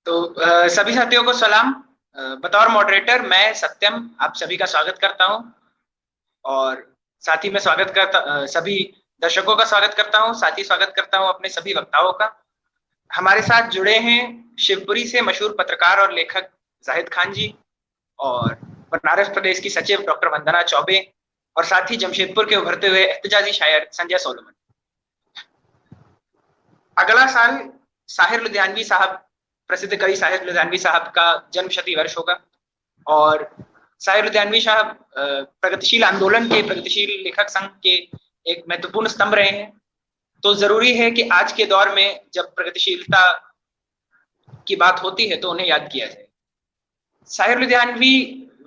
तो सभी साथियों को सलाम। बतौर मॉडरेटर मैं सत्यम आप सभी का स्वागत करता हूं और साथ ही मैं सभी दर्शकों का स्वागत करता हूं, साथ ही स्वागत करता हूं अपने सभी वक्ताओं का। हमारे साथ जुड़े हैं शिवपुरी से मशहूर पत्रकार और लेखक जाहिद खान जी, और बनारस प्रदेश की सचिव डॉक्टर वंदना चौबे, और साथ ही जमशेदपुर के उभरते हुए एहतजाजी शायर संजय सोलोमन। अगला साल साहिर लुधियानवी साहब, प्रसिद्ध कवि साहिर लुधियानवी साहब का जन्म शती वर्ष होगा, और साहिर लुधियानवी साहब प्रगतिशील आंदोलन के, प्रगतिशील लेखक संघ के एक महत्वपूर्ण स्तंभ रहे हैं। तो जरूरी है कि आज के दौर में जब प्रगतिशीलता की बात होती है तो उन्हें याद किया जाए। साहिर लुधियानवी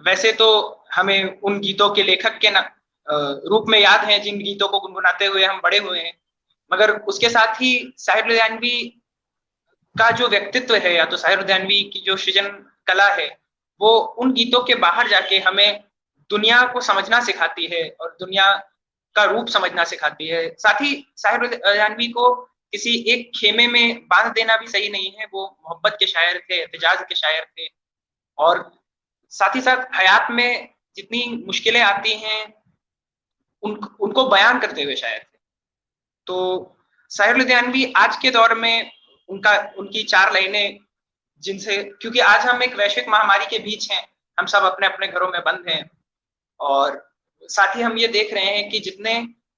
वैसे तो हमें उन गीतों के लेखक के रूप में याद हैं जिन गीतों को गुनगुनाते हुए हम बड़े हुए हैं, मगर उसके साथ ही साहिर लुधियानवी का जो व्यक्तित्व है या तो साहिर लुधियानवी की जो सृजन कला है वो उन गीतों के बाहर जाके हमें दुनिया को समझना सिखाती है और दुनिया का रूप समझना सिखाती है। साथ ही साहिर लुधियानवी को किसी एक खेमे में बांध देना भी सही नहीं है। वो मोहब्बत के शायर थे, एहतजाज के शायर थे, और साथ ही साथ हयात में जितनी मुश्किलें आती हैं उनको बयान करते हुए शायर थे। तो साहिर लुधियानवी आज के दौर में उनकी चार लाइनें, जिनसे, क्योंकि आज हम एक वैश्विक महामारी के बीच हैं, हम सब अपने अपने घरों में बंद हैं, और साथ ही हम ये देख रहे हैं कि जितने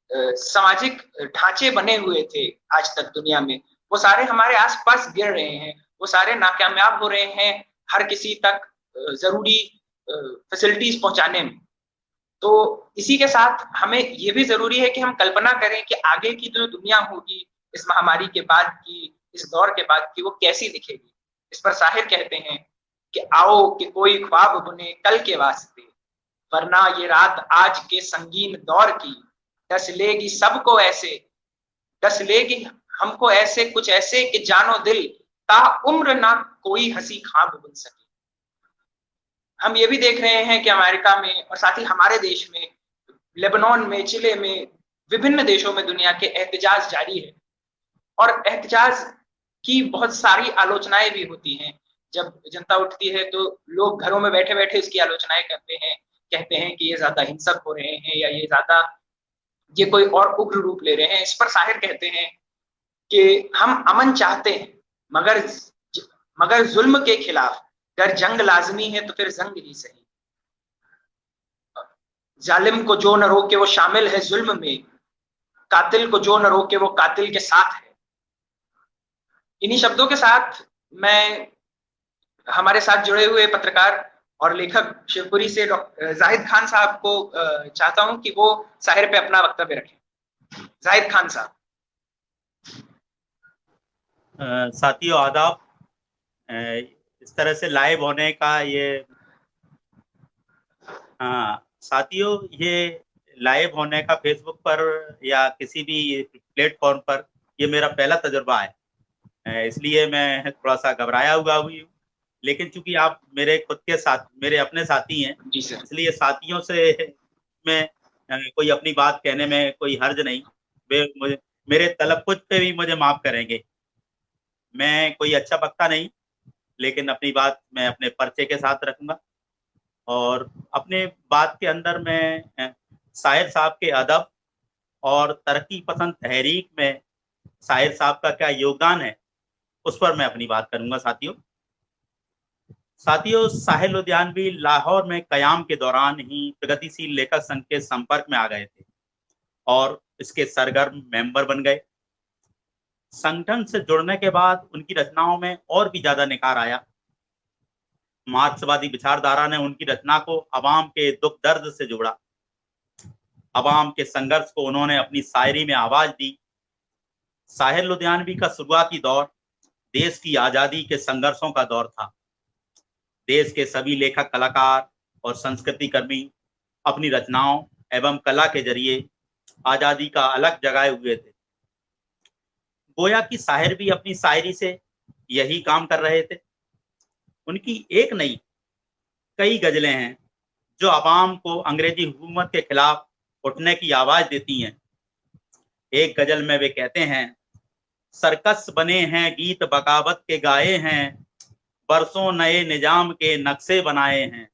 सामाजिक ढांचे बने हुए थे आज तक दुनिया में, वो सारे हमारे आसपास गिर रहे हैं, वो सारे नाकामयाब हो रहे हैं हर किसी तक जरूरी फैसिलिटीज पहुंचाने में। तो इसी के साथ हमें ये भी जरूरी है कि हम कल्पना करें कि आगे की जो दुनिया होगी इस महामारी के बाद की, इस दौर के बाद की, वो कैसी दिखेगी। इस पर साहिर कहते हैं कि आओ कि कोई ख्वाब बुने कल के वास्ते, वरना ये रात आज के संगीन दौर की, डस लेगी सबको ऐसे, डस लेगी हमको ऐसे, कुछ ऐसे कि जानो दिल ता उम्र ना कोई हंसी ख्वाब बुन सके। हम ये भी देख रहे हैं कि अमेरिका में और साथ ही हमारे देश में, लेबनान में, चिले में, विभिन्न देशों में दुनिया के एहतजाज जारी है, और एहतजाज की बहुत सारी आलोचनाएं भी होती हैं। जब जनता उठती है तो लोग घरों में बैठे बैठे उसकी आलोचनाएं करते हैं, कहते हैं कि ये ज्यादा हिंसक हो रहे हैं या ये कोई और उग्र रूप ले रहे हैं। इस पर साहिर कहते हैं कि हम अमन चाहते हैं, मगर जुल्म के खिलाफ अगर जंग लाजमी है तो फिर जंग ही सही। जालिम को जो न रोके वो शामिल है जुल्म में, कातिल को जो न रोके वो कातिल के साथ है। इन्हीं शब्दों के साथ मैं हमारे साथ जुड़े हुए पत्रकार और लेखक शिवपुरी से डॉक्टर जाहिद खान साहब को चाहता हूं कि वो साहिर पे अपना वक्तव्य रखें। जाहिद खान साहब। साथियों आदाब। इस तरह से लाइव होने का ये साथियों ये लाइव होने का फेसबुक पर या किसी भी प्लेटफॉर्म पर ये मेरा पहला तजुर्बा है, इसलिए मैं थोड़ा सा घबराया हुआ हुई हूँ। लेकिन चूंकि आप मेरे खुद के साथ, मेरे अपने साथी हैं, इसलिए साथियों से मैं कोई अपनी बात कहने में कोई हर्ज नहीं। वे मेरे तलफ़्फ़ुज़ पे भी मुझे माफ करेंगे। मैं कोई अच्छा वक्ता नहीं, लेकिन अपनी बात मैं अपने पर्चे के साथ रखूंगा, और अपने बात के अंदर मैं साहिर साहब के अदब और तरक्की पसंद तहरीक में साहिर साहब का क्या योगदान है उस पर मैं अपनी बात करूंगा। साथियों साहिर लुधियानवी लाहौर में कयाम के दौरान ही प्रगतिशील लेखक संघ के संपर्क में आ गए थे और इसके सरगर्म मेंबर बन गए। संगठन से जुड़ने के बाद उनकी रचनाओं में और भी ज्यादा निखार आया। मार्क्सवादी विचारधारा ने उनकी रचना को अवाम के दुख दर्द से जोड़ा। अवाम के संघर्ष को उन्होंने अपनी शायरी में आवाज दी। साहिर लुधियानवी का शुरुआती दौर देश की आजादी के संघर्षों का दौर था। देश के सभी लेखक, कलाकार और संस्कृति कर्मी अपनी रचनाओं एवं कला के जरिए आजादी का अलग जगाए हुए थे। गोया कि साहिर भी अपनी शायरी से यही काम कर रहे थे। उनकी एक नहीं कई गजलें हैं जो अवाम को अंग्रेजी हुकूमत के खिलाफ उठने की आवाज देती हैं। एक गजल में वे कहते हैं, सर्कस बने हैं गीत बगावत के गाए हैं, बरसों नए निजाम के नक्शे बनाए हैं।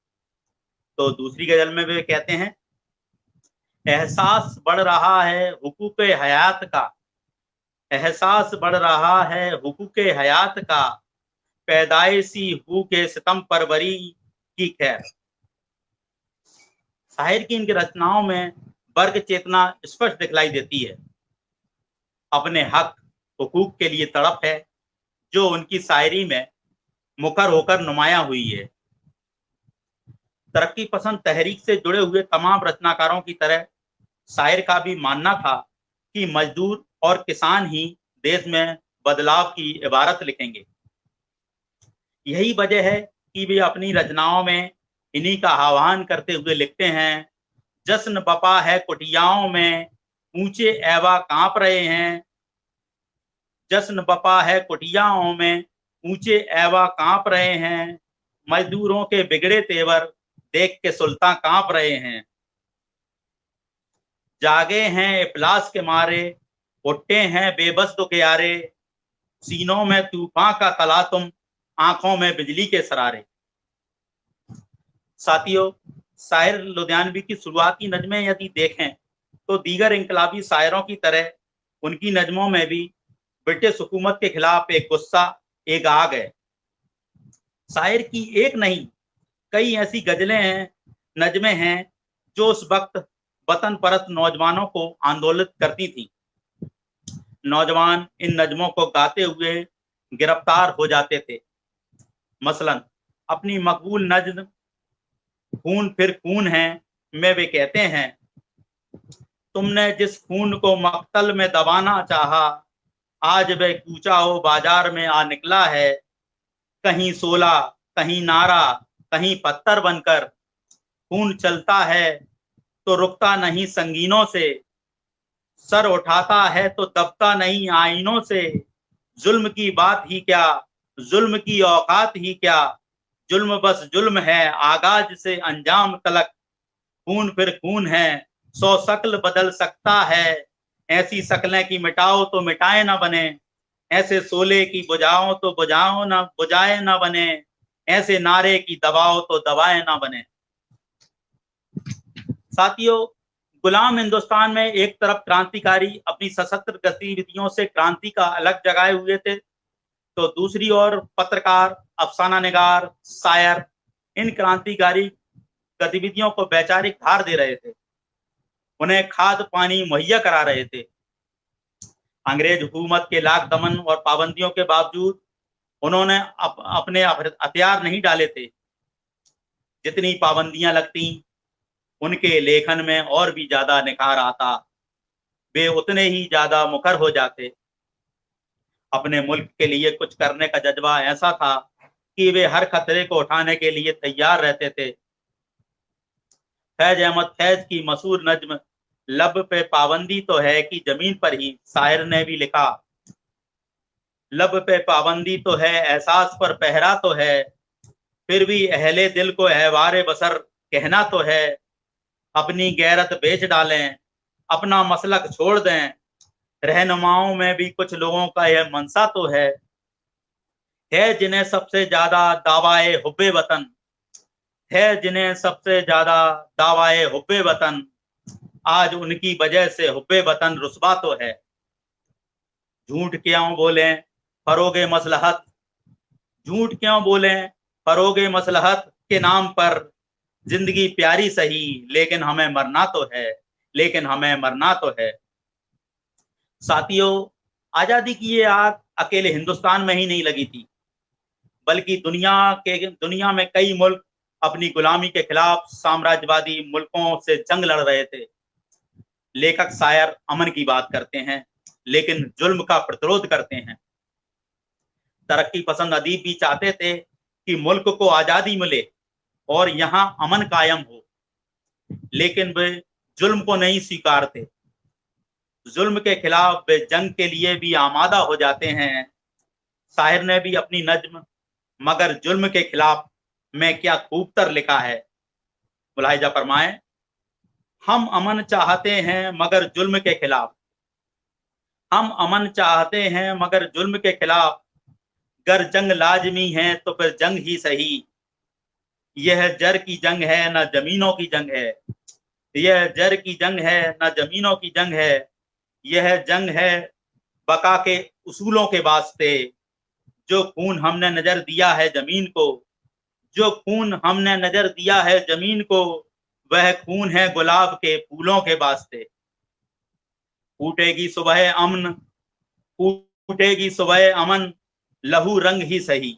तो दूसरी गजल में वे कहते हैं, एहसास बढ़ रहा है हुकूक हयात का, एहसास बढ़ रहा है हुकूक हयात का, पैदाइशी हु के सितम परवरी की खैर। शायर की इनकी रचनाओं में वर्ग चेतना स्पष्ट दिखलाई देती है। अपने हक हुकूक के लिए तड़प है जो उनकी शायरी में मुखर होकर नुमाया हुई है। तरक्की पसंद तहरीक से जुड़े हुए तमाम रचनाकारों की तरह शायर का भी मानना था कि मजदूर और किसान ही देश में बदलाव की इबारत लिखेंगे। यही वजह है कि वे अपनी रचनाओं में इन्हीं का आह्वान करते हुए लिखते हैं, जश्न बपा है कुटियाओं में, ऊंचे ऐवा कांप रहे हैं, जश्न बपा है कुटियाओं में, ऊंचे ऐवा कांप रहे हैं, मजदूरों के बिगड़े तेवर देख के सुल्तान कांप रहे हैं, जागे हैं इफलास के मारे, उठे हैं बेबस दुखियारे, सीनों में तूफान का तलातुम, आंखों में बिजली के सरारे। साथियों, शायर लुधियानवी की शुरुआती नज़में यदि देखें तो दीगर इनकलाबी शायरों की तरह उनकी नज़मों में भी ब्रिटिश हुकूमत के खिलाफ एक गुस्सा, एक आग है। शायर की एक नहीं कई ऐसी गजलें हैं, नज़में हैं जो उस वक्त वतन परस्त नौजवानों को आंदोलित करती थी। नौजवान इन नज़मों को गाते हुए गिरफ्तार हो जाते थे। मसलन अपनी मकबूल नज़्म खून फिर खून है में वे कहते हैं, तुमने जिस खून को मक्तल में दबाना चाहा, आज वह कूचा हो बाजार में आ निकला है, कहीं सोला कहीं नारा कहीं पत्थर बनकर, खून चलता है तो रुकता नहीं संगीनों से, सर उठाता है तो दबता नहीं आईनों से, जुल्म की बात ही क्या, जुल्म की औकात ही क्या, जुल्म बस जुल्म है आगाज से अंजाम तलक, खून फिर खून है 100 शक्ल बदल सकता है, ऐसी शक्लें की मिटाओ तो मिटाए ना बने, ऐसे सोले की बुझाओ तो बुझाओ ना बुझाए ना बने, ऐसे नारे की दबाओ तो दबाए ना बने। साथियों, गुलाम हिंदुस्तान में एक तरफ क्रांतिकारी अपनी सशस्त्र गतिविधियों से क्रांति का अलग जगाए हुए थे, तो दूसरी ओर पत्रकार, अफसाना निगार, शायर इन क्रांतिकारी गतिविधियों को वैचारिक धार दे रहे थे, उन्हें खाद पानी मुहैया करा रहे थे। अंग्रेज हुकूमत के लाख दमन और पाबंदियों के बावजूद उन्होंने अपने हथियार नहीं डाले थे। जितनी पाबंदियां लगती उनके लेखन में और भी ज्यादा निखार आता, वे उतने ही ज्यादा मुखर हो जाते। अपने मुल्क के लिए कुछ करने का जज्बा ऐसा था कि वे हर खतरे को उठाने के लिए तैयार रहते थे। फैज अहमद फैज की मशहूर नज्म लब पे पाबंदी तो है कि जमीन पर ही शायर ने भी लिखा, लब पे पाबंदी तो है एहसास पर पहरा तो है, फिर भी अहले दिल को अहवारे बसर कहना तो है, अपनी गैरत बेच डालें अपना मसलक छोड़ दें, रहनुमाओं में भी कुछ लोगों का यह मनसा तो है जिन्हें सबसे ज्यादा दावाए हुब्बे वतन, है जिन्हें सबसे ज्यादा दावाए हुब्बे वतन, आज उनकी वजह से हुब्बे वतन रुस्वा तो है। झूठ क्यों बोलें फरोगे मसलहत, झूठ क्यों बोलें फरोगे मसलहत के नाम पर, जिंदगी प्यारी सही लेकिन हमें मरना तो है, लेकिन हमें मरना तो है। साथियों, आजादी की ये आग अकेले हिंदुस्तान में ही नहीं लगी थी, बल्कि दुनिया में कई मुल्क अपनी गुलामी के खिलाफ साम्राज्यवादी मुल्कों से जंग लड़ रहे थे। लेखक शायर अमन की बात करते हैं लेकिन जुल्म का प्रतिरोध करते हैं। तरक्की पसंद अदीब भी चाहते थे कि मुल्क को आजादी मिले और यहाँ अमन कायम हो, लेकिन वे जुल्म को नहीं स्वीकारते। जुल्म के खिलाफ वे जंग के लिए भी आमादा हो जाते हैं। शायर ने भी अपनी नज्म मगर जुल्म के खिलाफ में क्या खूबतर लिखा है, मुलाहिजा फरमाएं, हम अमन चाहते हैं मगर जुल्म के खिलाफ, हम अमन चाहते हैं मगर जुल्म के खिलाफ, गर जंग लाजमी है तो फिर जंग ही सही। यह जर की जंग है न जमीनों की जंग है, यह जर की जंग है न जमीनों की जंग है, यह जंग है बका के उसूलों के वास्ते। जो खून हमने नजर दिया है जमीन को, जो खून हमने नजर दिया है जमीन को, वह खून है गुलाब के फूलों के वास्ते। फूटेगी सुबह अमन, फूटेगी सुबह अमन, लहू रंग ही सही।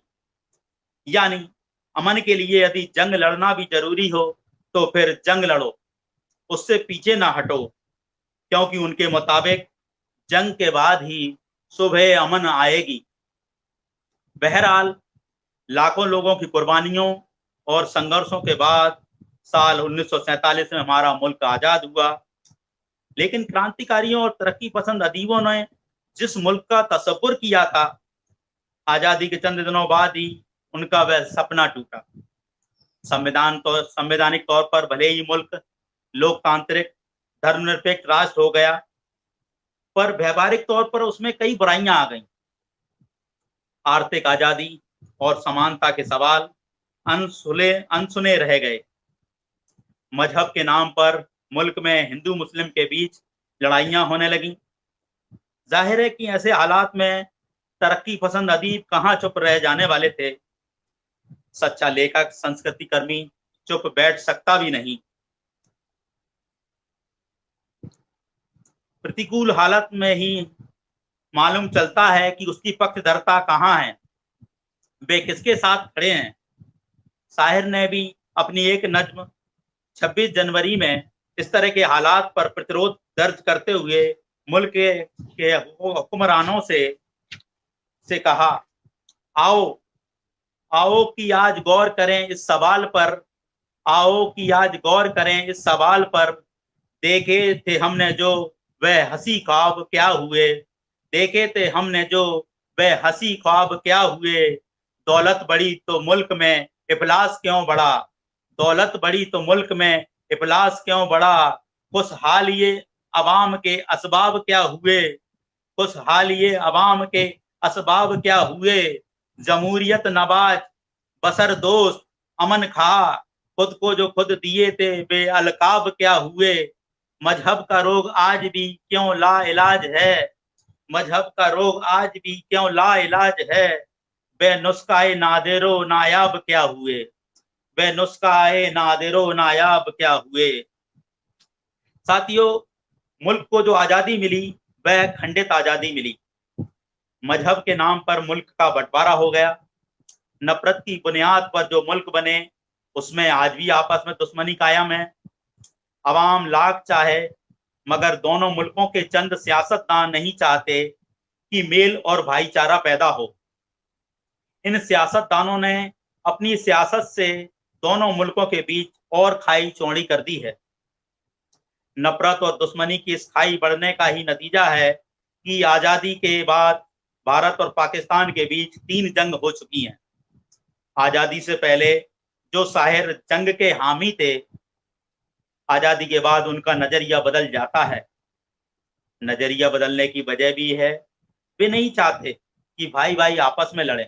यानी अमन के लिए यदि जंग लड़ना भी जरूरी हो तो फिर जंग लड़ो, उससे पीछे ना हटो, क्योंकि उनके मुताबिक जंग के बाद ही सुबह अमन आएगी। बहरहाल लाखों लोगों की कुर्बानियों और संघर्षों के बाद साल 1947 में हमारा मुल्क आजाद हुआ। लेकिन क्रांतिकारियों और तरक्की पसंद अदीबों ने जिस मुल्क का तसव्वुर किया था, आजादी के चंद दिनों बाद ही उनका वह सपना टूटा। संवैधानिक तौर पर भले ही मुल्क लोकतांत्रिक धर्मनिरपेक्ष राष्ट्र हो गया, पर व्यवहारिक तौर पर उसमें कई बुराइयां आ गईं। आर्थिक आजादी और समानता के सवाल अनसुने रह गए। मजहब के नाम पर मुल्क में हिंदू मुस्लिम के बीच लड़ाइयां होने लगी। जाहिर है कि ऐसे हालात में तरक्की पसंद अदीब कहाँ चुप रह जाने वाले थे। सच्चा लेखक, संस्कृति कर्मी चुप बैठ सकता भी नहीं। प्रतिकूल हालत में ही मालूम चलता है कि उसकी पक्षधरता कहाँ है, वे किसके साथ खड़े हैं। शाहिर ने भी अपनी एक नज्म 26 जनवरी में इस तरह के हालात पर प्रतिरोध दर्ज करते हुए मुल्क के हुक्मरानों से कहा, आओ आओ कि आज गौर करें इस सवाल पर, आओ कि आज गौर करें इस सवाल पर। देखे थे हमने जो वह हंसी ख्वाब क्या हुए, देखे थे हमने जो वह हंसी ख्वाब क्या हुए। दौलत बढ़ी तो मुल्क में इफलास क्यों बढ़ा, दौलत बढ़ी तो मुल्क में इफलास क्यों बढ़ा। खुशहाल ये अवाम के असबाब क्या हुए, खुशहाल ये अवाम के असबाब क्या हुए। जमहूरियत नवाज बसर दोस्त अमन खा, खुद को जो खुद दिए थे बे अलकाब क्या हुए। मजहब का रोग आज भी क्यों ला इलाज है, मजहब का रोग आज भी क्यों ला इलाज है। बेनुस्खाए नादिरो नायाब क्या हुए, बेनुस्खाए नादिरो नायाब क्या हुए। साथियों, मुल्क को जो आजादी मिली वह खंडित आजादी मिली। मजहब के नाम पर मुल्क का बंटवारा हो गया। नफरत की बुनियाद पर जो मुल्क बने उसमें आज भी आपस में दुश्मनी कायम है। अवाम लाख चाहे मगर दोनों मुल्कों के चंद सियासतदान नहीं चाहते कि मेल और भाईचारा पैदा हो। इन सियासतदानों ने अपनी सियासत से दोनों मुल्कों के बीच और खाई चौड़ी कर दी है। नफरत और दुश्मनी की इस खाई बढ़ने का ही नतीजा है कि आजादी के बाद भारत और पाकिस्तान के बीच 3 जंग हो चुकी हैं। आजादी से पहले जो शायर जंग के हामी थे, आजादी के बाद उनका नजरिया बदल जाता है। नजरिया बदलने की वजह भी है, वे नहीं चाहते कि भाई भाई आपस में लड़ें।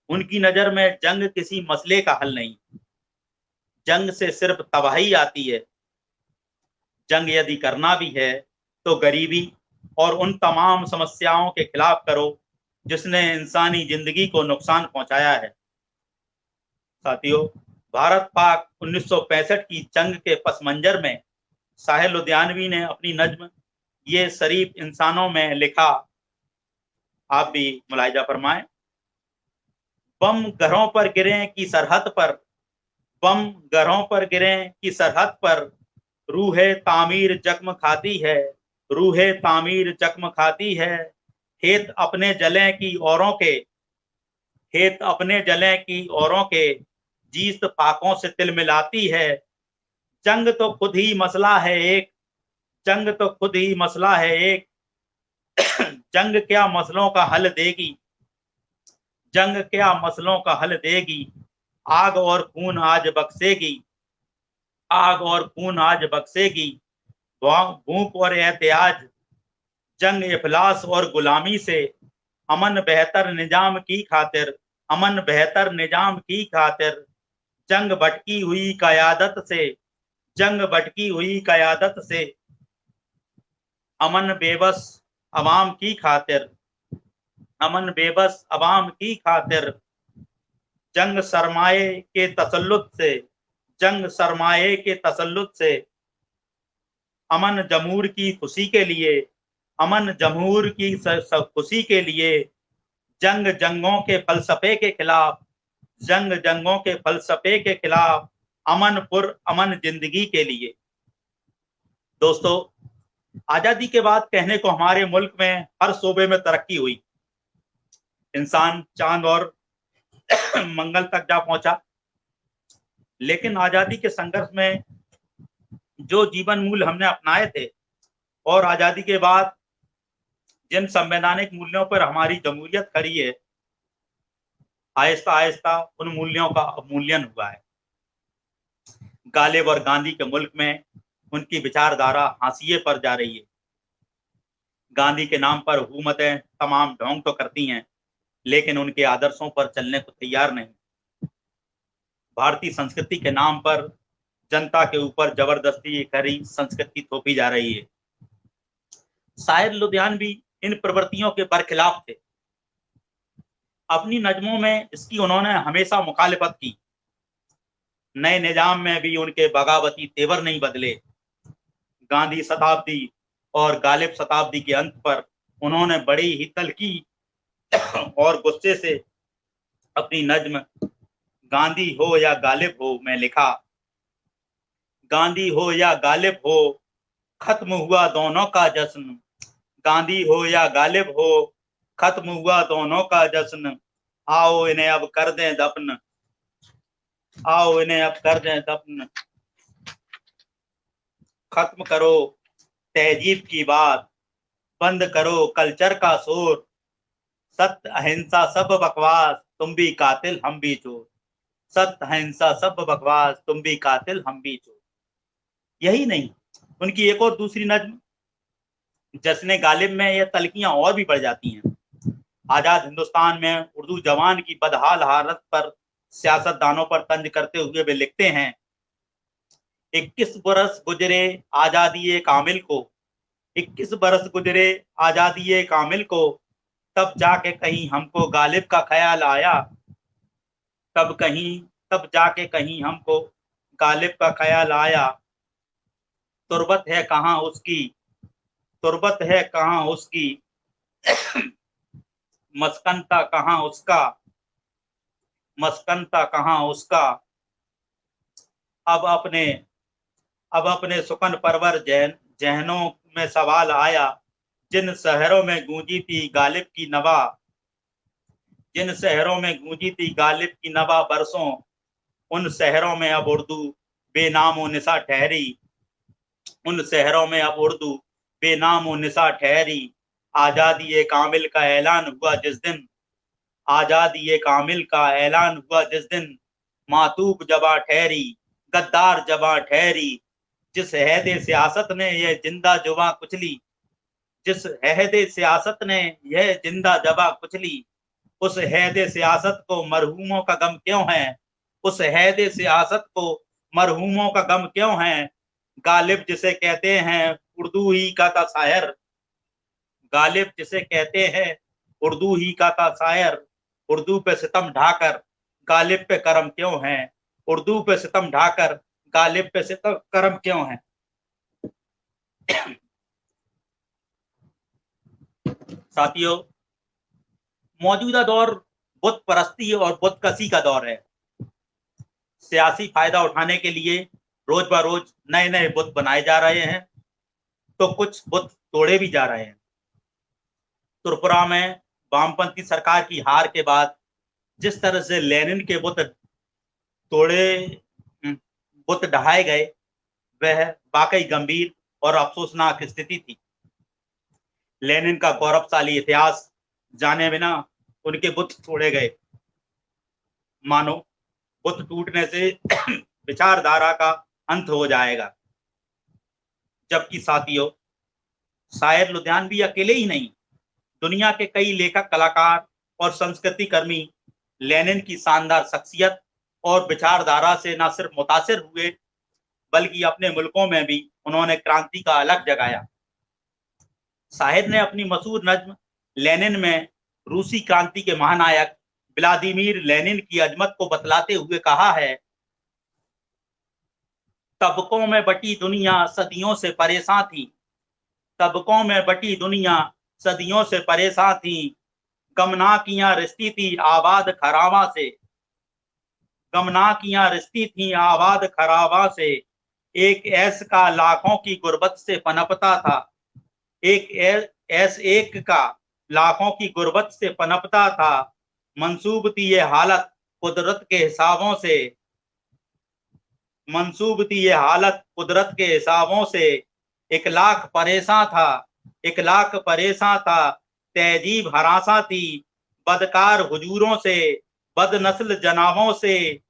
उनकी नजर में जंग किसी मसले का हल नहीं, जंग से सिर्फ तबाही आती है। जंग यदि करना भी है तो गरीबी और उन तमाम समस्याओं के खिलाफ करो जिसने इंसानी जिंदगी को नुकसान पहुंचाया है। साथियों, भारत पाक 1965 की जंग के पस मंजर में साहिर लुधियानवी ने अपनी नज्म ये शरीफ इंसानों में लिखा, आप भी मुलाहिजा फरमाएं। बम घरों पर गिरे की सरहद पर, बम घरों पर गिरे की सरहद पर, रूहे तामीर जख्म खाती है, रूहे तामीर जख्म खाती है। खेत अपने जले की औरों के, खेत अपने जले की औरों के, जीस्त फाकों से तिल मिलाती है। जंग तो खुद ही मसला है एक, जंग तो खुद ही मसला है एक। जंग क्या मसलों का हल देगी, जंग क्या मसलों का हल देगी। आग और खून आज बख्शेगी, आग और खून आज बख्शेगी। भूख और एहतियाज, जंग इफलास और गुलामी से अमन बेहतर निजाम की खातिर, अमन बेहतर निजाम की खातिर जंग भटकी हुई कयादत से, जंग भटकी हुई कयादत से अमन बेबस अवाम की खातिर, अमन बेबस अवाम की खातिर जंग सरमाए के तसल्लुत से, जंग सरमाए के तसल्लुत से अमन जमूर की खुशी के लिए, अमन जमूर की खुशी के लिए जंग जंगों के फलसफे के खिलाफ, जंग जंगों के फलसफे के खिलाफ अमन पुर अमन जिंदगी के लिए। दोस्तों, आजादी के बाद कहने को हमारे मुल्क में हर शोबे में तरक्की हुई, इंसान चांद और मंगल तक जा पहुंचा, लेकिन आजादी के संघर्ष में जो जीवन मूल्य हमने अपनाए थे और आजादी के बाद जिन संवैधानिक मूल्यों पर हमारी जमहूरियत खड़ी है, आहिस्ता आहिस्ता उन मूल्यों का अवमूल्यन हुआ है। गालिब और गांधी के मुल्क में उनकी विचारधारा हाशिए पर जा रही है। गांधी के नाम पर हुकूमतें तमाम ढोंग तो करती हैं, लेकिन उनके आदर्शों पर चलने को तैयार नहीं। भारतीय संस्कृति के नाम पर जनता के ऊपर जबरदस्ती खरी संस्कृति थोपी जा रही है। शायर लुधियानवी इन प्रवृत्तियों के बरखिलाफ थे। अपनी नज्मों में इसकी उन्होंने हमेशा मुखालिफत की। नए निजाम में भी उनके बगावती तेवर नहीं बदले। गांधी शताब्दी और गालिब शताब्दी के अंत पर उन्होंने बड़ी ही तल्खी और गुस्से से अपनी नज्म गांधी हो या गालिब हो में लिखा, गांधी हो या गालिब हो खत्म हुआ दोनों का जश्न, गांधी हो या गालिब हो खत्म हुआ दोनों का जश्न, आओ इन्हें अब कर दें दफन, आओ इन्हें अब कर दें दफन, खत्म करो तहजीब की बात, बंद करो कल्चर का शोर, सत्य अहिंसा सब बकवास, तुम भी कातिल हम भी चोर, सत्य अहिंसा सब बकवास, तुम भी कातिल हम भी चोर। यही नहीं, उनकी एक और दूसरी नज्म जश्न गालिब में ये तलकियां और भी बढ़ जाती हैं। आजाद हिंदुस्तान में उर्दू जवान की बदहाल हालत पर सियासतदानों पर तंज करते हुए वे लिखते हैं, 21 बरस गुजरे आजादी कामिल को, 21 बरस गुजरे आजादी कामिल को, तब जाके कहीं हमको गालिब का ख्याल आया, तब जाके कहीं हमको गालिब का ख्याल आया, तुर्बत है कहाँ उसकी, तुर्बत है कहाँ उसकी, मस्कनता कहाँ उसका, मस्कनता कहाँ उसका, अब अपने सुकन परवर जहनों में सवाल आया, जिन शहरों में गूंजी थी गालिब की नवा, जिन शहरों में गूंजी थी गालिब की नवा बरसों, उन शहरों में अब उर्दू बेनामो निशा ठहरी, उन शहरों में अब उर्दू बेनामो निशा ठहरी, आजादी कामिल का ऐलान हुआ जिस दिन, आजादी कामिल का ऐलान हुआ जिस दिन, मातूब जबा ठहरी, गद्दार जबा ठहरी, जिस हैदे सियासत ने यह जिंदा जुबां कुचली, जिस हैदे सियासत ने यह जिंदा जबा कुचली, उस हैदे सियासत को मरहूमों का गम क्यों है, उस हैदे सियासत को मरहूमों का गम क्यों है, गालिब जिसे कहते हैं उर्दू ही का था शायर, गालिब जिसे कहते हैं उर्दू ही का था शायर, उर्दू पे सितम ढाकर गालिब पे करम क्यों है, उर्दू पे सितम ढाकर गालिब पे सितम करम क्यों है। साथियों, मौजूदा दौर बुत परस्ती और बुत कसी का दौर है। सियासी फायदा उठाने के लिए रोज ब रोज नए नए बुत बनाए जा रहे हैं, तो कुछ बुत तोड़े भी जा रहे हैं। त्रिपुरा में वामपंथी सरकार की हार के बाद जिस तरह से लेनिन के बुत ढहाए गए, वह वाकई गंभीर और अफसोसनाक स्थिति थी। लेनिन का गौरवशाली इतिहास जाने बिना उनके बुत तोड़े गए, मानो बुत टूटने से विचारधारा का अंत हो जाएगा। जबकि साथियों, शायर लुधियानवी अकेले ही नहीं, दुनिया के कई लेखक, कलाकार और संस्कृति कर्मी लेनिन की शानदार शख्सियत और विचारधारा से न सिर्फ मुतासिर हुए, बल्कि अपने मुल्कों में भी उन्होंने क्रांति का अलग जगाया। शाहिर ने अपनी मशहूर नज्म लेनिन में रूसी क्रांति के महानायक व्लादिमीर लेनिन की अजमत को बतलाते हुए कहा है, तबकों में बटी दुनिया सदियों से परेशान थी, तबकों में बटी दुनिया सदियों से परेशान थी, गमनाकियां रिश्ती थी आबाद खराबा से, गमनाकियां रिश्ती थी आबाद खराबा से, एक ऐस का लाखों की गुर्बत से पनपता था, एक का लाखों की गुर्बत से पनपता था, मंसूब थी ये हालत कुदरत के हिसाबों से, मंसूब थी ये हालत कुदरत के हिसाबों से, 1 लाख परेशान था, 1 लाख परेशान था, तहजीब हरासा थी, बदकार हुजूरों से, बदनस्ल जनाबों से,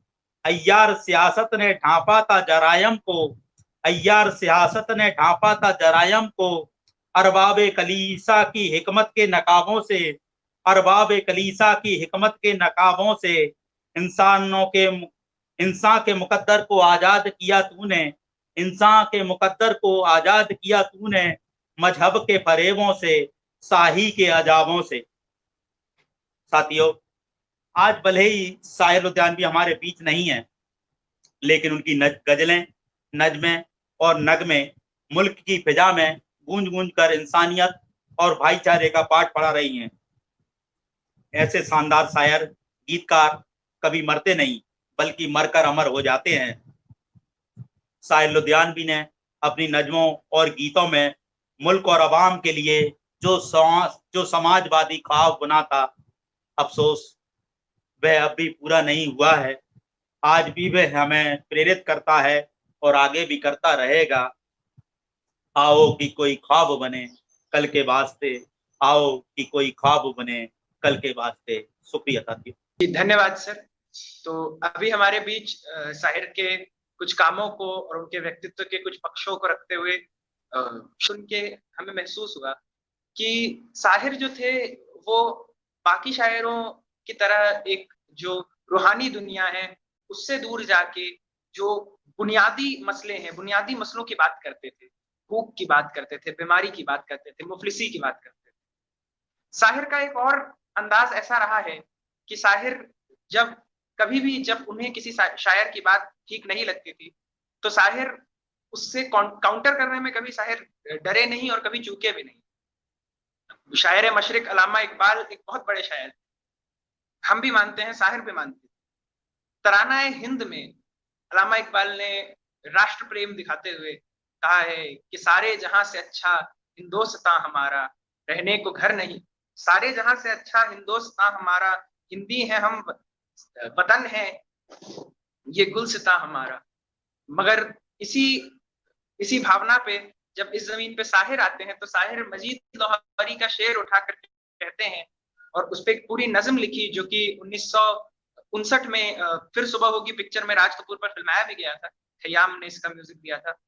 अय्यार सियासत ने ढांपा था जरायम को, अय्यार सियासत ने ढांपा था जरायम को, अरबाब कलीसा की हिकमत के नकाबों से, अरबाब कलीसा की हिकमत के नकाबों से, इंसान के मुकद्दर को आजाद किया तूने, इंसान के मुकद्दर को आजाद किया तूने, मजहब के फरेबों से, शाही के अजाबों से। साथियों, आज भले ही शाहिर लुधियानवी हमारे बीच नहीं है, लेकिन उनकी गजलें, नज़में और नगमे मुल्क की फिजा में गूंज गूंज कर इंसानियत और भाईचारे का पाठ पढ़ा रही हैं। ऐसे शानदार शायर, गीतकार कभी मरते नहीं, बल्कि मरकर अमर हो जाते हैं। शाहिर लुधियानवी ने अपनी नज़मों और गीतों में मुल्क और अवाम के लिए जो समाजवादी ख्वाब बुना था, अफसोस वह अब भी पूरा नहीं हुआ है। आज भी वह हमें प्रेरित करता है और आगे भी करता रहेगा। आओ कि कोई ख्वाब बने कल के वास्ते, आओ कि कोई ख्वाब बने कल के वास्ते। शुक्रिया साथियों। धन्यवाद सर। तो अभी हमारे बीच शाहिर के कुछ कामों को और उनके व्यक्तित्व के कुछ पक्षों को रखते हुए सुन के हमें महसूस हुआ कि शाहिर जो थे वो बाकी शायरों की तरह एक जो रूहानी दुनिया है उससे दूर जाके जो बुनियादी मसले हैं, बुनियादी मसलों की बात करते थे, भूख की बात करते थे, बीमारी की बात करते थे, मुफलिसी की बात करते थे। शाहिर का एक और अंदाज ऐसा रहा है कि शाहिर जब उन्हें किसी शायर की बात ठीक नहीं लगती थी तो शाहिर उससे काउंटर करने में कभी शाहिर डरे नहीं और कभी चूके भी नहीं। शायर मशरिक अल्लामा इकबाल एक बहुत बड़े शायर थे, हम भी मानते हैं, शाहिर भी मानते हैं। तराना हिंद में अल्लामा इकबाल ने राष्ट्र प्रेम दिखाते हुए कहा है कि सारे जहां से अच्छा हिंदोस्तां हमारा, रहने को घर नहीं, सारे जहां से अच्छा हिंदोस्तां हमारा, हिंदी है हम, वतन है ये गुलसिता हमारा। मगर इसी भावना पे जब इस जमीन पे शाहिर आते हैं तो शाहिर मजीद लाहौरी का शेर उठाकर कहते हैं और उस पर एक पूरी नज्म लिखी जो कि 1959 में फिर सुबह होगी पिक्चर में राज कपूर पर फिल्माया भी गया था, खयाम ने इसका म्यूजिक दिया था।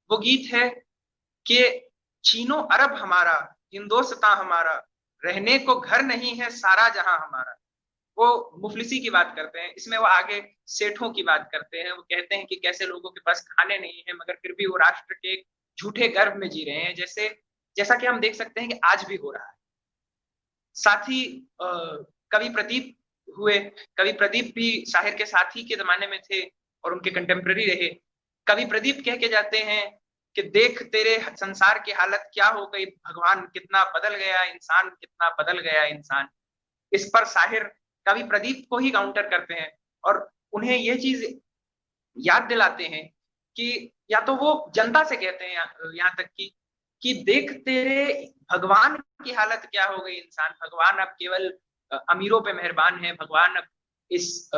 वो गीत है कि चीनो अरब हमारा, हिंदोस्तां हमारा, रहने को घर नहीं है सारा जहां हमारा। वो मुफलिसी की बात करते हैं, इसमें वो आगे सेठों की बात करते हैं। वो कहते हैं कि कैसे लोगों के पास खाने नहीं है मगर फिर भी वो राष्ट्र के झूठे गर्व में जी रहे हैं, जैसा कि हम देख सकते हैं कि आज भी हो रहा है। साथ ही कवि प्रदीप भी शाहिर के साथी के जमाने में थे और उनके कंटेम्प्रेरी रहे। कवि प्रदीप कह के जाते हैं कि देख तेरे संसार की हालत क्या हो गई, भगवान कितना बदल गया इंसान, कितना बदल गया इंसान। इस पर शाहिर कवि प्रदीप को ही काउंटर करते हैं और उन्हें यह चीज याद दिलाते हैं कि या तो वो जनता से कहते हैं यहाँ तक कि देख तेरे भगवान की हालत क्या हो गई इंसान, भगवान अब केवल अमीरों पे मेहरबान है, भगवान अब इस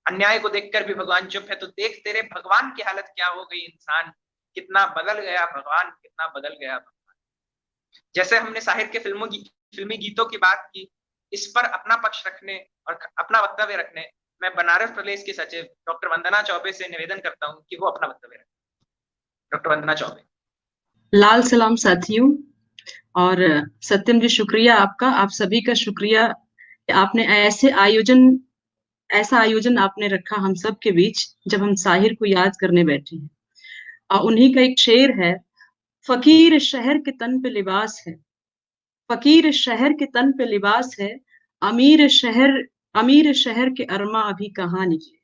अन्याय को देखकर भी भगवान चुप है, तो देख तेरे भगवान की हालत क्या हो गई इंसान, कितना बदल गया भगवान, कितना बदल गया भगवान। जैसे हमने शाहिर के फिल्मी गीतों की बात की, इस पर अपना पक्ष रखने और अपना वक्तव्य रखने मैं बनारस प्रदेश के सचिव डॉक्टर वंदना चौबे से निवेदन करता हूं कि वो अपना वक्तव्य रखें। डॉक्टर वंदना चौबे। लाल सलाम साथियों, और सत्यम जी, शुक्रिया आपका, आप सभी का शुक्रिया कि आपने ऐसा आयोजन आपने रखा हम सब के बीच, जब हम साहिर को याद करने बैठे हैं। और उन्हीं का एक शेर है, फकीर शहर के तन पे लिबास है, फकीर शहर के तन पे लिबास है, अमीर शहर अमीर शहर के अरमा अभी कहाँ निकले।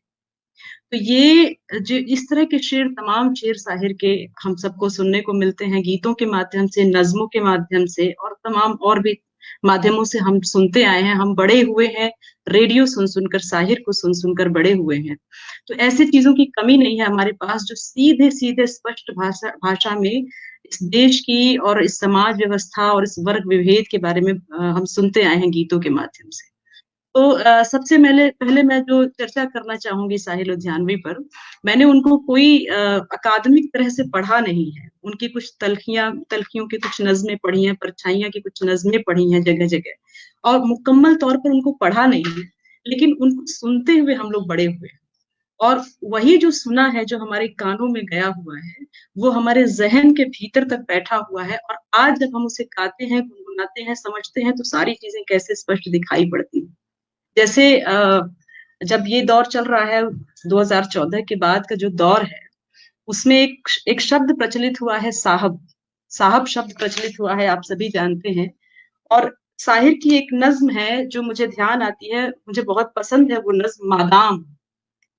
तो ये जो इस तरह के शेर, तमाम शेर साहिर के हम सबको सुनने को मिलते हैं, गीतों के माध्यम से, नज्मों के माध्यम से, और तमाम और भी माध्यमों से हम सुनते आए हैं। हम बड़े हुए हैं रेडियो सुन सुनकर, साहिर को सुन सुनकर बड़े हुए हैं। तो ऐसी चीजों की कमी नहीं है हमारे पास, जो सीधे सीधे स्पष्ट भाषा में इस देश की और इस समाज व्यवस्था और इस वर्ग विभेद के बारे में हम सुनते आए हैं गीतों के माध्यम से। तो सबसे पहले मैं जो चर्चा करना चाहूंगी साहिर लुधियानवी पर, मैंने उनको कोई अकादमिक तरह से पढ़ा नहीं है। उनकी कुछ तलखियों की कुछ नज़में पढ़ी हैं, परछाइयां की कुछ नज़में पढ़ी हैं जगह जगह, और मुकम्मल तौर पर उनको पढ़ा नहीं है, लेकिन उनको सुनते हुए हम लोग बड़े हुए हैं। और वही जो सुना है, जो हमारे कानों में गया हुआ है, वो हमारे जहन के भीतर तक बैठा हुआ है। और आज जब हम उसे गाते हैं, गुनगुनाते हैं, समझते हैं, तो सारी चीजें कैसे स्पष्ट दिखाई पड़ती हैं। जैसे जब ये दौर चल रहा है 2014 के बाद का जो दौर है, उसमें एक शब्द प्रचलित हुआ है, साहब शब्द प्रचलित हुआ है, आप सभी जानते हैं। और साहिर की एक नज्म है जो मुझे ध्यान आती है, मुझे बहुत पसंद है वो नज्म, मादाम।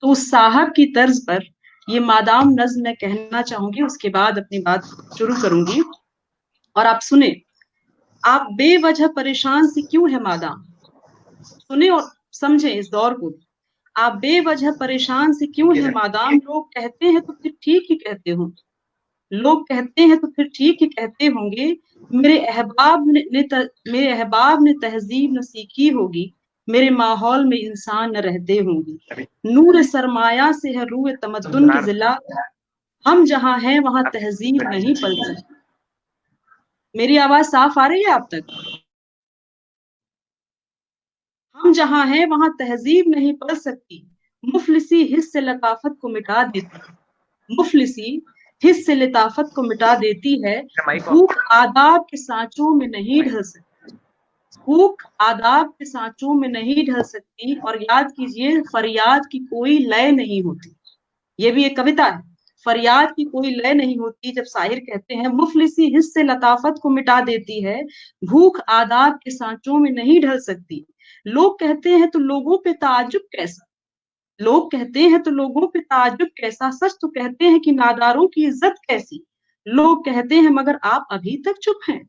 तो उस साहब की तर्ज पर ये मादाम नज्म मैं कहना चाहूंगी, उसके बाद अपनी बात शुरू करूंगी। और आप सुने, आप बेवजह परेशान से क्यों है मादाम, सुने और समझे इस दौर को। आप बेवजह परेशान से क्यों है मादाम, लोग कहते हैं तो फिर ठीक ही कहते हो, लोग कहते हैं तो फिर ठीक ही कहते होंगे। मेरे अहबाब ने तहजीब न सीखी होगी, मेरे माहौल में इंसान न रहते होंगे। नूर सरमाया से है रूए तमद्दुन की जिला, हम जहां हैं वहां तहजीब नहीं पल सकती। मेरी आवाज साफ आ रही है आप तक? हम जहां हैं वहां तहजीब नहीं पल सकती, मुफलिसी हिस्स से लताफत को मिटा देती है, मुफलिसी हिस्स से लताफत को मिटा देती है। भूख आदाब के सांचों में नहीं ढल सकती, भूख आदाब के सांचों में नहीं ढल सकती। और याद कीजिए, फरियाद की कोई लय नहीं होती। ये भी एक कविता है, फरियाद की कोई लय नहीं होती। जब साहिर कहते हैं मुफलिसी हिस्स से लताफत को मिटा देती है, भूख आदाब के सांचों में नहीं ढल सकती। लोग कहते हैं तो लोगों पे ताज्जुब कैसा, लोग कहते हैं तो लोगों पे ताज्जुब कैसा, सच तो कहते हैं कि नादारों की इज्जत कैसी। लोग कहते हैं मगर आप अभी तक चुप हैं,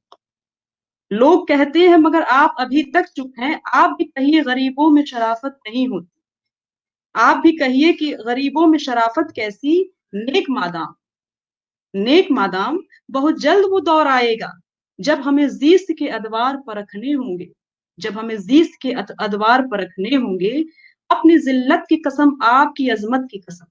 लोग कहते हैं मगर आप अभी तक चुप हैं। आप भी कहिए गरीबों में शराफत नहीं होती, आप भी कहिए कि गरीबों में शराफत कैसी। नेक मादाम, नेक मादाम, बहुत जल्द वो दौर आएगा जब हमें जीस्त के अदवार परखने होंगे, जब हमें जीस्त के अदवार परखने होंगे। अपनी जिल्लत की कसम, आपकी अजमत की कसम,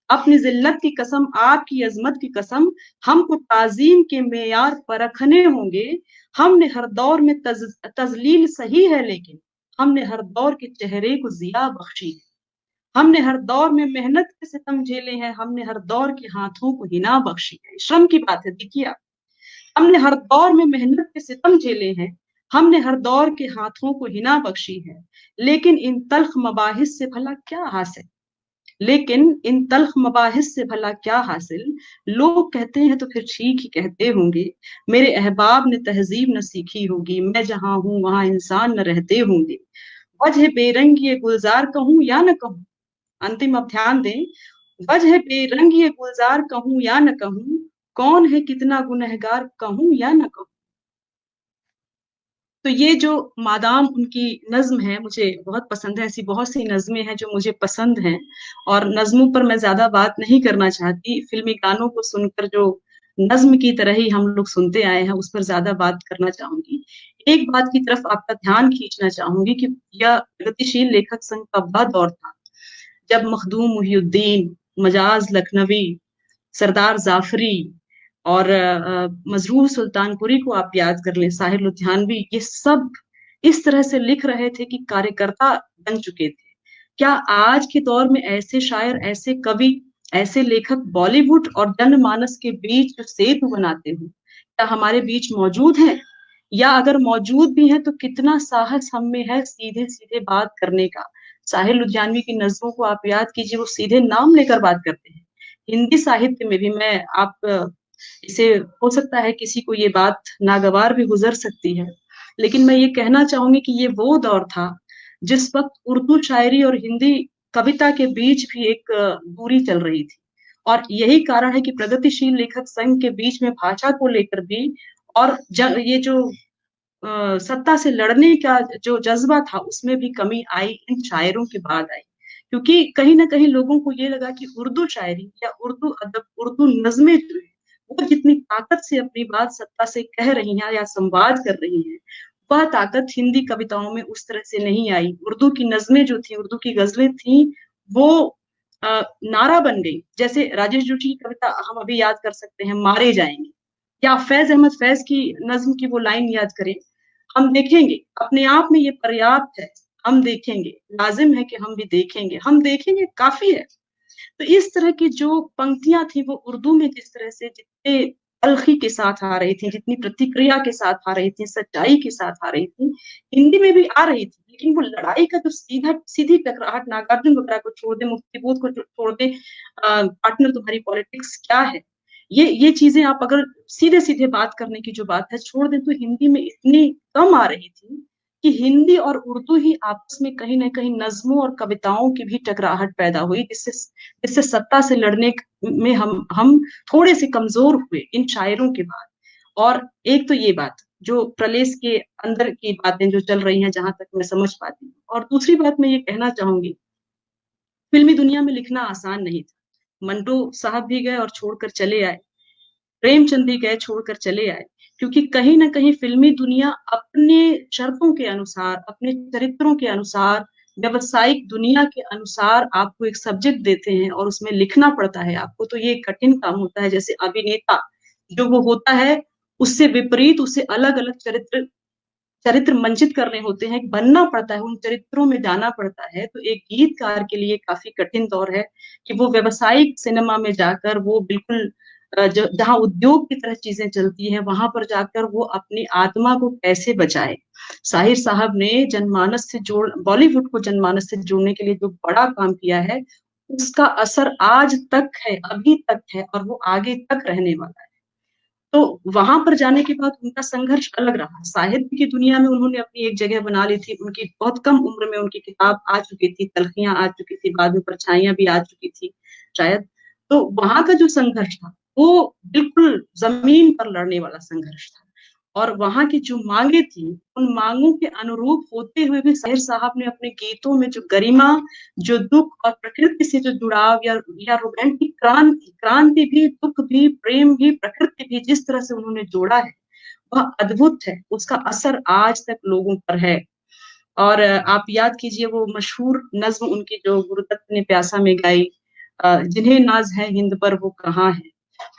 अपनी जिल्लत की कसम, आपकी अजमत की कसम, हमको ताजीम के मेयार परखने होंगे। हमने हर दौर में तजलील सही है, लेकिन हमने हर दौर के चेहरे को जिया बख्शी है। हमने हर दौर में मेहनत के सितम झेले हैं, हमने हर दौर के हाथों को हिना बख्शी है। श्रम की बात है, देखिए आप, हमने हर दौर में मेहनत के सितम झेले हैं, हमने हर दौर के हाथों को हिना बख्शी है। लेकिन इन तल्ख मबाहिस से भला क्या हासिल, लेकिन इन तल्ख मबाहिस से भला क्या हासिल। लोग कहते हैं तो फिर ठीक ही कहते होंगे, मेरे अहबाब ने तहजीब न सीखी होगी, मैं जहां हूं वहां इंसान न रहते होंगे। वजह बेरंग ये गुलजार कहूं या न कहूं, अंतिम अब ध्यान दें, वजह बेरंग ये गुलजार कहूं या न कहूं, कौन है कितना गुनहगार कहूं या न कहूं। तो ये जो मादाम उनकी नज्म है मुझे बहुत पसंद है। ऐसी बहुत सी नज्में हैं जो मुझे पसंद हैं, और नज्मों पर मैं ज्यादा बात नहीं करना चाहती। फिल्मी गानों को सुनकर जो नज्म की तरह ही हम लोग सुनते आए हैं, उस पर ज्यादा बात करना चाहूंगी। एक बात की तरफ आपका ध्यान खींचना चाहूंगी कि यह प्रगतिशील लेखक संघ का वह दौर था जब मखदूम मुहिउद्दीन, मजाज लखनवी, सरदार जाफरी और मजरूह सुल्तानपुरी को आप याद कर लें, साहिर लुधियानवी, ये सब इस तरह से लिख रहे थे कि कार्यकर्ता बन चुके थे। क्या आज के दौर में ऐसे शायर, ऐसे कवि, ऐसे लेखक बॉलीवुड और जनमानस के बीच जो सेतु बनाते हो, क्या हमारे बीच मौजूद है? या अगर मौजूद भी हैं तो कितना साहस हम में है सीधे सीधे बात करने का। साहिर लुधियानवी की नज्मों को आप याद कीजिए, वो सीधे नाम लेकर बात करते हैं। हिंदी साहित्य में भी इसे हो सकता है किसी को ये बात नागवार भी गुजर सकती है, लेकिन मैं ये कहना चाहूंगी कि ये वो दौर था जिस वक्त उर्दू शायरी और हिंदी कविता के बीच भी एक दूरी चल रही थी। और यही कारण है कि प्रगतिशील लेखक संघ के बीच में भाषा को लेकर भी और ये जो सत्ता से लड़ने का जो जज्बा था उसमें भी कमी आई इन शायरों के बाद आई। क्योंकि कहीं ना कहीं लोगों को ये लगा कि उर्दू शायरी या उर्दू अदब, उर्दू नज्में जो है वो जितनी ताकत से अपनी बात सत्ता से कह रही हैं या संवाद कर रही हैं, वह ताकत हिंदी कविताओं में उस तरह से नहीं आई। उर्दू की नज्में जो थी, उर्दू की गजलें थी, वो नारा बन गई। जैसे राजेश जोशी की कविता हम अभी याद कर सकते हैं, मारे जाएंगे, या फैज अहमद फैज की नज्म की वो लाइन याद करें, हम देखेंगे, अपने आप में ये पर्याप्त है, हम देखेंगे, लाजिम है कि हम भी देखेंगे, हम देखेंगे काफी है। तो इस तरह की जो पंक्तियां थी वो उर्दू में जिस तरह से जितने तल्खी के साथ आ रही थी, जितनी प्रतिक्रिया के साथ आ रही थी, सच्चाई के साथ आ रही थी, हिंदी में भी आ रही थी। लेकिन वो लड़ाई का जो सीधी टकराहट, नागार्जुन वगैरह को छोड़ दे, मुफ्तीबोध को छोड़ दे, पार्टनर तुम्हारी पॉलिटिक्स क्या है, ये चीजें आप अगर सीधे सीधे बात करने की जो बात है छोड़ दें, तो हिंदी में इतनी कम आ रही थी कि हिंदी और उर्दू ही आपस में कहीं ना कहीं नज्मों और कविताओं की भी टकराहट पैदा हुई, जिससे सत्ता से लड़ने में हम थोड़े से कमजोर हुए इन शायरों के बाद। और एक तो ये बात जो प्रलेस के अंदर की बातें जो चल रही हैं, जहां तक मैं समझ पाती हूँ, और दूसरी बात मैं ये कहना चाहूंगी, फिल्मी दुनिया में लिखना आसान नहीं था। मंटो साहब भी गए और छोड़कर चले आए, प्रेमचंद भी गए छोड़कर चले आए, क्योंकि कहीं ना कहीं फिल्मी दुनिया अपने शर्तों के अनुसार, अपने चरित्रों के अनुसार, व्यवसायिक दुनिया के अनुसार आपको एक सब्जेक्ट देते हैं और उसमें लिखना पड़ता है आपको। तो ये कठिन काम होता है। जैसे अभिनेता जो वो होता है, उससे विपरीत, उसे अलग अलग चरित्र मंचित करने होते हैं, बनना पड़ता है, उन चरित्रों में जाना पड़ता है। तो एक गीतकार के लिए काफी कठिन दौर है कि वो व्यवसायिक सिनेमा में जाकर, वो बिल्कुल जहाँ उद्योग की तरह चीजें चलती हैं, वहां पर जाकर वो अपनी आत्मा को कैसे बचाए। साहिर साहब ने जनमानस से बॉलीवुड को जनमानस से जोड़ने के लिए जो बड़ा काम किया है, उसका असर आज तक है, अभी तक है, और वो आगे तक रहने वाला है। तो वहां पर जाने के बाद उनका संघर्ष अलग रहा। साहित्य की दुनिया में उन्होंने अपनी एक जगह बना ली थी, उनकी बहुत कम उम्र में उनकी किताब आ चुकी थी, तलखियां आ चुकी थी, बाद में परछाइयां भी आ चुकी थी शायद। तो वहां का जो संघर्ष था वो बिल्कुल जमीन पर लड़ने वाला संघर्ष था, और वहां की जो मांगे थी, उन मांगों के अनुरूप होते हुए भी साहिर साहब ने अपने गीतों में जो गरिमा, जो दुख और प्रकृति से जो जुड़ाव, या रोमांटिक क्रांति भी, दुख भी, प्रेम भी, प्रकृति भी, जिस तरह से उन्होंने जोड़ा है, वह अद्भुत है। उसका असर आज तक लोगों पर है। और आप याद कीजिए वो मशहूर नज्म उनकी जो गुरुदत्त ने प्यासा में गाई, जिन्हें नाज है हिंद पर वो कहाँ है।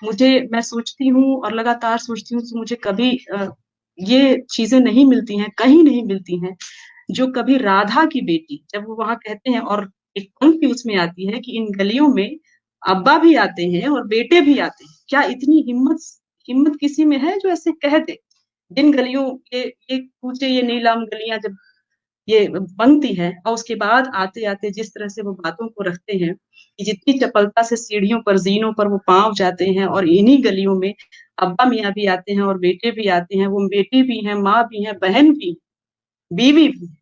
मैं सोचती हूँ और लगातार सोचती हूँ कि मुझे कभी ये चीजें नहीं मिलती हैं, कहीं नहीं मिलती हैं, जो कभी राधा की बेटी, जब वो वहां कहते हैं, और एक पंक्ति उसमें आती है कि इन गलियों में अब्बा भी आते हैं और बेटे भी आते हैं, क्या इतनी हिम्मत किसी में है जो ऐसे कह दे। जिन गलियों, ये पूछे ये नीलाम गलियां, जब ये पंक्ति है, और उसके बाद आते आते जिस तरह से वो बातों को रखते हैं कि जितनी चपलता से सीढ़ियों पर, जीनों पर वो पांव जाते हैं, और इन्हीं गलियों में अब्बा मियाँ भी आते हैं और बेटे भी आते हैं, वो बेटी भी हैं, माँ भी हैं, बहन भी, बीवी भी है।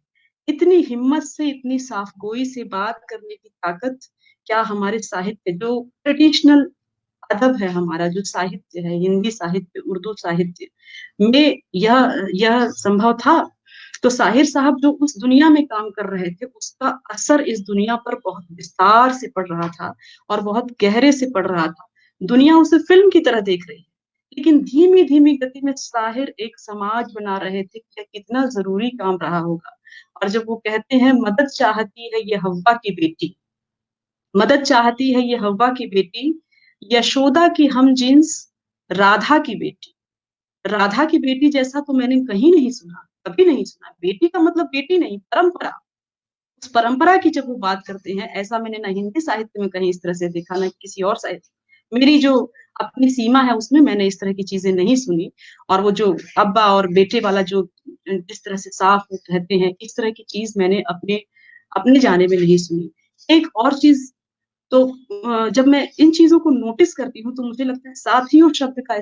इतनी हिम्मत से, इतनी साफगोई से बात करने की ताकत क्या हमारे साहित्य, जो ट्रेडिशनल अदब है हमारा, जो साहित्य है, हिंदी साहित्य, उर्दू साहित्य में यह संभव था। तो साहिर साहब जो उस दुनिया में काम कर रहे थे, उसका असर इस दुनिया पर बहुत विस्तार से पड़ रहा था और बहुत गहरे से पड़ रहा था। दुनिया उसे फिल्म की तरह देख रही है, लेकिन धीमी धीमी गति में साहिर एक समाज बना रहे थे। क्या कितना जरूरी काम रहा होगा। और जब वो कहते हैं, मदद चाहती है ये हव्वा की बेटी, मदद चाहती है ये हव्वा की बेटी, यशोदा की हम जिन्स राधा की बेटी। राधा की बेटी जैसा तो मैंने कहीं नहीं सुना, कभी नहीं सुना। बेटी का मतलब बेटी नहीं, परंपरा। उस परंपरा की जब वो बात करते हैं, ऐसा मैंने ना हिंदी साहित्य में कहीं इस तरह से देखा, ना किसी और साहित्य। मेरी जो अपनी सीमा है उसमें मैंने इस तरह की चीजें नहीं सुनी। और वो जो अब्बा और बेटे वाला जो जिस तरह से साफ कहते हैं, इस तरह की चीज मैंने अपने अपने जाने में नहीं सुनी। एक और चीज तो जब मैं इन चीजों को नोटिस करती हूँ तो मुझे लगता है साथियों शब्द का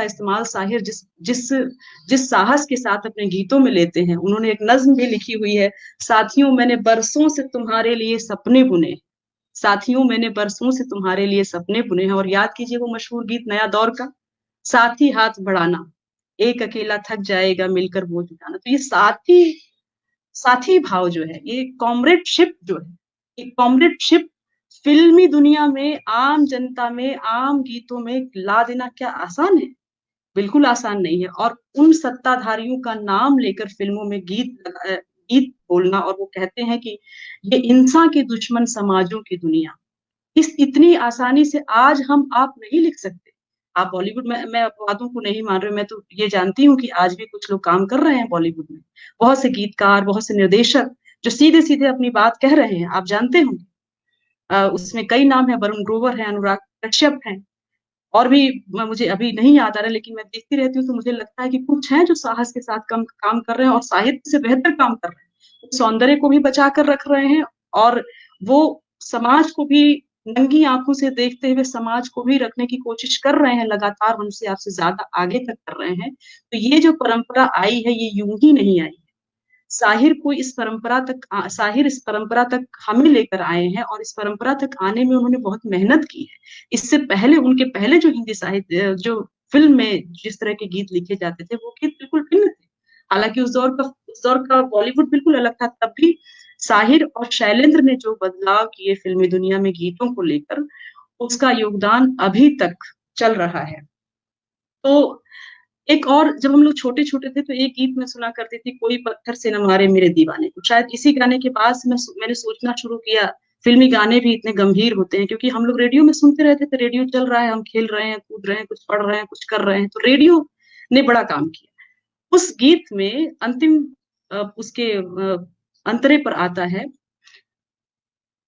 इस्तेमाल साहिर जिस जिस जिस साहस के साथ अपने गीतों में लेते हैं। उन्होंने एक नज्म भी लिखी हुई है, साथियों मैंने बरसों से तुम्हारे लिए सपने बुने, साथियों मैंने बरसों से तुम्हारे लिए सपने बुने हैं। और याद कीजिए वो मशहूर गीत नया दौर का, साथी हाथ बढ़ाना, एक अकेला थक जाएगा मिलकर बोझ उठाना। तो ये साथी साथी भाव जो है, ये कॉमरेडशिप जो है, ये कॉमरेडशिप फिल्मी दुनिया में, आम जनता में, आम गीतों में ला देना क्या आसान है? बिल्कुल आसान नहीं है। और उन सत्ताधारियों का नाम लेकर फिल्मों में गीत बोलना, और वो कहते हैं कि ये इंसान के दुश्मन समाजों की दुनिया, इस इतनी आसानी से आज हम आप नहीं लिख सकते। आप बॉलीवुड में, मैं अपवादों को नहीं मान रही, मैं तो ये जानती हूँ कि आज भी कुछ लोग काम कर रहे हैं बॉलीवुड में, बहुत से गीतकार, बहुत से निर्देशक जो सीधे सीधे अपनी बात कह रहे हैं, आप जानते होंगे। उसमें कई नाम है, वरुण ग्रोवर है, अनुराग कश्यप है, और भी मुझे अभी नहीं याद आ रहा, लेकिन मैं देखती रहती हूँ तो मुझे लगता है कि कुछ हैं जो साहस के साथ काम कर रहे हैं और साहित्य से बेहतर काम कर रहे हैं। वो सौंदर्य को भी बचा कर रख रहे हैं, और वो समाज को भी नंगी आंखों से देखते हुए समाज को भी रखने की कोशिश कर रहे हैं, लगातार हमसे आपसे ज्यादा आगे तक कर रहे हैं। तो ये जो परंपरा आई है, ये यूं ही नहीं आई है। साहिर इस परंपरा तक हमें लेकर आए हैं, और इस परंपरा तक आने में उन्होंने बहुत मेहनत की है। इससे पहले, उनके पहले जो हिंदी साहित्य, जो फिल्म में जिस तरह के गीत लिखे जाते थे, वो गीत बिल्कुल भिन्न थे। हालांकि उस दौर का बॉलीवुड बिल्कुल अलग था। तब भी साहिर और शैलेंद्र ने जो बदलाव किए फिल्मी दुनिया में गीतों को लेकर, उसका योगदान अभी तक चल रहा है। तो एक और, जब हम लोग छोटे छोटे थे तो एक गीत मैं सुना करती थी, कोई पत्थर से न मारे मेरे दीवाने को। शायद इसी गाने के बाद मैंने सोचना शुरू किया, फिल्मी गाने भी इतने गंभीर होते हैं, क्योंकि हम लोग रेडियो में सुनते रहते थे, रेडियो चल रहा है, हम खेल रहे हैं, कूद रहे हैं, कुछ पढ़ रहे हैं, कुछ कर रहे हैं, तो रेडियो ने बड़ा काम किया। उस गीत में अंतिम उसके अंतरे पर आता है,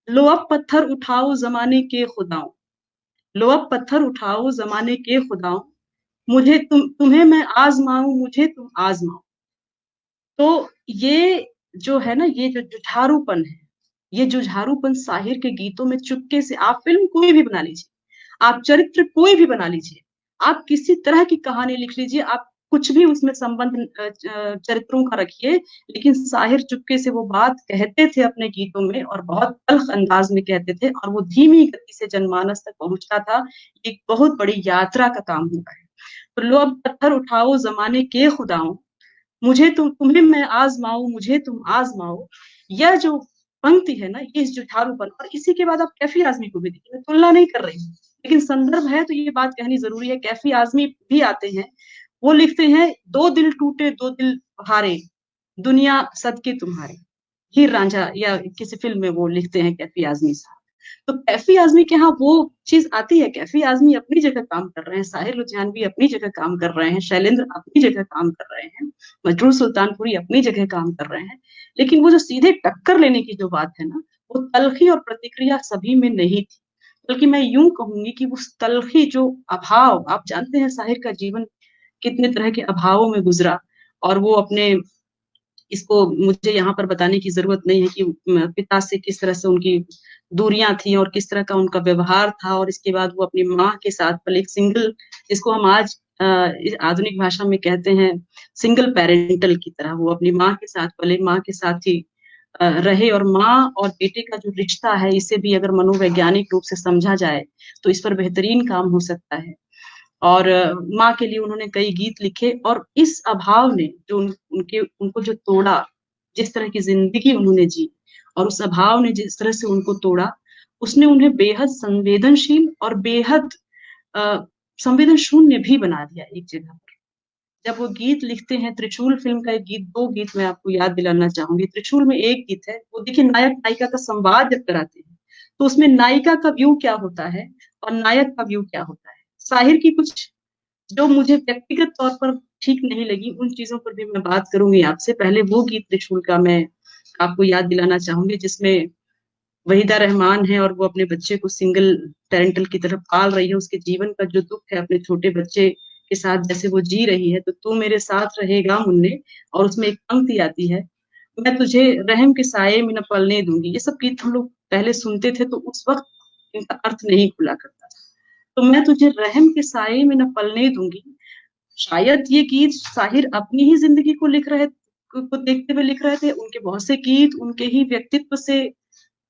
लो अब पत्थर उठाओ जमाने के खुदाओं, लो अब पत्थर उठाओ जमाने के खुदाओं, मुझे तुम्हें मैं आजमाऊं, मुझे तुम आजमाओ। तो ये जो है ना, ये जो जुझारूपन है, ये जुझारूपन साहिर के गीतों में चुपके से, आप फिल्म कोई भी बना लीजिए, आप चरित्र कोई भी बना लीजिए, आप किसी तरह की कहानी लिख लीजिए, आप कुछ भी उसमें संबंध चरित्रों का रखिए, लेकिन साहिर चुपके से वो बात कहते थे अपने गीतों में, और बहुत तल्ख अंदाज में कहते थे, और वो धीमी गति से जनमानस तक पहुंचता था। एक बहुत बड़ी यात्रा का काम हुआ है। तो लो अब पत्थर उठाओ जमाने के खुदाओं, तुम्हें मैं आजमाऊं, मुझे तुम आजमाओ। यह जो पंक्ति है ना, ये जुझारूपन, और इसी के बाद आप कैफी आजमी को भी देखिए, मैं तुलना नहीं कर रही हूँ, लेकिन संदर्भ है तो ये बात कहनी जरूरी है। कैफी आजमी भी आते हैं, वो लिखते हैं, दो दिल टूटे दो दिल हारे, दुनिया सदके तुम्हारे, हीर रांझा या किसी फिल्म में वो लिखते हैं कैफी आजमी साहब। तो कैफी आजमी के यहाँ वो चीज आती है। कैफी आजमी अपनी जगह काम कर रहे हैं, साहिर लुधियानवी अपनी जगह काम कर रहे हैं, शैलेंद्र अपनी जगह काम कर रहे हैं, मजरूर सुल्तानपुरी अपनी जगह काम कर रहे हैं, लेकिन वो जो सीधे टक्कर लेने की जो बात है ना, वो तलखी और प्रतिक्रिया सभी में नहीं थी। बल्कि मैं यूं कहूंगी कि उस तलखी, जो अभाव, आप जानते हैं साहिर का जीवन कितने तरह के अभावों में गुजरा, और वो अपने, इसको मुझे यहाँ पर बताने की जरूरत नहीं है कि पिता से किस तरह से उनकी दूरियां थी और किस तरह का उनका व्यवहार था, और इसके बाद वो अपनी माँ के साथ पले, एक सिंगल, जिसको हम आज आधुनिक भाषा में कहते हैं सिंगल पेरेंटल की तरह, वो अपनी माँ के साथ पले, माँ के साथ ही रहे। और माँ और बेटे का जो रिश्ता है, इसे भी अगर मनोवैज्ञानिक रूप से समझा जाए तो इस पर बेहतरीन काम हो सकता है। और माँ के लिए उन्होंने कई गीत लिखे, और इस अभाव ने जो उनको जो तोड़ा, जिस तरह की जिंदगी उन्होंने जी, और उस अभाव ने जिस तरह से उनको तोड़ा, उसने उन्हें बेहद संवेदनशील और बेहद संवेदन शून्य भी बना दिया एक जगह पर। जब वो गीत लिखते हैं, त्रिशूल फिल्म का एक गीत, दो गीत मैं आपको याद दिलाना चाहूंगी। त्रिशूल में एक गीत है, वो देखिए, नायक नायिका का संवाद जब कराते हैं, तो उसमें नायिका का व्यू क्या होता है और नायक का व्यू क्या होता है। साहिर की कुछ जो मुझे व्यक्तिगत तौर पर ठीक नहीं लगी, उन चीजों पर भी मैं बात करूंगी आपसे। पहले वो गीत त्रिशूल का मैं आपको याद दिलाना चाहूंगी, जिसमें वहीदा रहमान है और वो अपने बच्चे को सिंगल पेरेंटल की तरफ पाल रही है, उसके जीवन का जो दुख है अपने छोटे बच्चे के साथ जैसे वो जी रही है, तो तू मेरे साथ रहेगा मुन्ने, और उसमें एक पंक्ति आती है, मैं तुझे रहम के साये में न पलने दूंगी। ये सब गीत हम लोग पहले सुनते थे तो उस वक्त इनका अर्थ नहीं खुला करता था। तो मैं तुझे रहम के साये में न पलने दूंगी, शायद ये गीत साहिर अपनी ही जिंदगी को को देखते हुए लिख रहे थे। उनके बहुत से गीत उनके ही व्यक्तित्व से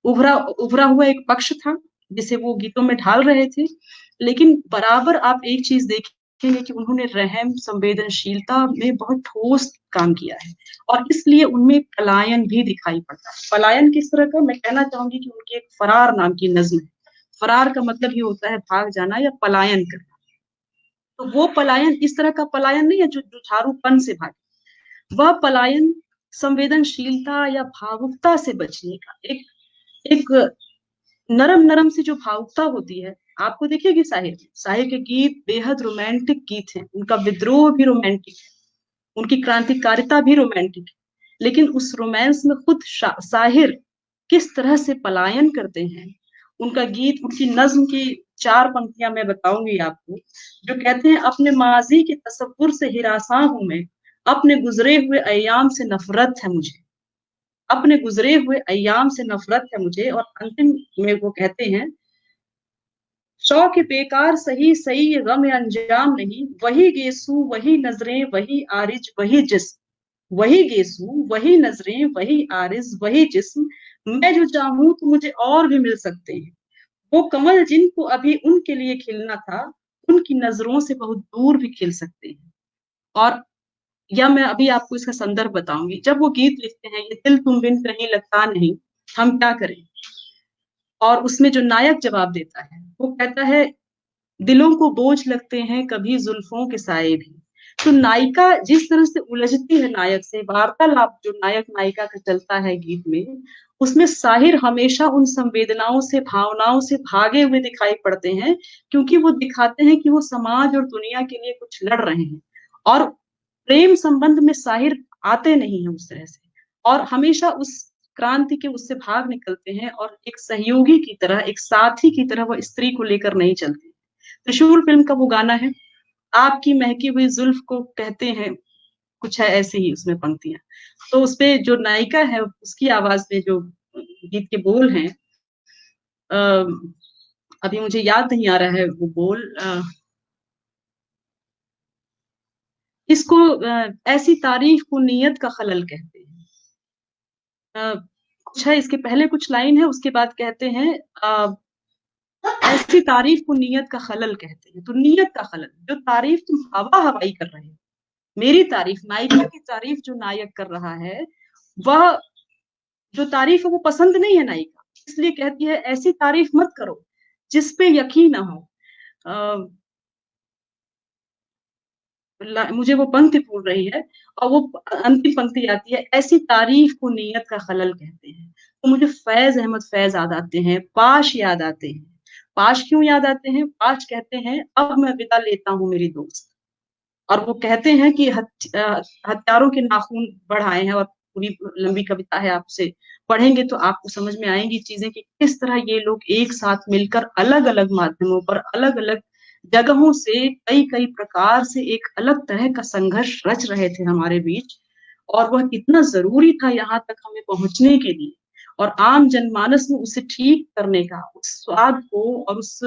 उभरा उभरा हुआ एक पक्ष था जिसे वो गीतों में ढाल रहे थे। लेकिन बराबर आप एक चीज देखेंगे कि उन्होंने रहम, संवेदनशीलता में बहुत ठोस काम किया है, और इसलिए उनमें पलायन भी दिखाई पड़ता है। पलायन किस तरह का, मैं कहना चाहूंगी कि उनकी एक फरार नाम की नज्म है। फरार का मतलब ही होता है भाग जाना या पलायन करना। तो वो पलायन इस तरह का पलायन नहीं है जो जुझारूपन से भागे, वह पलायन संवेदनशीलता या भावुकता से बचने का, एक नरम नरम सी जो भावुकता होती है। आपको देखिएगी साहिर के गीत बेहद रोमांटिक गीत हैं, उनका विद्रोह भी रोमांटिक है, उनकी क्रांतिकारिता भी रोमांटिक है, लेकिन उस रोमांस में खुद साहिर किस तरह से पलायन करते हैं। उनका गीत, उनकी नज्म की 4 पंक्तियां मैं बताऊंगी आपको, जो कहते हैं, अपने माजी के तसव्वुर से हिरासा हूं मैं, अपने गुजरे हुए अय्याम से नफरत है मुझे, अपने गुजरे हुए अय्याम से नफरत है मुझे। और अंतिम में वो कहते हैं, शौक बेकार सही सही ये गम अंजाम नहीं, वही गेसू वही नजरें वही आरिज वही जिस्म, वही गेसू वही नजरें वही आरिज वही जिस्म, मैं जो चाहूं तो मुझे और भी मिल सकते हैं, वो कमल जिनको अभी उनके लिए खिलना था, उनकी नजरों से बहुत दूर भी खिल सकते हैं। और या मैं अभी आपको इसका संदर्भ बताऊंगी, जब वो गीत लिखते हैं, ये दिल तुम बिन कहीं लगता नहीं, हम क्या करें, और उसमें जो नायक जवाब देता है वो कहता है, दिलों को बोझ लगते हैं कभी जुल्फों के साए भी। तो नायिका जिस तरह से उलझती है नायक से, वार्तालाप जो नायक नायिका का चलता है गीत में, उसमें साहिर हमेशा उन संवेदनाओं से, भावनाओं से भागे हुए दिखाई पड़ते हैं, क्योंकि वो दिखाते हैं कि वो समाज और दुनिया के लिए कुछ लड़ रहे हैं, और प्रेम संबंध में साहिर आते नहीं है उस तरह से, और हमेशा उस क्रांति के उससे भाग निकलते हैं, और एक सहयोगी की तरह, एक साथी की तरह वो स्त्री को लेकर नहीं चलते। त्रिशूल फिल्म का वो गाना है, आपकी महकी हुई जुल्फ को कहते हैं, कुछ है ऐसे ही उसमें पंक्तियां। तो उसपे जो नायिका है उसकी आवाज में जो गीत के बोल हैं, अभी मुझे याद नहीं आ रहा है वो बोल, इसको ऐसी तारीफ को नीयत का खलल कहते हैं। कुछ है, इसके पहले कुछ लाइन है, उसके बाद कहते हैं, ऐसी तारीफ को नीयत का खलल कहते हैं। तो नीयत का खलल, जो तारीफ तुम हवा हवाई कर रहे हो, मेरी तारीफ, नायिका की तारीफ जो नायक कर रहा है, वह जो तारीफ है वो पसंद नहीं है नायिका, इसलिए कहती है ऐसी तारीफ मत करो जिसपे यकीन ना हो। मुझे वो पंक्ति भूल रही है, और वो अंतिम पंक्ति आती है, ऐसी तारीफ को नीयत का खलल कहते हैं। तो मुझे फैज अहमद फैज याद आते हैं, पाश याद आते हैं। पाश क्यों याद आते हैं? पाश कहते हैं, अब मैं विदा लेता हूँ मेरी दोस्त, और वो कहते हैं कि हत्यारों के नाखून बढ़ाए हैं, और पूरी लंबी कविता है, आपसे पढ़ेंगे तो आपको समझ में आएंगी चीजें कि किस तरह ये लोग एक साथ मिलकर अलग अलग माध्यमों पर, अलग अलग जगहों से, कई कई प्रकार से एक अलग तरह का संघर्ष रच रहे थे हमारे बीच, और वह कितना जरूरी था यहाँ तक हमें पहुंचने के लिए, और आम जनमानस में उसे ठीक करने का, उस स्वाद को और उस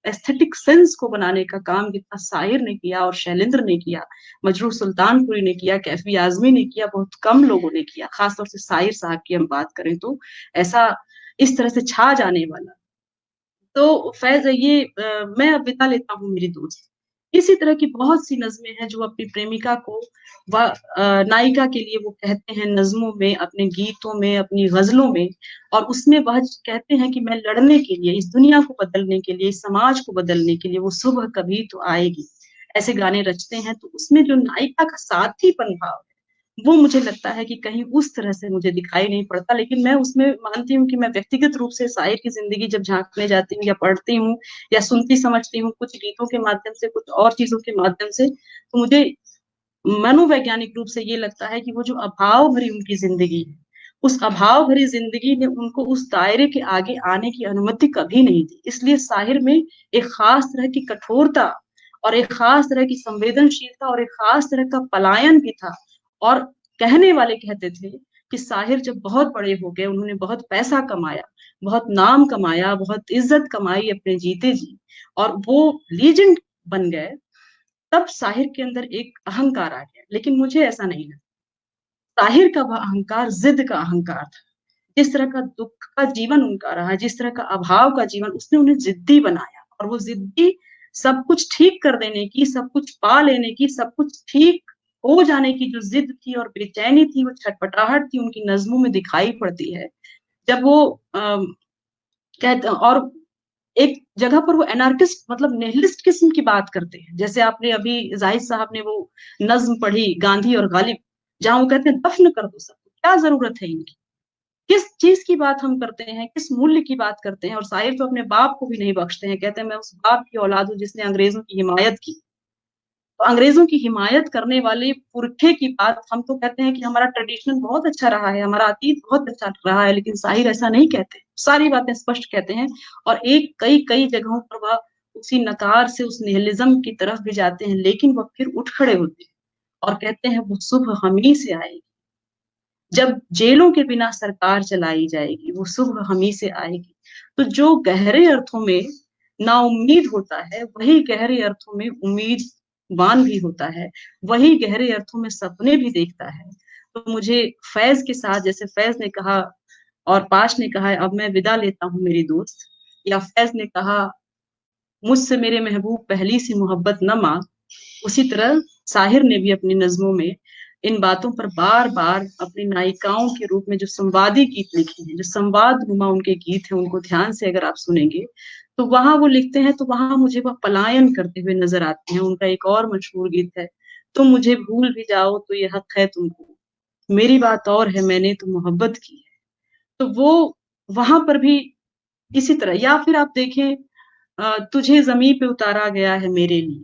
एस्थेटिक सेंस को बनाने का काम जितना साहिर ने किया और शैलेंद्र ने किया, मजरूह सुल्तानपुरी ने किया, कैफी आजमी ने किया, बहुत कम लोगों ने किया। खासतौर से साहिर साहब की हम बात करें तो ऐसा इस तरह से छा जाने वाला। तो फैज ये मैं अब विदा लेता हूँ मेरी दोस्त, इसी तरह की बहुत सी नज्में हैं जो अपनी प्रेमिका को, वह नायिका के लिए वो कहते हैं नज्मों में, अपने गीतों में, अपनी गजलों में, और उसमें वह कहते हैं कि मैं लड़ने के लिए, इस दुनिया को बदलने के लिए, इस समाज को बदलने के लिए वो सुबह कभी तो आएगी, ऐसे गाने रचते हैं। तो उसमें जो नायिका का साथीपन भाव है, वो मुझे लगता है कि कहीं उस तरह से मुझे दिखाई नहीं पड़ता। लेकिन मैं उसमें मानती हूँ कि मैं व्यक्तिगत रूप से शायर की जिंदगी जब झांकने जाती हूँ, या पढ़ती हूँ, या सुनती समझती हूँ, कुछ गीतों के माध्यम से, कुछ और चीजों के माध्यम से, तो मुझे मनोवैज्ञानिक रूप से ये लगता है कि वो जो अभाव भरी उनकी जिंदगी है, उस अभाव भरी जिंदगी ने उनको उस दायरे के आगे आने की अनुमति कभी नहीं दी। इसलिए साहिर में एक खास तरह की कठोरता और एक खास तरह की संवेदनशीलता और एक खास तरह का पलायन भी था। और कहने वाले कहते थे कि साहिर जब बहुत बड़े हो गए, उन्होंने बहुत पैसा कमाया, बहुत नाम कमाया, बहुत इज्जत कमाई अपने जीते जी, और वो लीजेंड बन गए, तब साहिर के अंदर एक अहंकार आ गया। लेकिन मुझे ऐसा नहीं लगता। साहिर का वह अहंकार जिद का अहंकार था। जिस तरह का दुख का जीवन उनका रहा, जिस तरह का अभाव का जीवन, उसने उन्हें जिद्दी बनाया। और वो जिद्दी सब कुछ ठीक कर देने की, सब कुछ पा लेने की, सब कुछ ठीक हो जाने की जो जिद थी और बेचैनी थी, वो छटपटाहट थी, उनकी नज्मों में दिखाई पड़ती है। जब वो कहते, और एक जगह पर वो एनार्किस्ट मतलब निहिलिस्ट किस्म की बात करते हैं। जैसे आपने अभी जाहिद साहब ने वो नज्म पढ़ी गांधी और गालिब, जहां वो कहते हैं दफन कर दो सबको, क्या जरूरत है इनकी। किस चीज की बात हम करते हैं, किस मूल्य की बात करते हैं। और शायर तो अपने बाप को भी नहीं बख्शते हैं, कहते हैं मैं उस बाप की औलाद हूं जिसने अंग्रेजों की हिमायत की। तो अंग्रेजों की हिमायत करने वाले पुरखे की बात, हम तो कहते हैं कि हमारा ट्रेडिशनल बहुत अच्छा रहा है, हमारा अतीत बहुत अच्छा रहा है, लेकिन शायर ऐसा नहीं कहते, सारी बातें स्पष्ट कहते हैं। और एक कई कई जगहों पर वह उसी नकार से उस निहिलिज्म की तरफ भी जाते हैं, लेकिन वह फिर उठ खड़े होते हैं और कहते हैं वो सुबह हम ही से आएगी। जब जेलों के बिना सरकार चलाई जाएगी, वो सुबह हम ही से आएगी। तो जो गहरे अर्थों में नाउम्मीद होता है, वही गहरे अर्थों में उम्मीदवान भी होता है, वही गहरे अर्थों में सपने भी देखता है। तो मुझे फैज के साथ, जैसे फैज ने कहा और पाश ने कहा अब मैं विदा लेता हूँ मेरी दोस्त, या फैज ने कहा मुझसे मेरे महबूब पहली सी मोहब्बत न मांग, उसी तरह साहिर ने भी अपनी नज्मों में इन बातों पर बार बार अपनी नायिकाओं के रूप में जो संवादी गीत लिखे हैं, जो संवाद नुमा उनके गीत हैं, उनको ध्यान से अगर आप सुनेंगे तो वहां वो लिखते हैं, तो वहां मुझे वह पलायन करते हुए नजर आते हैं। उनका एक और मशहूर गीत है, तुम मुझे भूल भी जाओ तो ये हक है तुमको, मेरी बात और है मैंने तो मोहब्बत की है। तो वो वहां पर भी इसी तरह, या फिर आप देखें तुझे जमीन पे उतारा गया है मेरे लिए,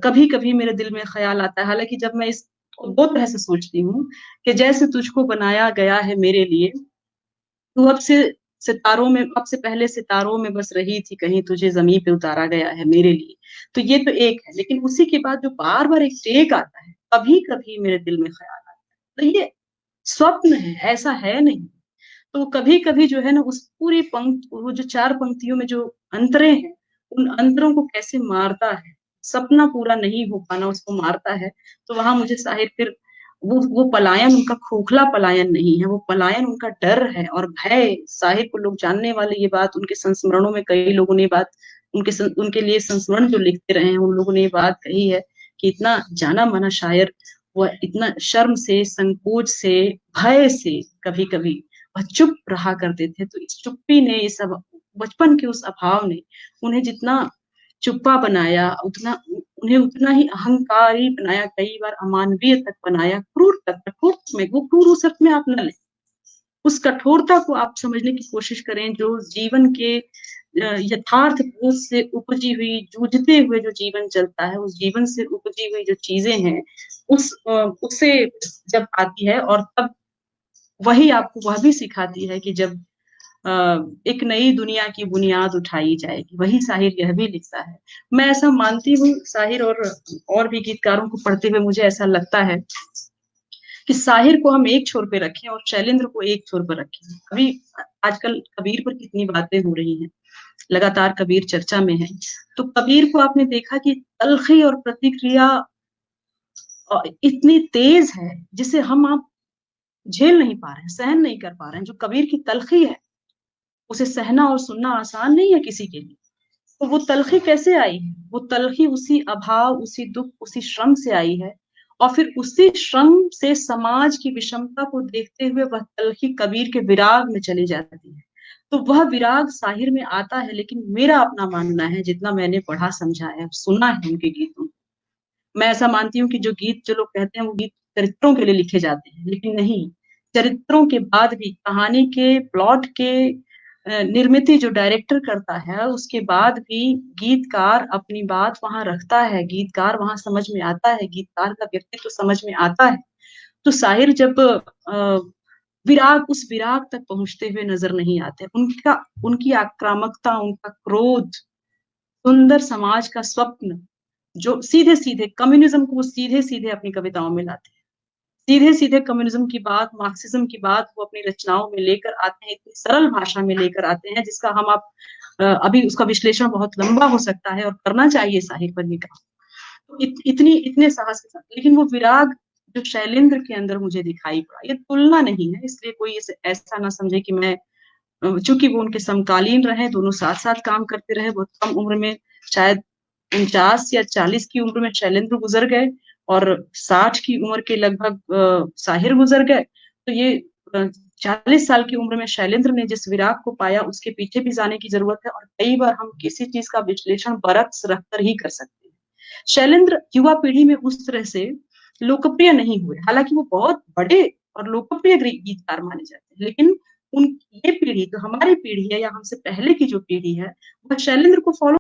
कभी कभी मेरे दिल में ख्याल आता है, हालांकि जब मैं इस दो तरह से सोचती हूँ कि जैसे तुझको बनाया गया है मेरे लिए, तू अब से सितारों में, अब से पहले सितारों में बस रही थी कहीं, तुझे जमीन पे उतारा गया है मेरे लिए। तो ये तो एक है, लेकिन उसी के बाद जो बार बार एक टेक आता है, कभी कभी मेरे दिल में ख्याल आता है, तो ये स्वप्न है, ऐसा है नहीं। तो कभी कभी जो है ना, उस पूरी वो जो चार पंक्तियों में जो अंतरे हैं, उन अंतरों को कैसे मारता है, सपना पूरा नहीं हो पाना उसको मारता है। तो वहां मुझे साहिर फिर वो पलायन उनका खोखला पलायन नहीं है, वो पलायन उनका डर है और भय। साहिर को लोग जानने वाले ये बात, उनके संस्मरणों में कई लोगों ने बात, उनके लिए संस्मरण जो लिखते रहे हैं, उन लोगों ने ये बात कही है कि इतना जाना माना शायर, वह इतना शर्म से, संकोच से, भय से कभी कभी वह चुप रहा करते थे। तो इस चुप्पी ने, इस बचपन के उस अभाव ने उन्हें जितना चुप्पा बनाया, उतना उन्हें उतना ही अहंकारी बनाया, कई बार अमानवीय तक बनाया, क्रूर तक, कठोर में। वो क्रूर उस अर्थ में आप न लें, उस कठोरता को आप समझने की कोशिश करें जो जीवन के यथार्थ बोध से उपजी हुई, जूझते हुए जो जीवन चलता है, उस जीवन से उपजी हुई जो चीजें हैं, उससे जब आती है, और तब वही आपको वह भी सिखाती है कि जब एक नई दुनिया की बुनियाद उठाई जाएगी। वही साहिर यह भी लिखता है। मैं ऐसा मानती हूँ, साहिर और भी गीतकारों को पढ़ते हुए मुझे ऐसा लगता है कि साहिर को हम एक छोर पे रखें और शैलेंद्र को एक छोर पर रखें। अभी आजकल कबीर पर कितनी बातें हो रही हैं, लगातार कबीर चर्चा में है। तो कबीर को आपने देखा कि तलखी और प्रतिक्रिया इतनी तेज है जिसे हम आप झेल नहीं पा रहे हैं, सहन नहीं कर पा रहे हैं। जो कबीर की तलखी है, उसे सहना और सुनना आसान नहीं है किसी के लिए। तो वो तलखी कैसे आई है? वो तलखी उसी अभाव, उसी दुख, उसी श्रम से आई है, और फिर उसी श्रम से समाज की विषमता को देखते हुए वह तलखी कबीर के विराग में चली जाती है। तो वह विराग साहिर में आता है। लेकिन मेरा अपना मानना है, जितना मैंने पढ़ा समझा है, सुना है उनके गीतों, मैं ऐसा मानती हूँ कि जो गीत, जो लोग कहते हैं वो गीत चरित्रों के लिए लिखे जाते हैं, लेकिन नहीं, चरित्रों के बाद भी, कहानी के प्लॉट के निर्मित जो डायरेक्टर करता है, उसके बाद भी गीतकार अपनी बात वहां रखता है, गीतकार वहां समझ में आता है, गीतकार का व्यक्तित्व समझ में आता है। तो साहिर जब विराग, उस विराग तक पहुंचते हुए नजर नहीं आते। उनकी आक्रामकता, उनका क्रोध, सुंदर समाज का स्वप्न, जो सीधे सीधे कम्युनिज्म को वो सीधे सीधे अपनी कविताओं में लाते हैं। सीधे सीधे कम्युनिज्म की बात, मार्क्सिज्म की बात वो अपनी रचनाओं में लेकर आते हैं, इतनी सरल भाषा में लेकर आते हैं जिसका हम आप अभी उसका विश्लेषण बहुत लंबा हो सकता है और करना चाहिए साहिर पर भी काम। तो इतने साहस के साथ, लेकिन वो विराग जो शैलेंद्र के अंदर मुझे दिखाई पड़ा, ये तुलना नहीं है, इसलिए कोई इसे ऐसा ना समझे कि मैं, चूंकि वो उनके समकालीन रहे, दोनों साथ साथ काम करते रहे, बहुत कम उम्र में, शायद 49 या 40 की उम्र में शैलेंद्र गुजर गए और 60 की उम्र के लगभग साहिर गुजर गए। तो ये 40 साल की उम्र में शैलेंद्र ने जिस विराग को पाया उसके पीछे भी जाने की जरूरत है, और कई बार हम किसी चीज का विश्लेषण बरक्स रखकर ही कर सकते हैं। शैलेंद्र युवा पीढ़ी में उस तरह से लोकप्रिय नहीं हुए, हालांकि वो बहुत बड़े और लोकप्रिय गीतकार माने जाते हैं, लेकिन उन ये पीढ़ी, जो हमारी पीढ़ी है या हमसे पहले की जो पीढ़ी है, वह शैलेंद्र को फॉलो,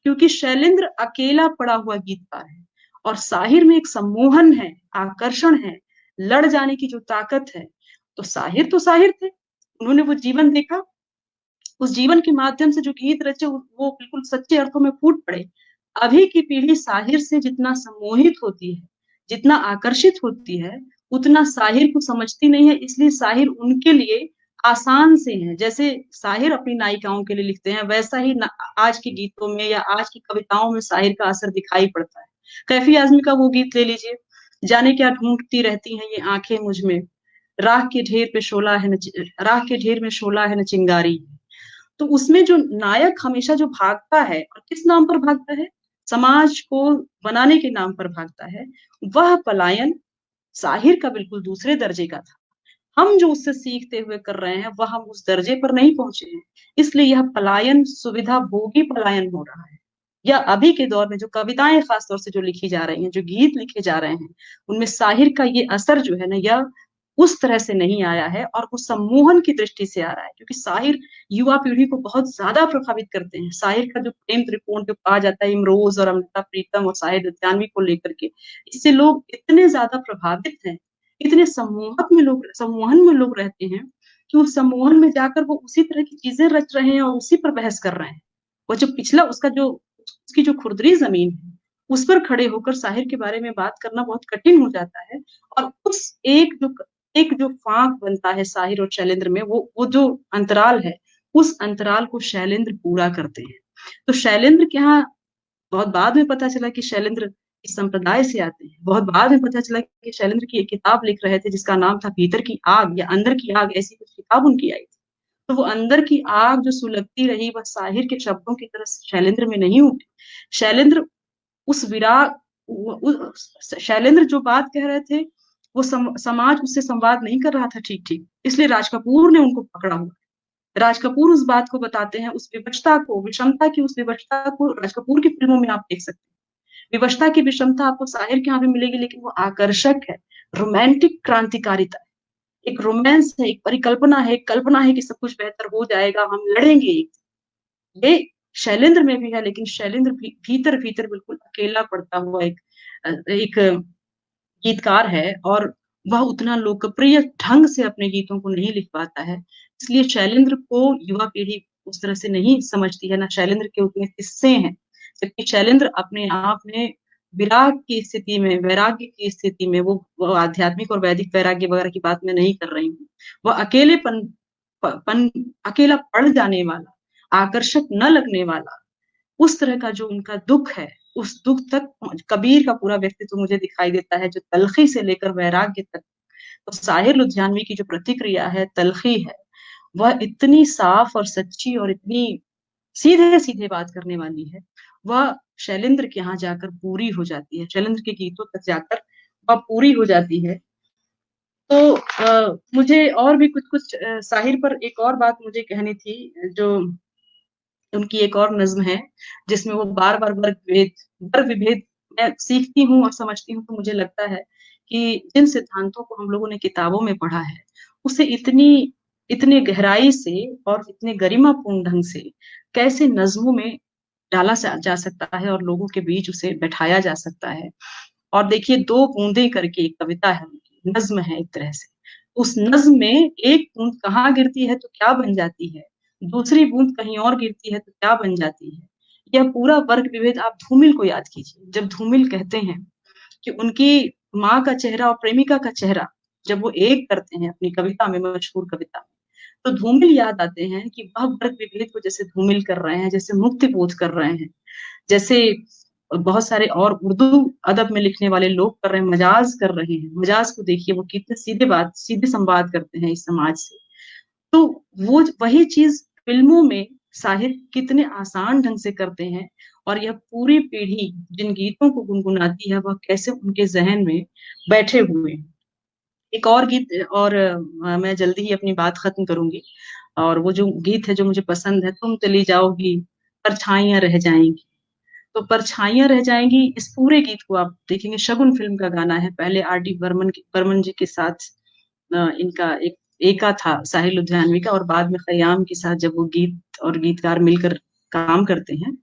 क्योंकि शैलेंद्र अकेला पड़ा हुआ गीतकार है और साहिर में एक सम्मोहन है, आकर्षण है, लड़ जाने की जो ताकत है। तो साहिर थे, उन्होंने वो जीवन देखा, उस जीवन के माध्यम से जो गीत रचे वो बिल्कुल सच्चे अर्थों में फूट पड़े। अभी की पीढ़ी साहिर से जितना सम्मोहित होती है, जितना आकर्षित होती है, उतना साहिर को समझती नहीं है, इसलिए साहिर उनके लिए आसान से है। जैसे साहिर अपनी नायिकाओं के लिए लिखते हैं, वैसा ही आज के गीतों में या आज की कविताओं में साहिर का असर दिखाई पड़ता है। कैफी आजमी का वो गीत ले लीजिए, जाने क्या ढूंढती रहती हैं ये आंखें मुझ में, राह के ढेर पे शोला है न, राह के ढेर में शोला है न चिंगारी। तो उसमें जो नायक हमेशा जो भागता है, और किस नाम पर भागता है, समाज को बनाने के नाम पर भागता है, वह पलायन साहिर का बिल्कुल दूसरे दर्जे का था। हम जो उससे सीखते हुए कर रहे हैं वह हम उस दर्जे पर नहीं पहुंचे हैं, इसलिए यह पलायन सुविधा भोगी पलायन हो रहा है। या अभी के दौर में जो कविताएं खासतौर से जो लिखी जा रही हैं, जो गीत लिखे जा रहे हैं, उनमें साहिर का ये असर जो है ना, यह उस तरह से नहीं आया है और वो सम्मोहन की दृष्टि से आ रहा है, क्योंकि साहिर युवा पीढ़ी को बहुत ज्यादा प्रभावित करते हैं। साहिर का जो प्रेम त्रिकोण जो कहा जाता है, इमरोज और अमृता प्रीतम और साहिर लुधियानवी को लेकर के, इससे लोग इतने ज्यादा प्रभावित हैं, इतने सम्मोहन में लोग रहते हैं कि उस सम्मोहन में जाकर वो उसी तरह की चीजें रच रहे हैं और उसी पर बहस कर रहे हैं। वो जो पिछला उसकी जो खुरदरी जमीन है, उस पर खड़े होकर साहिर के बारे में बात करना बहुत कठिन हो जाता है। और उस एक जो फाक बनता है साहिर और शैलेंद्र में, वो जो अंतराल है, उस अंतराल को शैलेंद्र पूरा करते हैं। तो शैलेंद्र के यहाँ बहुत बाद में पता चला कि शैलेंद्र इस संप्रदाय से आते हैं। बहुत बाद में पता चला कि शैलेंद्र की एक किताब लिख रहे थे जिसका नाम था भीतर की आग या अंदर की आग, ऐसी कुछ किताब उनकी आई थी। तो वो अंदर की आग जो सुलगती रही, वह साहिर के शब्दों की तरह शैलेंद्र में नहीं उठी। शैलेंद्र उस विराग, शैलेंद्र जो बात कह रहे थे, वो समाज उससे संवाद नहीं कर रहा था ठीक ठीक, इसलिए राज कपूर ने उनको पकड़ा हुआ। राज कपूर उस बात को बताते हैं, उस विवशता को, विषमता की उस विवशता को राज कपूर की फिल्मों में आप देख सकते हैं। विवशता की विषमता आपको साहिर के यहाँ भी मिलेगी, लेकिन वो आकर्षक है, रोमांटिक क्रांतिकारिता है, एक रोमांस है, एक परिकल्पना है, एक कल्पना है कि सब कुछ बेहतर हो जाएगा, हम लड़ेंगे। ये शैलेंद्र में भी है, लेकिन शैलेंद्र भीतर भीतर बिल्कुल अकेला पड़ता हुआ एक गीतकार है, और वह उतना लोकप्रिय ढंग से अपने गीतों को नहीं लिख पाता है। इसलिए शैलेंद्र को युवा पीढ़ी उस तरह से नहीं समझती है, ना शैलेंद्र के उतने किस्से हैं। जबकि शैलेंद्र अपने आप में विराग की स्थिति में, वैराग्य की स्थिति में, वो आध्यात्मिक और वैदिक वैराग्य वगैरह की बात मैं नहीं कर रही हूँ, वह अकेला पड़ जाने वाला, आकर्षक न लगने वाला, उस तरह का जो उनका दुख है, उस दुख तक कबीर का पूरा व्यक्तित्व मुझे दिखाई देता है, जो तलखी से लेकर वैराग्य तक। तो साहिर लुधियानवी की जो प्रतिक्रिया है, तलखी है, वह इतनी साफ और सच्ची और इतनी सीधे सीधे बात करने वाली है, वह शैलेंद्र के यहाँ जाकर पूरी हो जाती है, शैलेंद्र के गीतों तक जाकर वह पूरी हो जाती है। तो मुझे और भी कुछ साहिर पर एक और बात मुझे कहनी थी। जो उनकी एक और नज्म है जिसमें वो बार बार वर्ग विभेद मैं सीखती हूँ और समझती हूँ, तो मुझे लगता है कि जिन सिद्धांतों को हम लोगों ने किताबों में पढ़ा है, उसे इतने गहराई से और इतने गरिमापूर्ण ढंग से कैसे नज्मों में डाला जा सकता है और लोगों के बीच उसे बैठाया जा सकता है। और देखिए, दो बूंदे करके एक कविता है उनकी, नज्म है एक तरह से। उस नज्म में एक बूंद कहाँ गिरती है तो क्या बन जाती है, दूसरी बूंद कहीं और गिरती है तो क्या बन जाती है। यह पूरा वर्ग विभेद आप धूमिल को याद कीजिए। जब धूमिल कहते हैं कि उनकी माँ का चेहरा और प्रेमिका का चेहरा जब वो एक करते हैं अपनी कविता में, मशहूर कविता में, तो धूमिल याद आते हैं कि वह वर्ग विभेद को जैसे धूमिल कर रहे हैं, जैसे मुक्ति बोध कर रहे हैं, जैसे बहुत सारे और उर्दू अदब में लिखने वाले लोग कर रहे हैं, मजाज कर रहे हैं। मजाज को देखिए, वो कितने सीधे संवाद करते हैं इस समाज से। तो वो वही चीज फिल्मों में साहिर कितने आसान ढंग से करते हैं, और यह पूरी पीढ़ी जिन गीतों को गुनगुनाती है वह कैसे उनके जहन में बैठे हुए हैं। एक और गीत, और मैं जल्दी ही अपनी बात खत्म करूंगी, और वो जो गीत है जो मुझे पसंद है, तुम चली जाओगी परछाइयां रह जाएंगी। तो परछाइयां रह जाएंगी, इस पूरे गीत को आप देखेंगे, शगुन फिल्म का गाना है। पहले R.D. बर्मन जी के साथ इनका एक एका था साहिर लुधियानवी का, और बाद में खयाम के साथ जब वो गीत और गीतकार मिलकर काम करते हैं,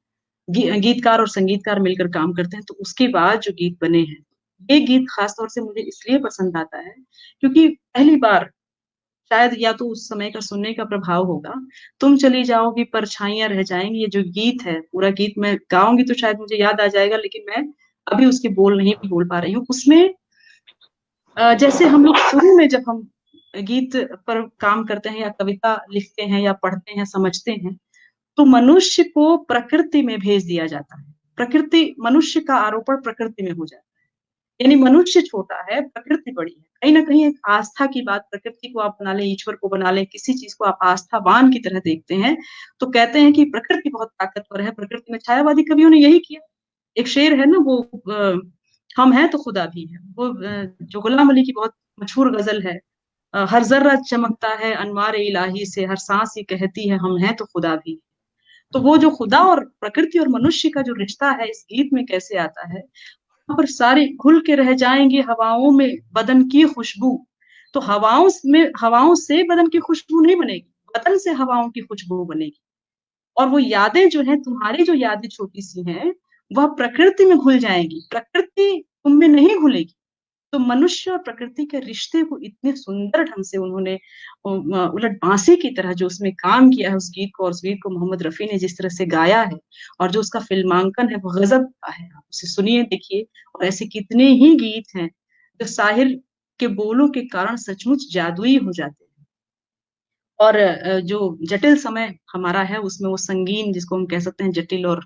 गीतकार और संगीतकार मिलकर काम करते हैं, तो उसके बाद जो गीत बने हैं, ये गीत खासतौर से मुझे इसलिए पसंद आता है क्योंकि पहली बार, शायद या तो उस समय का सुनने का प्रभाव होगा, तुम चली जाओगी परछाइयां रह जाएंगी, ये जो गीत है, पूरा गीत मैं गाऊंगी तो शायद मुझे याद आ जाएगा, लेकिन मैं अभी उसके बोल नहीं बोल पा रही हूँ। उसमें जैसे हम लोग शुरू में जब हम गीत पर काम करते हैं या कविता लिखते हैं या पढ़ते हैं, समझते हैं, तो मनुष्य को प्रकृति में भेज दिया जाता है। प्रकृति, मनुष्य का आरोपण प्रकृति में हो जाता है, यानी मनुष्य छोटा है, प्रकृति बड़ी है। कहीं ना कहीं एक आस्था की बात, प्रकृति को आप बना लें, ईश्वर को बना लें, किसी चीज को आप आस्थावान की तरह देखते हैं, तो कहते हैं कि प्रकृति बहुत ताकतवर है, प्रकृति में। छायावादी कवियों ने यही किया। एक शेर है ना, वो हम हैं तो खुदा भी है, वो जो गुलाम अली की बहुत मशहूर गजल है, हर जर्रा चमकता है अनवार इलाही से, हर सांस ये कहती है हम हैं तो खुदा भी है। तो वो जो खुदा और प्रकृति और मनुष्य का जो रिश्ता है इस गीत में कैसे आता है, वहां पर सारे घुल के रह जाएंगे हवाओं में बदन की खुशबू। तो हवाओं से बदन की खुशबू नहीं बनेगी, बदन से हवाओं की खुशबू बनेगी। और वो यादें जो हैं, तुम्हारी जो यादें छोटी सी हैं, वह प्रकृति में घुल जाएंगी, प्रकृति तुम में नहीं घुलेगी। तो मनुष्य और प्रकृति के रिश्ते को इतने सुंदर ढंग से उन्होंने उलट बांसी की तरह जो उसमें काम किया है उस गीत को, और उस गीत को मोहम्मद रफी ने जिस तरह से गाया है, और जो उसका फिल्मांकन है वो गजब का है। आप उसे सुनिए, देखिए। और ऐसे कितने ही गीत हैं जो साहिर के बोलों के कारण सचमुच जादुई हो जाते हैं। और जो जटिल समय हमारा है उसमें वो संगीन, जिसको हम कह सकते हैं जटिल और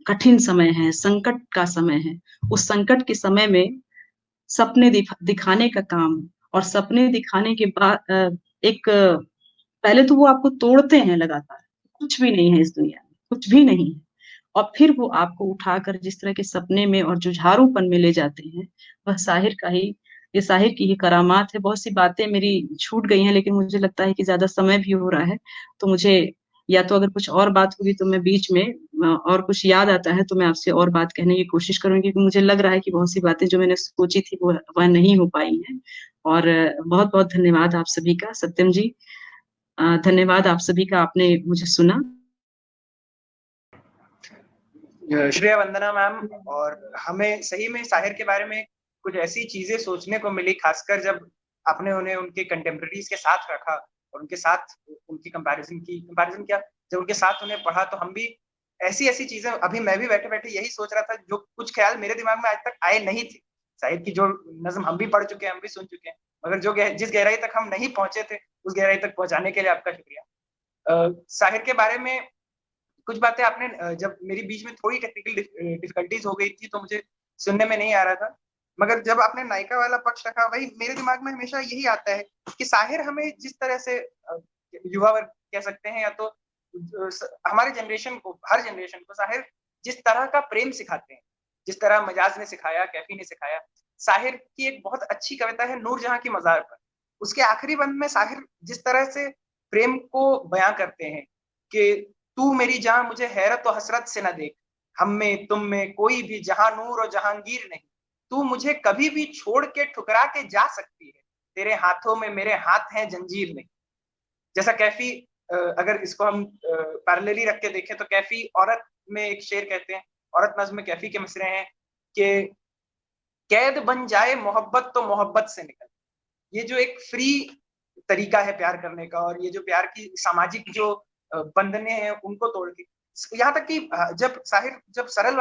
कठिन समय है, संकट का समय है, उस संकट के समय में सपने दिखाने का काम, और सपने दिखाने के बाद एक पहले तो वो आपको तोड़ते हैं लगातार, कुछ भी नहीं है इस दुनिया में, कुछ भी नहीं है, और फिर वो आपको उठाकर जिस तरह के सपने में और जुझारूपन में ले जाते हैं, वह साहिर का ही, ये साहिर की ही करामात है। बहुत सी बातें मेरी छूट गई हैं, लेकिन मुझे लगता है कि ज्यादा समय भी हो रहा है, तो मुझे, या तो अगर कुछ और बात होगी तो मैं बीच में और कुछ याद आता है तो मैं आपसे और बात कहने की कोशिश करूंगी, क्योंकि मुझे लग रहा है कि बहुत सी बातें जो मैंने सोची थी वो वह नहीं हो पाई हैं। और बहुत बहुत धन्यवाद आप सभी का। सत्यम जी, धन्यवाद आप सभी का, आपने मुझे सुना। शुक्रिया वंदना मैम। और हमें सही में साहिर के बारे में कुछ ऐसी चीजें सोचने को मिली, खासकर जब आपने उन्हें उनके कंटेम्प्रेरीज के साथ रखा और उनके साथ उनकी कंपैरिजन क्या, जब उनके साथ उन्हें पढ़ा तो हम भी ऐसी ऐसी चीजें, अभी मैं भी बैठे बैठे यही सोच रहा था, जो कुछ ख्याल मेरे दिमाग में आज तक आए नहीं थे। साहिर की जो नज्म हम भी पढ़ चुके हैं, हम भी सुन चुके हैं, मगर जो जिस गहराई तक हम नहीं पहुंचे थे, उस गहराई तक पहुंचाने के लिए आपका शुक्रिया। साहिर के बारे में कुछ बातें आपने, जब मेरी बीच में थोड़ी टेक्निकल डिफिकल्टीज हो गई थी तो मुझे सुनने में नहीं आ रहा था, मगर जब आपने नायिका वाला पक्ष रखा, वही मेरे दिमाग में हमेशा यही आता है कि साहिर हमें जिस तरह से, युवा वर्ग कह सकते हैं या तो हमारे जनरेशन को, हर जनरेशन को साहिर जिस तरह का प्रेम सिखाते हैं, जिस तरह मजाज ने सिखाया, कैफी ने सिखाया। साहिर की एक बहुत अच्छी कविता है नूरजहां की मजार पर, उसके आखिरी बंद में साहिर जिस तरह से प्रेम को बयां करते हैं कि तू मेरी जहां मुझे हैरत और हसरत से न देख, हम में तुम में कोई भी जहां नूर और जहांगीर नहीं, तू मुझे कभी भी छोड़ के ठुकरा के जा सकती है, तेरे हाथों में मेरे हाथ हैं जंजीर नहीं। जैसा कैफी, अगर इसको हम पैरेलली रख के देखें तो कैफी औरत में एक शेर कहते हैं, औरत नज्म में कैफी के मिसरे हैं कि कैद बन जाए मोहब्बत तो मोहब्बत से निकल। ये जो एक फ्री तरीका है प्यार करने का, और ये जो प्यार की सामाजिक जो बंधने हैं उनको तोड़ के, यहाँ तक कि जब सरल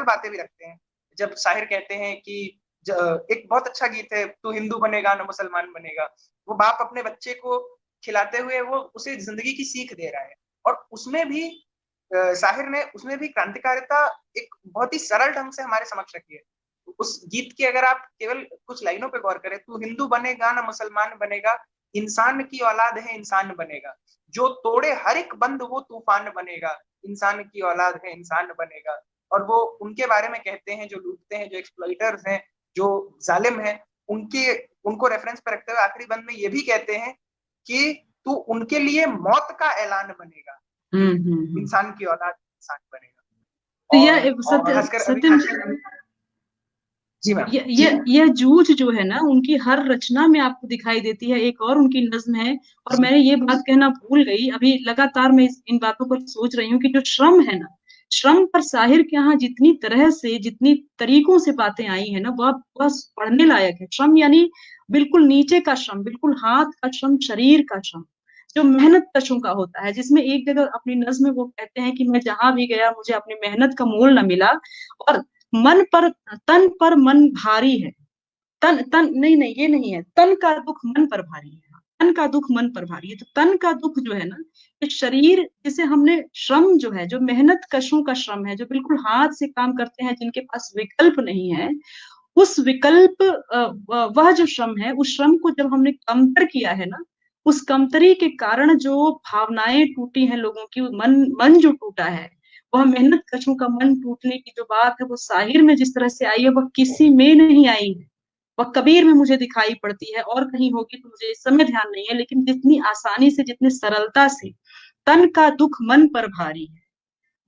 बातें भी रखते हैं, जब शाहिर कहते हैं कि एक बहुत अच्छा गीत है, तू हिंदू बनेगा न मुसलमान बनेगा, वो बाप अपने बच्चे को खिलाते हुए वो उसे जिंदगी की सीख दे रहा है, और उसमें भी शाहिर ने उसमें भी क्रांतिकारिता एक बहुत ही सरल ढंग से हमारे समक्ष रखी है। उस गीत की अगर आप केवल कुछ लाइनों पे गौर करें, तू हिंदू बनेगा ना मुसलमान बनेगा, इंसान की औलाद है इंसान बनेगा, जो तोड़े हर एक बंद वो तूफान बनेगा, इंसान की औलाद है इंसान बनेगा। और वो उनके बारे में कहते हैं जो लूटते हैं, जो एक्सप्लॉइटर्स हैं, जो जालिम हैं, उनको रेफरेंस पर रखते हुए आखिरी बंद में ये भी कहते हैं कि तू उनके लिए मौत का ऐलान बनेगा, इंसान की औलाद इंसान बनेगा। तो जी मैम, यह जूझ जो है ना उनकी हर रचना में आपको दिखाई देती है। एक और उनकी नज्म है, और मैंने ये बात कहना भूल गई, अभी लगातार मैं इन बातों पर सोच रही हूँ कि जो श्रम है ना, श्रम पर शाहिर के यहाँ जितनी तरह से, जितनी तरीकों से बातें आई है ना, वह बस पढ़ने लायक है। श्रम यानी बिल्कुल नीचे का श्रम, बिल्कुल हाथ का श्रम, शरीर का श्रम, जो मेहनत कशों का होता है, जिसमें एक जगह अपनी नज्म में वो कहते हैं कि मैं जहां भी गया मुझे अपनी मेहनत का मोल न मिला, और तन पर मन भारी है, तन नहीं ये नहीं है, तन का दुख मन पर भारी है, तन का दुख मन पर भारी है। तो तन का दुख जो है ना, ये शरीर जिसे हमने श्रम जो है, जो मेहनत कशों का श्रम है, जो बिल्कुल हाथ से काम करते हैं, जिनके पास विकल्प नहीं है, उस विकल्प वह जो श्रम है, उस श्रम को जब हमने कमतर किया है ना, उस कमतरी के कारण जो भावनाएं टूटी हैं लोगों की, मन जो टूटा है, वह मेहनत कशों का मन टूटने की जो बात है, वो शाहिर में जिस तरह से आई है, वह किसी में नहीं आई है। वह कबीर में मुझे दिखाई पड़ती है, और कहीं होगी तो मुझे इस समय ध्यान नहीं है, लेकिन जितनी आसानी से, जितनी सरलता से, तन का दुख मन पर भारी है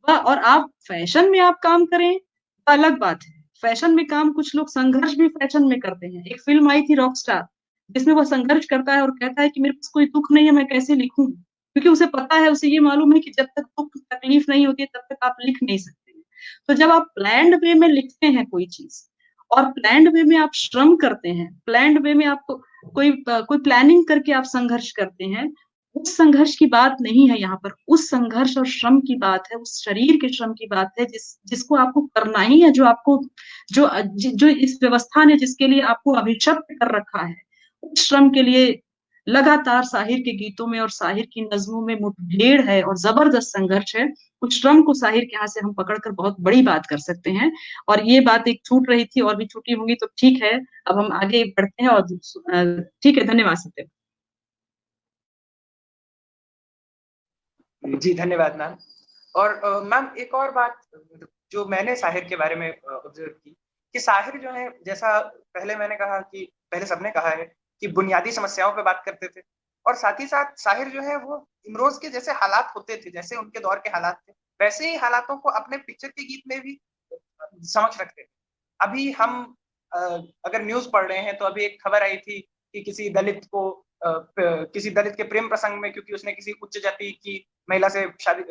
वह। और आप फैशन में आप काम करें, अलग बात है, फैशन में काम, कुछ लोग संघर्ष भी फैशन में करते हैं। एक फिल्म आई थी रॉकस्टार, जिसमें वह संघर्ष करता है और कहता है कि मेरे पास कोई दुख नहीं है, मैं कैसे लिखूं, क्योंकि उसे पता है, उसे ये मालूम है कि जब तक दुख तकलीफ नहीं होती तब तक आप लिख नहीं सकते। तो जब आप प्लान्ड वे में लिखते हैं कोई चीज, और प्लान्ड वे में आप श्रम करते हैं, प्लान्ड वे में आपको कोई प्लानिंग करके आप संघर्ष करते हैं, उस संघर्ष की बात नहीं है यहाँ पर, उस संघर्ष और श्रम की बात है, उस शरीर के श्रम की बात है, जिसको आपको करना ही है, जो आपको जो इस व्यवस्था ने जिसके लिए आपको अभिशप्त कर रखा है, उस श्रम के लिए लगातार शाहिर के गीतों में और शाहिर की नज्मों में मुठभेड़ है और जबरदस्त संघर्ष है। उस श्रम को शाहिर के यहाँ से हम पकड़कर बहुत बड़ी बात कर सकते हैं। और ये बात एक छूट रही थी, और भी छूटी होंगी तो ठीक है, अब हम आगे बढ़ते हैं। और ठीक है, धन्यवाद सत्यम जी। धन्यवाद मैम। और मैम एक और बात जो मैंने शाहिर के बारे में ऑब्जर्व की, कि शाहिर जो है, जैसा पहले मैंने कहा कि पहले सबने कहा है कि बुनियादी समस्याओं पे बात करते थे, और साथ ही साथ शाहिर जो है वो इमरोज के जैसे हालात होते थे, जैसे उनके दौर के हालात थे, वैसे ही हालातों को अपने पिक्चर के गीत में भी समझ रखते थे। अभी हम अगर न्यूज पढ़ रहे हैं तो अभी एक खबर आई थी कि किसी दलित के प्रेम प्रसंग में, क्योंकि उसने किसी उच्च जाति की महिला से शादी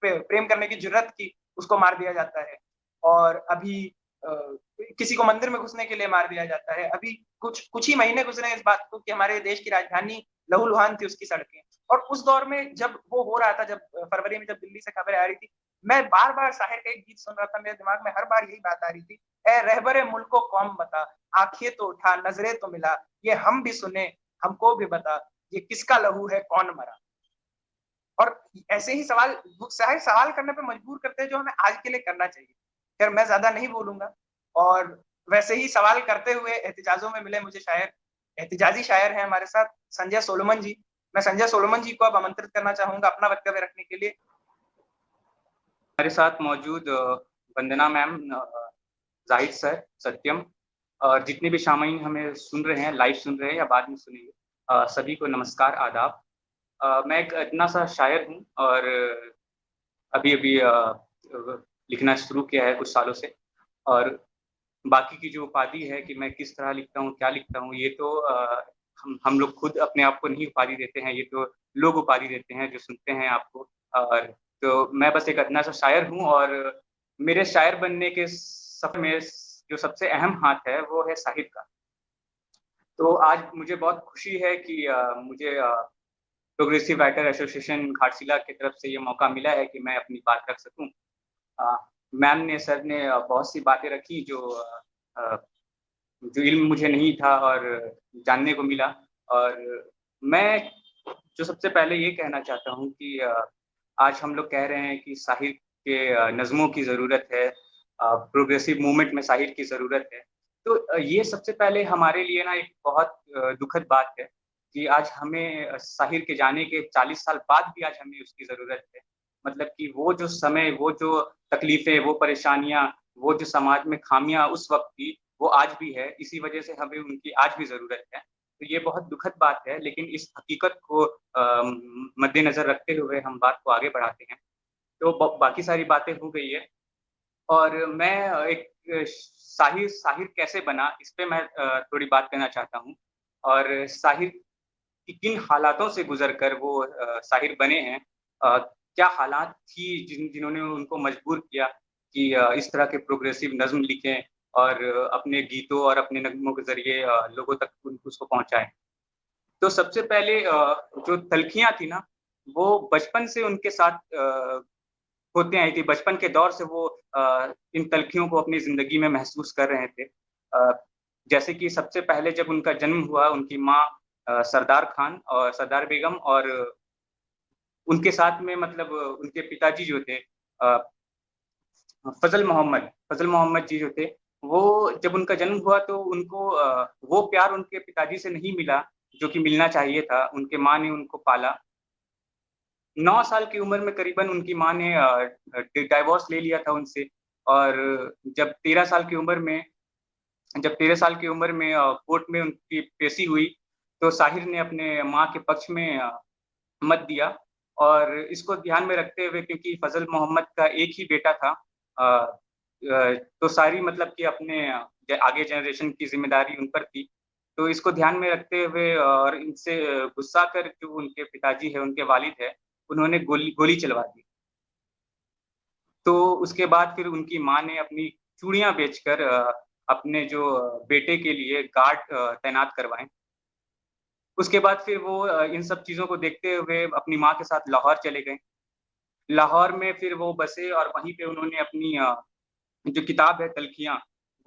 प्रेम करने की जुर्रत की, उसको मार दिया जाता है। और अभी किसी को मंदिर में घुसने के लिए मार दिया जाता है। अभी कुछ ही महीने गुजरे इस बात को कि हमारे देश की राजधानी लहूलुहान थी उसकी सड़कें। और उस दौर में जब वो हो रहा था, जब फरवरी में जब दिल्ली से खबरें आ रही थी, मैं बार बार शाहिर का एक गीत सुन रहा था, मेरे दिमाग में हर बार यही बात आ रही थी, ए रहबरे मुल्को कौम बता, आंखें तो उठा नजरें तो मिला, ये हम भी सुने हमको भी बता, ये किसका लहू है कौन मरा। और ऐसे ही सवाल करने पे मजबूर करते हैं, जो हमें आज के लिए करना चाहिए। खैर मैं ज्यादा नहीं बोलूंगा। और वैसे ही सवाल करते हुए एहतिजाजों में मिले मुझे शायर, एहतिजाजी शायर हैं हमारे साथ संजय सोलोमन जी। मैं संजय सोलोमन जी को अब आमंत्रित करना चाहूंगा अपना वक्तव्य रखने के लिए। हमारे साथ मौजूद वंदना मैम, जाहिद सर, सत्यम, और जितने भी सामीन हमें सुन रहे हैं, लाइव सुन रहे हैं या बाद में सुनेंगे, सभी को नमस्कार, आदाब। मैं एक इतना सा शायर हूँ, और अभी लिखना शुरू किया है कुछ सालों से। और बाकी की जो उपाधि है कि मैं किस तरह लिखता हूँ, क्या लिखता हूँ, ये तो हम लोग खुद अपने आप को नहीं उपाधि देते हैं, ये तो लोग उपाधि देते हैं जो सुनते हैं आपको। और तो मैं बस एक अदना सा शायर हूँ, और मेरे शायर बनने के सफर में जो सबसे अहम हाथ है वो है साहिर का। तो आज मुझे बहुत खुशी है कि मुझे प्रोग्रेसिव राइटर एसोसिएशन घाटशिला की तरफ से ये मौका मिला है कि मैं अपनी बात रख सकूं। मैम ने, सर ने बहुत सी बातें रखी जो इल्म मुझे नहीं था और जानने को मिला। और मैं जो सबसे पहले ये कहना चाहता हूँ कि आज हम लोग कह रहे हैं कि साहिर के नज़्मों की ज़रूरत है, प्रोग्रेसिव मूवमेंट में साहिर की ज़रूरत है। तो ये सबसे पहले हमारे लिए ना एक बहुत दुखद बात है कि आज हमें साहिर के जाने के 40 साल बाद भी आज हमें उसकी ज़रूरत है। मतलब कि वो जो समय, वो जो तकलीफ़ें, वो परेशानियाँ, वो जो समाज में खामियाँ उस वक़्त थी, वो आज भी है। इसी वजह से हमें उनकी आज भी ज़रूरत है। तो ये बहुत दुखद बात है, लेकिन इस हकीकत को मद्देनज़र रखते हुए हम बात को आगे बढ़ाते हैं। तो बाकी सारी बातें हो गई है और मैं एक साहिर कैसे बना, इस पे मैं थोड़ी बात करना चाहता हूँ। और साहिर कि किन हालातों से गुजर कर वो साहिर बने हैं, क्या हालात थी जिन्होंने उनको मजबूर किया कि इस तरह के प्रोग्रेसिव नज़्म लिखें और अपने गीतों और अपने नगमों के ज़रिए लोगों तक उसको पहुँचाएँ। तो सबसे पहले जो तल्खियाँ थी ना, वो बचपन से उनके साथ होते आई थी। बचपन के दौर से वो इन तल्खियों को अपनी ज़िंदगी में महसूस कर रहे थे। जैसे कि सबसे पहले जब उनका जन्म हुआ, उनकी माँ सरदार खान और सरदार बेगम और उनके साथ में मतलब उनके पिताजी जो थे फ़ज़ल मोहम्मद जी जो थे, वो जब उनका जन्म हुआ तो उनको वो प्यार उनके पिताजी से नहीं मिला, जो कि मिलना चाहिए था। उनके माँ ने उनको पाला। 9 साल की उम्र में करीबन उनकी माँ ने डाइवोर्स ले लिया था उनसे और जब 13 साल की उम्र में कोर्ट में उनकी पेशी हुई, तो साहिर ने अपने माँ के पक्ष में मत दिया। और इसको ध्यान में रखते हुए, क्योंकि फ़ज़ल मोहम्मद का एक ही बेटा था, तो सारी मतलब कि अपने आगे जनरेशन की ज़िम्मेदारी उन पर थी। तो इसको ध्यान में रखते हुए और इनसे गुस्सा कर जो उनके पिताजी हैं, उनके वालिद हैं, उन्होंने गोली चलवा दी। तो उसके बाद फिर उनकी माँ ने अपनी चूड़ियाँ बेचकर अपने जो बेटे के लिए गार्ड तैनात करवाए। उसके बाद फिर वो इन सब चीज़ों को देखते हुए अपनी माँ के साथ लाहौर चले गए। लाहौर में फिर वो बसे और वहीं पे उन्होंने अपनी जो किताब है तल्खियाँ,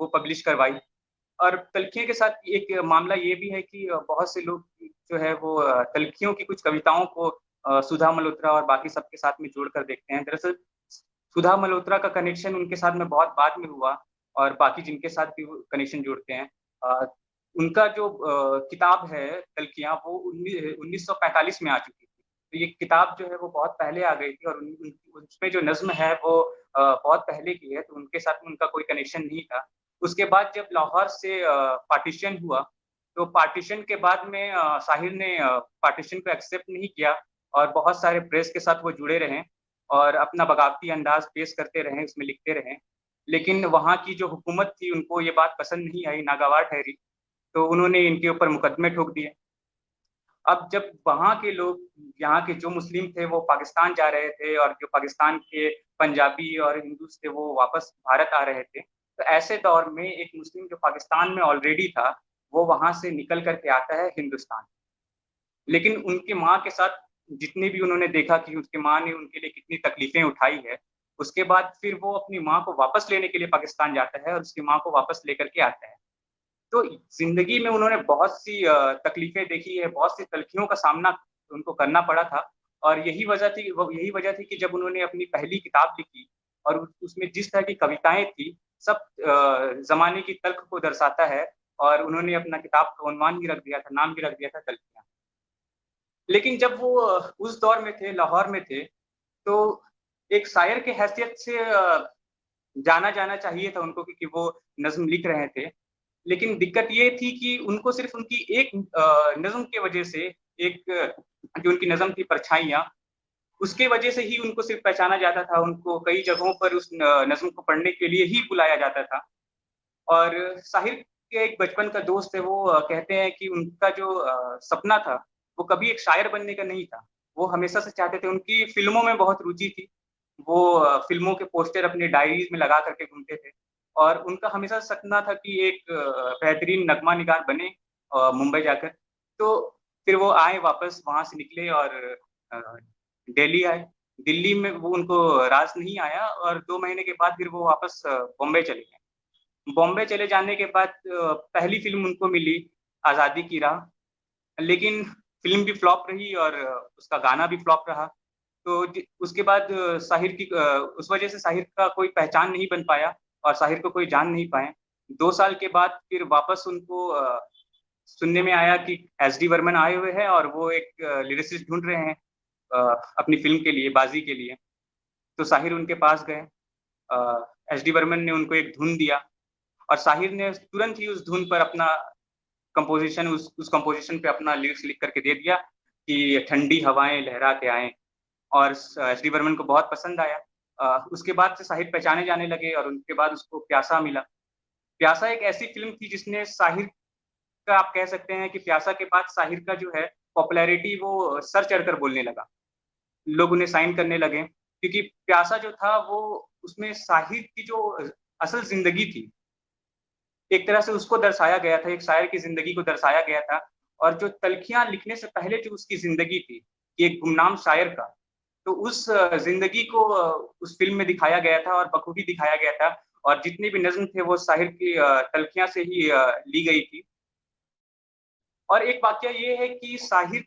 वो पब्लिश करवाई। और तल्खियों के साथ एक मामला ये भी है कि बहुत से लोग जो है वो तल्खियों की कुछ कविताओं को सुधा मल्होत्रा और बाकी सबके साथ में जोड़कर देखते हैं। दरअसल सुधा मल्होत्रा का कनेक्शन उनके साथ में बहुत बाद में हुआ और बाकी जिनके साथ भी वो कनेक्शन जोड़ते हैं। उनका जो किताब है तल्खियाँ, वो 1945 में आ चुकी थी। तो ये किताब जो है वो बहुत पहले आ गई थी और उसमें जो नज़्म है वो बहुत पहले की है, तो उनके साथ में उनका कोई कनेक्शन नहीं था। उसके बाद जब लाहौर से पार्टीशन हुआ, तो पार्टीशन के बाद में साहिर ने पार्टीशन को एक्सेप्ट नहीं किया और बहुत सारे प्रेस के साथ वो जुड़े रहे और अपना बगावती अंदाज़ पेश करते रहे, उसमें लिखते रहे। लेकिन वहाँ की जो हुकूमत थी, उनको ये बात पसंद नहीं आई, नागवार ठहरी, तो उन्होंने इनके ऊपर मुकदमे ठोक दिए। अब जब वहाँ के लोग, यहाँ के जो मुस्लिम थे वो पाकिस्तान जा रहे थे और जो पाकिस्तान के पंजाबी और हिंदूस थे वो वापस भारत आ रहे थे। तो ऐसे दौर में एक मुस्लिम जो पाकिस्तान में ऑलरेडी था, वो वहाँ से निकल कर के आता है हिंदुस्तान। लेकिन उनकी माँ के साथ जितने भी उन्होंने देखा कि उसकी माँ ने उनके लिए कितनी तकलीफ़ें उठाई है, उसके बाद फिर वो अपनी माँ को वापस लेने के लिए पाकिस्तान जाता है और उसकी माँ को वापस लेकर के आता है। तो ज़िंदगी में उन्होंने बहुत सी तकलीफ़ें देखी है, बहुत सी तल्ख़ियों का सामना उनको करना पड़ा था और यही वजह थी कि जब उन्होंने अपनी पहली किताब लिखी और उसमें जिस तरह की कविताएँ थी, सब ज़माने की तल्ख़ को दर्शाता है और उन्होंने अपना किताब का उन्वान भी रख दिया था, नाम भी रख दिया था तल्ख़ियाँ। लेकिन जब वो उस दौर में थे, लाहौर में थे, तो एक शायर की हैसियत से जाना जाना चाहिए था उनको, क्योंकि वो नज़्म लिख रहे थे। लेकिन दिक्कत ये थी कि उनको सिर्फ़ उनकी एक नज़्म की वजह से, एक जो उनकी नज़्म थी परछाइयाँ, उसके वजह से ही उनको सिर्फ़ पहचाना जाता था। उनको कई जगहों पर उस नज़्म को पढ़ने के लिए ही बुलाया जाता था। और साहिर के एक बचपन का दोस्त है, वो कहते हैं कि उनका जो सपना था, वो कभी एक शायर बनने का नहीं था। वो हमेशा से चाहते थे, उनकी फ़िल्मों में बहुत रुचि थी। वो फ़िल्मों के पोस्टर अपनी डायरीज़ में लगा कर के घूमते थे और उनका हमेशा सपना था कि एक बेहतरीन नगमा निगार बने मुंबई जाकर। तो फिर वो आए वापस, वहाँ से निकले और दिल्ली आए। दिल्ली में वो उनको रास नहीं आया और 2 महीने के बाद फिर वो वापस बॉम्बे चले गए। बॉम्बे चले जाने के बाद पहली फ़िल्म उनको मिली आज़ादी की राह, लेकिन फ़िल्म भी फ्लॉप रही और उसका गाना भी फ्लॉप रहा। तो उसके बाद साहिर की उस वजह से साहिर का कोई पहचान नहीं बन पाया और साहिर को कोई जान नहीं पाए। 2 साल के बाद फिर वापस उनको सुनने में आया कि एस.डी. बर्मन आए हुए हैं और वो एक लिरिसिस्ट ढूँढ रहे हैं अपनी फ़िल्म के लिए, बाज़ी के लिए। तो साहिर उनके पास गए। एस.डी. बर्मन ने उनको एक धुन दिया और साहिर ने तुरंत ही उस धुन पर अपना कंपोज़िशन उस कंपोज़िशन पे अपना लिरिक्स लिख करके दे दिया कि ठंडी हवाएँ लहरा के आएँ, और एस.डी. बर्मन को बहुत पसंद आया। उसके बाद से साहिर पहचाने जाने लगे और उनके बाद उसको प्यासा मिला। प्यासा एक ऐसी फ़िल्म थी जिसने साहिर का, आप कह सकते हैं कि प्यासा के बाद साहिर का जो है पॉपुलैरिटी वो सर चढ़कर बोलने लगा। लोग उन्हें साइन करने लगे क्योंकि प्यासा जो था वो, उसमें साहिर की जो असल ज़िंदगी थी, एक तरह से उसको दर्शाया गया था, एक शायर की ज़िंदगी को दर्शाया गया था। और जो तल्खियाँ लिखने से पहले जो उसकी ज़िंदगी थी, एक गुमनाम शायर का, तो उस ज़िंदगी को उस फ़िल्म में दिखाया गया था और बखूबी दिखाया गया था। और जितने भी नज़्म थे वो साहिर की तल्खियाँ से ही ली गई थी। और एक वाक़या ये है कि साहिर,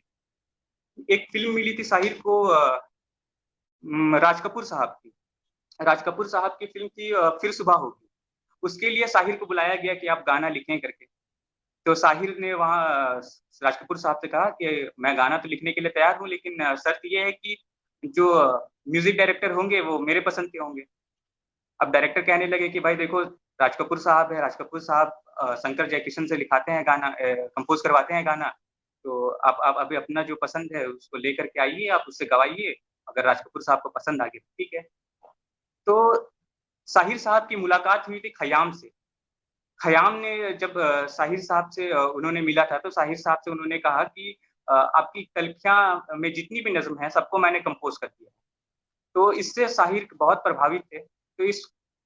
एक फ़िल्म मिली थी साहिर को राज कपूर साहब की। राज कपूर साहब की फ़िल्म थी फिर सुबह होगी। उसके लिए साहिर को बुलाया गया कि आप गाना लिखें करके। तो साहिर ने वहाँ राज कपूर साहब से कहा कि मैं गाना तो लिखने के लिए तैयार हूँ, लेकिन शर्त ये है कि जो म्यूज़िक डायरेक्टर होंगे वो मेरे पसंद के होंगे। अब डायरेक्टर कहने लगे कि भाई देखो, राज कपूर साहब है, राज कपूर साहब शंकर जयकिशन से लिखाते हैं गाना, कंपोज़ करवाते हैं गाना। तो आप अभी अपना जो पसंद है उसको लेकर के आइए, आप उससे गवाइए, अगर राज कपूर साहब को पसंद आ गई तो ठीक है। तो साहिर साहब की मुलाकात हुई थी खयाम से। खयाम ने जब साहिर साहब से उन्होंने मिला था, तो साहिर साहब से उन्होंने कहा कि आपकी तल्खियाँ में जितनी भी नज़्म हैं सबको मैंने कंपोज़ कर दिया। तो इससे साहिर बहुत प्रभावित थे। तो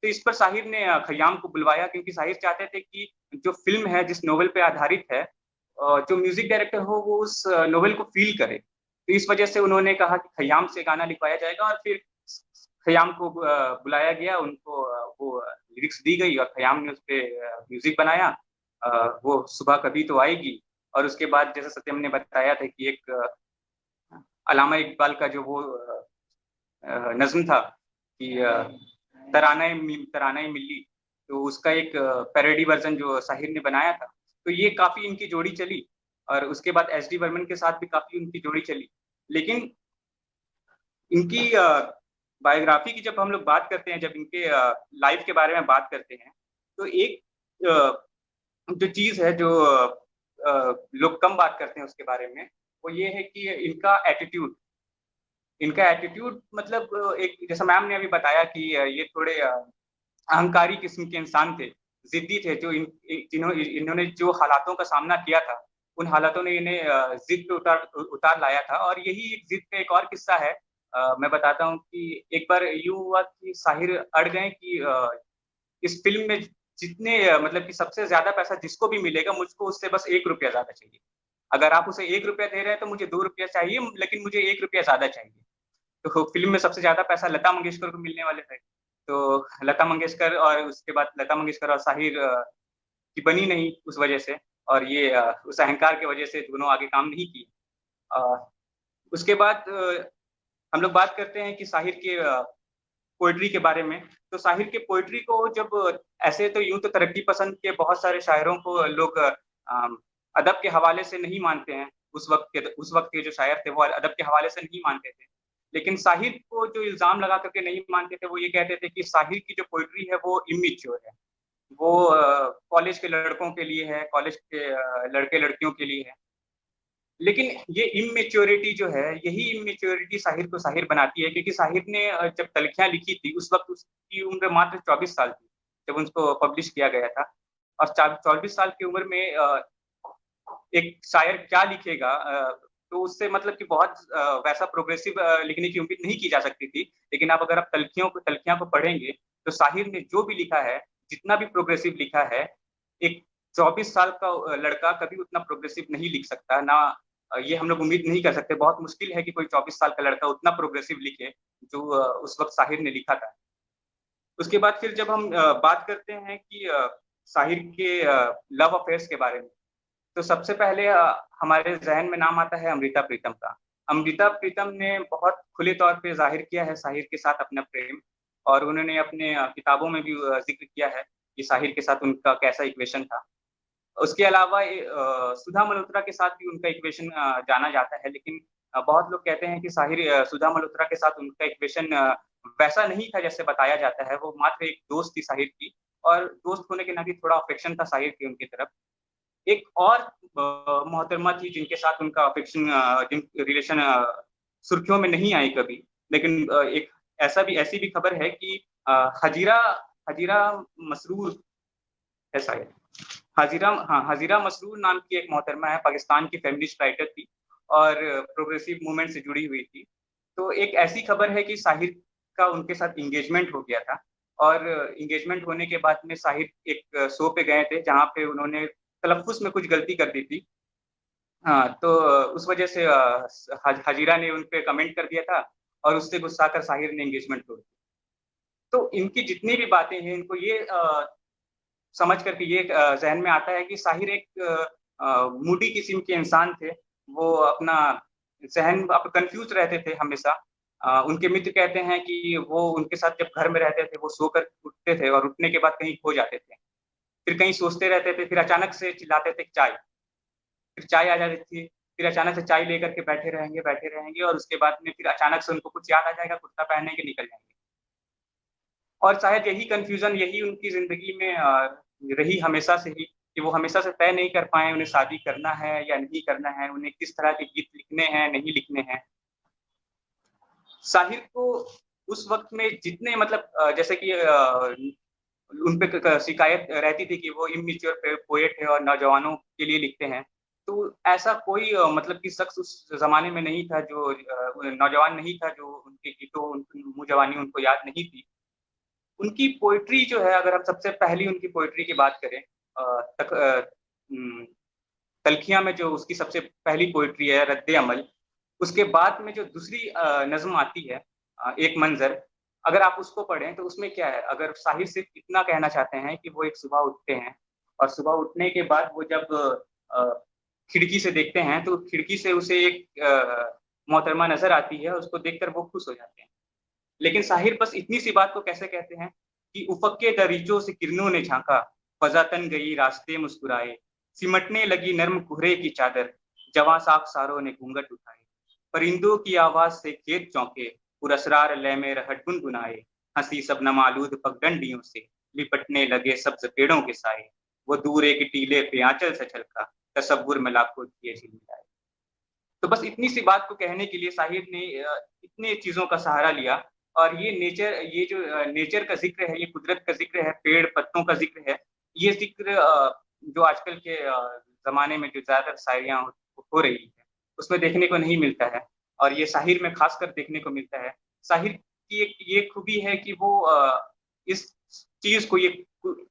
इस पर साहिर ने खयाम को बुलवाया क्योंकि साहिर चाहते थे कि जो फ़िल्म है, जिस नोवेल पे आधारित है, जो म्यूज़िक डायरेक्टर हो वो उस नोवेल को फ़ील करे। तो इस वजह से उन्होंने कहा कि खयाम से गाना लिखवाया जाएगा और फिर खयाम को बुलाया गया, उनको वो लिरिक्स दी गई और खयाम ने उसपे म्यूज़िक बनाया। वो सुबह कभी तो आएगी, और उसके बाद जैसे सत्यम ने बताया था कि एक अल्लामा इकबाल का जो वो नज़्म था कि तराना-ए मिल्ली, तो उसका एक पैरोडी वर्ज़न जो साहिर ने बनाया था। तो ये काफ़ी इनकी जोड़ी चली और उसके बाद एस.डी. बर्मन के साथ भी काफ़ी उनकी जोड़ी चली। लेकिन इनकी बायोग्राफ़ी की जब हम लोग बात करते हैं, जब इनके लाइफ़ के बारे में बात करते हैं, तो एक जो चीज़ है जो लोग कम बात करते हैं उसके बारे में, वो ये है कि इनका एटीट्यूड मतलब एक, जैसा मैम ने अभी बताया कि ये थोड़े अहंकारी किस्म के इंसान थे, ज़िद्दी थे, जो इन्होंने जो हालातों का सामना किया था, उन हालातों ने इन्हें ज़िद पे उतार लाया था। और यही एक ज़िद का एक और किस्सा है, मैं बताता हूँ कि एक बार यूँ हुआ कि साहिर अड़ गए कि इस फ़िल्म में जितने मतलब कि सबसे ज़्यादा पैसा जिसको भी मिलेगा, मुझको उससे बस ₹1 ज़्यादा चाहिए। अगर आप उसे ₹1 दे रहे हैं तो मुझे ₹2 चाहिए, लेकिन मुझे ₹1 ज़्यादा चाहिए। तो फ़िल्म में सबसे ज़्यादा पैसा लता मंगेशकर को मिलने वाले थे। तो लता मंगेशकर, और उसके बाद लता मंगेशकर और साहिर की बनी नहीं उस वजह से, और ये उस अहंकार की वजह से दोनों आगे काम नहीं किए। उसके बाद हम लोग बात करते हैं कि साहिर के पोएट्री के बारे में। तो साहिर के पोएट्री को जब ऐसे तो यूँ तो तरक्की पसंद के बहुत सारे शायरों को लोग अदब के हवाले से नहीं मानते हैं। उस वक़्त के जो शायर थे वो अदब के हवाले से नहीं मानते थे। लेकिन साहिर को जो इल्ज़ाम लगा कर के नहीं मानते थे, वो ये कहते थे कि साहिर की जो पोएट्री है वो इमैच्योर है। वो कॉलेज के लड़कों के लिए है, कॉलेज के लड़के-लड़कियों के लिए है। लेकिन ये इमैच्योरिटी जो है, यही इमैच्योरिटी साहिर को साहिर बनाती है, क्योंकि साहिर ने जब तल्खियाँ लिखी थी, उस वक़्त उसकी उम्र मात्र 24 साल थी, जब उसको पब्लिश किया गया था। और 24 साल की उम्र में एक शायर क्या लिखेगा, तो उससे मतलब कि बहुत वैसा प्रोग्रेसिव लिखने की उम्मीद नहीं की जा सकती थी। लेकिन अब अगर आप तल्खियाँ को पढ़ेंगे, तो साहिर ने जो भी लिखा है, जितना भी प्रोग्रेसिव लिखा है, एक 24 साल का लड़का कभी उतना प्रोग्रेसिव नहीं लिख सकता ना। ये हम लोग उम्मीद नहीं कर सकते, बहुत मुश्किल है कि कोई 24 साल का लड़का उतना प्रोग्रेसिव लिखे जो उस वक्त साहिर ने लिखा था। उसके बाद फिर जब हम बात करते हैं कि साहिर के लव अफेयर्स के बारे में, तो सबसे पहले हमारे जहन में नाम आता है अमृता प्रीतम का। अमृता प्रीतम ने बहुत खुले तौर पे जाहिर किया है साहिर के साथ अपना प्रेम, और उन्होंने अपने किताबों में भी जिक्र किया है कि साहिर के साथ उनका कैसा इक्वेशन था। उसके अलावा सुधा मल्होत्रा के साथ भी उनका इक्वेशन जाना जाता है, लेकिन बहुत लोग कहते हैं कि साहिर सुधा मल्होत्रा के साथ उनका इक्वेशन वैसा नहीं था जैसे बताया जाता है। वो मात्र एक दोस्त थी साहिर की, और दोस्त होने के नाते थोड़ा अफेक्शन था साहिर की उनकी तरफ। एक और मोहतरमा थी जिनके साथ उनका अफेक्शन रिलेशन सुर्खियों में नहीं आई कभी, लेकिन एक ऐसी भी खबर है कि हजीरा मसरूर है शायद, हजीरा मसरूर नाम की एक मोहतरमा है, पाकिस्तान की फेमिनिस्ट राइटर थी और प्रोग्रेसिव मूवमेंट से जुड़ी हुई थी। तो एक ऐसी खबर है कि साहिर का उनके साथ इंगेजमेंट हो गया था, और इंगेजमेंट होने के बाद में साहिर एक शो पे गए थे जहाँ पे उन्होंने तलफ़्फ़ुज़ में कुछ गलती कर दी थी। हाँ, तो उस वजह से हजीरा ने उन पे कमेंट कर दिया था, और उससे गुस्सा कर साहिर ने एंगेजमेंट तोड़ दी। तो इनकी जितनी भी बातें हैं, इनको ये समझ करके ये ज़हन में आता है कि साहिर एक मूडी किस्म के इंसान थे। वो अपना ज़हन आप कन्फ्यूज़ रहते थे हमेशा। उनके मित्र कहते हैं कि वो उनके साथ जब घर में रहते थे, वो सोकर उठते थे और उठने के बाद कहीं खो जाते थे। फिर कहीं सोचते रहते थे, फिर अचानक से चिल्लाते थे चाय, फिर चाय आ जाती थी, फिर अचानक से चाय लेकर के बैठे रहेंगे और उसके बाद में फिर अचानक से उनको कुछ याद आ जाएगा, कुर्ता पहनेंगे, निकल जाएँगे। और शायद यही कन्फ्यूज़न, यही उनकी ज़िंदगी में रही हमेशा से ही, कि वो हमेशा से तय नहीं कर पाए उन्हें शादी करना है या नहीं करना है, उन्हें किस तरह के गीत लिखने हैं, नहीं लिखने हैं। साहिर को उस वक़्त में जितने मतलब जैसे कि उन पे शिकायत रहती थी कि वो इमैच्योर पोएट है और नौजवानों के लिए लिखते हैं। तो ऐसा कोई मतलब कि शख्स उस ज़माने में नहीं था जो नौजवान नहीं था जो उनके गीतों मुँह जवानी उनको याद नहीं थी। उनकी पोएट्री जो है, अगर हम सबसे पहली उनकी पोएट्री की बात करें, तल्खियाँ में जो उसकी सबसे पहली पोएट्री है रद्द-ए-अमल, उसके बाद में जो दूसरी नज़्म आती है एक मंज़र, अगर आप उसको पढ़ें तो उसमें क्या है, अगर साहिर सिर्फ़ इतना कहना चाहते हैं कि वो एक सुबह उठते हैं और सुबह उठने के बाद वो जब खिड़की से देखते हैं तो खिड़की से उसे एक मोहतरमा नज़र आती है और उसको देखकर वो खुश हो जाते हैं। लेकिन साहिर बस इतनी सी बात को कैसे कहते हैं कि उफ़क़ के दरीचों से किरणों ने झाँका, फ़ज़ा तन गई रास्ते मुस्कुराए, सिमटने लगी नर्म कोहरे की चादर, जवां खाकसारों ने घूंघट उठाए। परिंदों की आवाज़ से खेत चौंके, पुरस्रार लय में रहट गुनगुनाए, हँसी शबनम आलूद पगडंडियों से, लिपटने लगे सब्ज़ पेड़ों के साए। वो दूर एक टीले पे आँचल से छलका, तसव्वुर में लाखों दिए झिलमिलाए। तो बस इतनी सी बात को कहने के लिए साहिर ने इतने चीज़ों का सहारा लिया, और ये जो नेचर का ज़िक्र है, ये कुदरत का ज़िक्र है, पेड़-पत्तों का ज़िक्र है, ये ज़िक्र जो आजकल के ज़माने में जो ज़्यादातर शायरियाँ हो रही है, उसमें देखने को नहीं मिलता है, और ये साहिर में ख़ासकर देखने को मिलता है। साहिर की एक ये खूबी है कि वो इस चीज़ को, ये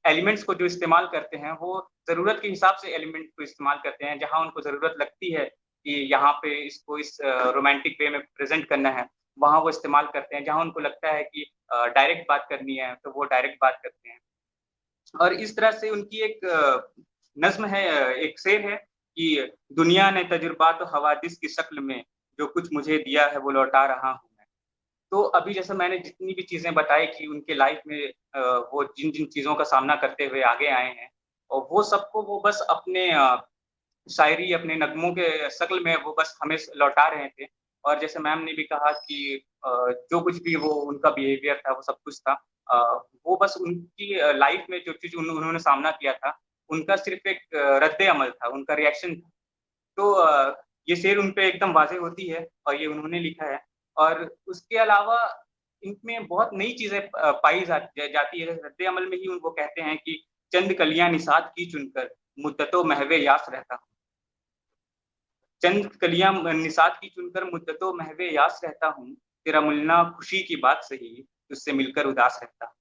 एलिमेंट्स को जो इस्तेमाल करते हैं, वो ज़रूरत के हिसाब से एलिमेंट को इस्तेमाल करते हैं। जहाँ उनको ज़रूरत लगती है कि यहाँ पे इसको इस रोमांटिक वे में प्रेज़ेंट करना है, वहाँ वो इस्तेमाल करते हैं। जहाँ उनको लगता है कि डायरेक्ट बात करनी है, तो वो डायरेक्ट बात करते हैं। और इस तरह से उनकी एक नज़्म है, एक शेर है कि दुनिया ने तजुर्बात हवादिस की शक्ल में जो कुछ मुझे दिया है वो लौटा रहा हूँ मैं। तो अभी जैसे मैंने जितनी भी चीज़ें बताई कि उनके लाइफ में वो जिन-जिन चीज़ों का सामना करते हुए आगे आए हैं, और वो सबको वो बस अपने शायरी, अपने नग़्मों के शक्ल में वो बस हमें लौटा रहे थे। और जैसे मैम ने भी कहा कि जो कुछ भी वो उनका बिहेवियर था, वो सब कुछ था। वो बस उनकी लाइफ में जो चीज़ उन्होंने सामना किया था, उनका सिर्फ़ एक रद्द-ए-अमल था, उनका रिएक्शन था। तो ये शेर उन पे एकदम वाज़ेह होती है, और ये उन्होंने लिखा है। और उसके अलावा इनमें बहुत नई चीज़ें पाई जाती है। रद्द-ए-अमल में ही वो कहते हैं कि चंद कलियाँ निसात की चुनकर मुद्दतों महवे यास रहता हूँ। चंद कलियाँ निसात की चुनकर मुद्दतों महवे यास रहता हूँ, तेरा मिलना खुशी की बात सही, तुझसे मिलकर उदास रहता हूँ।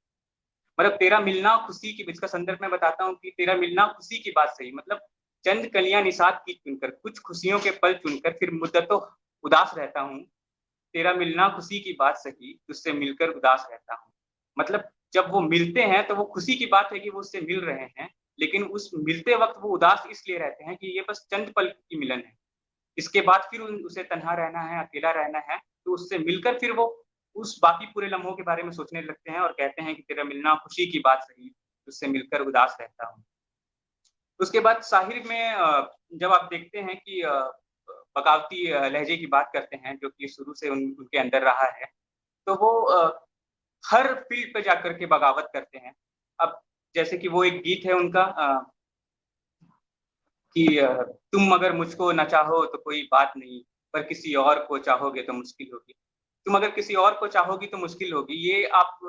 मतलब तेरा मिलना खुशी की, इसका संदर्भ मैं बताता हूँ कि तेरा मिलना खुशी की बात सही, मतलब चंद कलियां निषाद की चुनकर, कुछ खुशियों के पल चुनकर फिर मुद्दतों उदास रहता हूँ। तेरा मिलना खुशी की बात सही, तुझसे मिलकर उदास रहता हूँ। मतलब जब वो मिलते हैं तो वो खुशी की बात है कि वो उससे मिल रहे हैं, लेकिन उस मिलते वक्त वो उदास इसलिए रहते हैं कि ये बस चंद पल की मिलन है। इसके बाद फिर उसे तन्हा रहना है, अकेला रहना है, तो उससे मिलकर फिर वो उस बाकी पूरे लम्हों के बारे में सोचने लगते हैं और कहते हैं कि तेरा मिलना खुशी की बात सही, तुझसे मिलकर उदास रहता हूँ। उसके बाद शाहिर में जब आप देखते हैं कि बगावती लहजे की बात करते हैं, जो कि शुरू से उनके अंदर रहा है, तो वो हर फील्ड पे जाकर के बगावत करते हैं। अब जैसे कि वो एक गीत है उनका कि तुम अगर मुझको न चाहो तो कोई बात नहीं, पर किसी और को चाहोगे तो मुश्किल होगी। तुम अगर किसी और को चाहोगी तो मुश्किल होगी। ये आप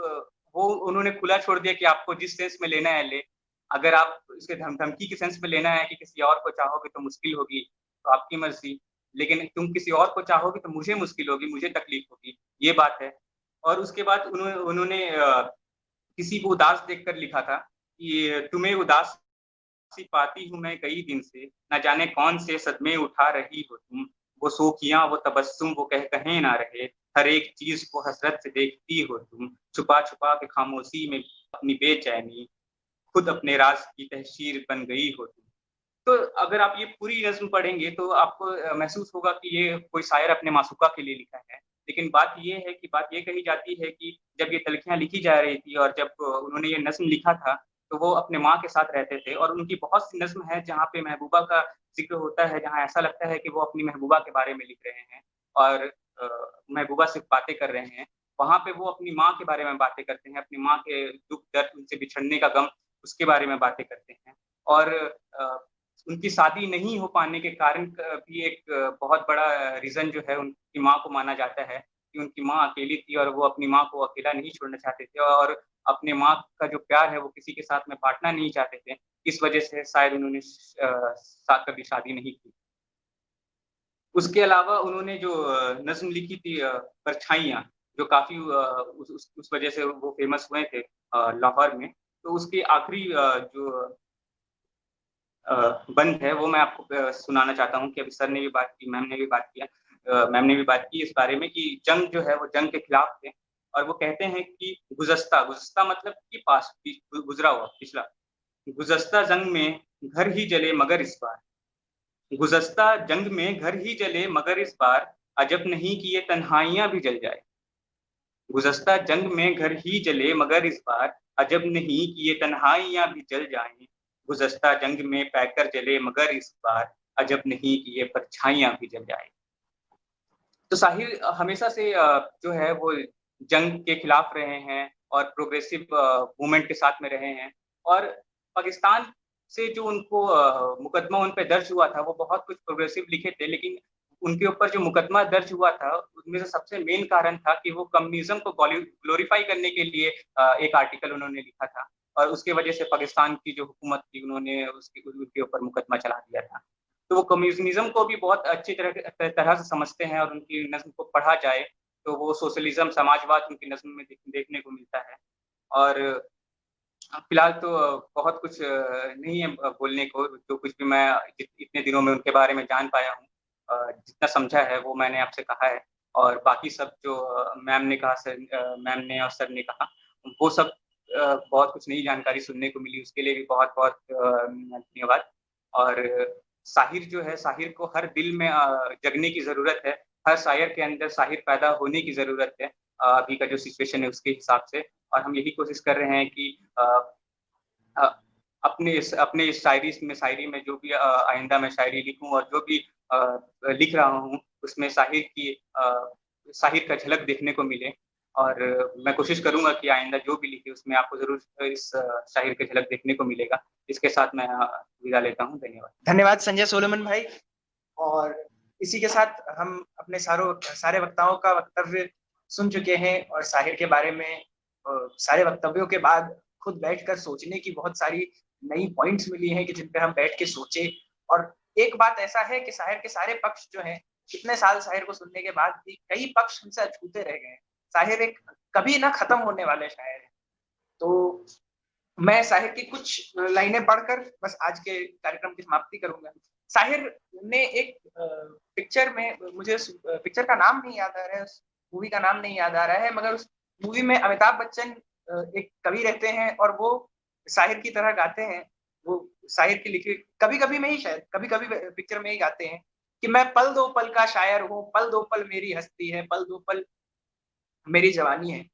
वो उन्होंने खुला छोड़ दिया कि आपको जिस सेंस में लेना है ले। अगर आप इसके धमकी के सेंस में लेना है कि किसी और को चाहोगे तो मुश्किल होगी, तो आपकी मर्ज़ी। लेकिन तुम किसी और को चाहोगे तो मुझे मुश्किल होगी, मुझे तकलीफ होगी, ये बात है। और उसके बाद उन्होंने किसी को उदास देखकर लिखा था कि तुम्हें उदास सी पाती हूँ मैं कई दिन से, न जाने कौन से सदमे उठा रही हो तुम। वो शोखियाँ, वो तबस्सुम, वो कहें ना रहे, हर एक चीज़ को हसरत से देखती हो तुम। छुपा-छुपा के खामोशी में अपनी बेचैनी, खुद अपने राज की तहसीर बन गई हो तुम। तो अगर आप ये पूरी नज़्म पढ़ेंगे तो आपको महसूस होगा कि ये कोई शायर अपने मासूका के लिए लिखा है। लेकिन बात ये है कि बात ये कही जाती है कि जब ये तल्खियाँ लिखी जा रही थी और जब उन्होंने ये नज़्म लिखा था, तो वो अपने माँ के साथ रहते थे और उनकी बहुत सी नज़्म है जहाँ पे महबूबा का ज़िक्र होता है, जहाँ ऐसा लगता है कि वो अपनी महबूबा के बारे में लिख रहे हैं और महबूबा से बातें कर रहे हैं। वहाँ पे वो अपनी माँ के बारे में बातें करते हैं, अपनी माँ के दुःख-दर्द, उनसे बिछड़ने का गम, उसके बारे में बातें करते हैं। और उनकी शादी नहीं हो पाने के कारण भी एक बहुत बड़ा रीज़न जो है उनकी माँ को माना जाता है कि उनकी माँ अकेली थी और वो अपनी माँ को अकेला नहीं छोड़ना चाहते थे और अपने माँ का जो प्यार है वो किसी के साथ में बाँटना नहीं चाहते थे। इस वज़ह से शायद उन्होंने कभी शादी नहीं की। उसके अलावा उन्होंने जो नज़्म लिखी थी परछाइयाँ, जो काफ़ी उस वज़ह से वो फ़ेमस हुए थे लाहौर में। तो उसकी आखिरी जो बंद है वो मैं आपको सुनाना चाहता हूँ कि अभी सर ने भी बात की, मैम ने भी बात किया मैम ने भी बात की इस बारे में कि जंग जो है वो जंग के खिलाफ थे और वो कहते हैं कि गुज़श्ता मतलब कि पास गुज़रा हुआ पिछला। गुज़श्ता जंग में घर ही जले मगर इस बार, गुज़श्ता जंग में घर ही जले मगर इस बार, अजब नहीं कि ये तन्हाइयाँ भी जल जाए। गुज़श्ता जंग में घर ही जले मगर इस बार, अजब नहीं कि ये तन्हाइयाँ भी जल जाएँ। गुज़श्ता जंग में पैकर जले मगर इस बार, अजब नहीं कि ये परछाइयाँ भी जल जाएँ। तो साहिर हमेशा से जो है वो जंग के खिलाफ रहे हैं और प्रोग्रेसिव मूवमेंट के साथ में रहे हैं और पाकिस्तान से जो उनको मुकदमा उन पे दर्ज हुआ था, वो बहुत कुछ प्रोग्रेसिव लिखे थे, लेकिन उनके ऊपर जो मुकदमा दर्ज हुआ था, उसमें से सबसे मेन कारण था कि वो कम्युनिज़्म को ग्लोरीफाई करने के लिए एक आर्टिकल उन्होंने लिखा था और उसकी वजह से पाकिस्तान की जो हुकूमत थी, उन्होंने उनके ऊपर मुकदमा चला दिया था। तो वो कम्युनिज़्म को भी बहुत अच्छी तरह से समझते हैं और उनकी नज़्म को पढ़ा जाए, तो वो सोशलिज़्म, समाजवाद उनकी नज़्म में देखने को मिलता है। और फिलहाल तो बहुत कुछ नहीं है बोलने को, जो कुछ भी मैं इतने दिनों में उनके बारे में जान पाया हूँ जितना समझा है वो मैंने आपसे कहा है और बाकी सब जो मैम ने कहा मैम ने और सर ने कहा, वो सब बहुत कुछ नई जानकारी सुनने को मिली, उसके लिए भी बहुत-बहुत धन्यवाद। और शाहिर जो है, शाहिर को हर दिल में जगने की ज़रूरत है, हर शायर के अंदर शाहिर पैदा होने की ज़रूरत है अभी का जो सिचुएशन है उसके हिसाब से और हम यही कोशिश कर रहे हैं कि अ, अपने इस शायरी में जो भी आइंदा मैं शायरी लिखूँ और जो भी लिख रहा हूँ, उसमें शाहिर का झलक देखने को मिले और मैं कोशिश करूँगा कि आइंदा जो भी लिखे उसमें आपको ज़रूर इस शाहिर का झलक देखने को मिलेगा। इसके साथ मैं विदा लेता हूँ। धन्यवाद। धन्यवाद संजय सोलोमन भाई। और इसी के साथ हम अपने सारे वक्ताओं का वक्तव्य सुन चुके हैं और शाहिर के बारे में सारे वक्तव्यों के बाद खुद बैठकर सोचने की बहुत सारी नई पॉइंट्स मिली हैं कि जिन पे हम बैठ के सोचे। और एक बात ऐसा है कि शाहिर के सारे पक्ष जो हैं, कितने साल शाहिर को सुनने के बाद भी कई पक्ष हमसे अछूते रह गए हैं। शाहिर एक कभी ना खत्म होने वाले शायर है। तो मैं साहिर की कुछ लाइनें पढ़कर बस आज के कार्यक्रम की समाप्ति करूंगा। साहिर ने एक पिक्चर में, मुझे पिक्चर का नाम नहीं याद आ रहा है, उस मूवी का नाम नहीं याद आ रहा है, मगर उस मूवी में अमिताभ बच्चन एक कवि रहते हैं और वो साहिर की तरह गाते हैं। वो साहिर की लिखी, कभी कभी में ही, शायद कभी कभी पिक्चर में ही गाते हैं कि मैं पल दो पल का शायर हूँ, पल दो पल मेरी हस्ती है, पल दो पल मेरी जवानी है।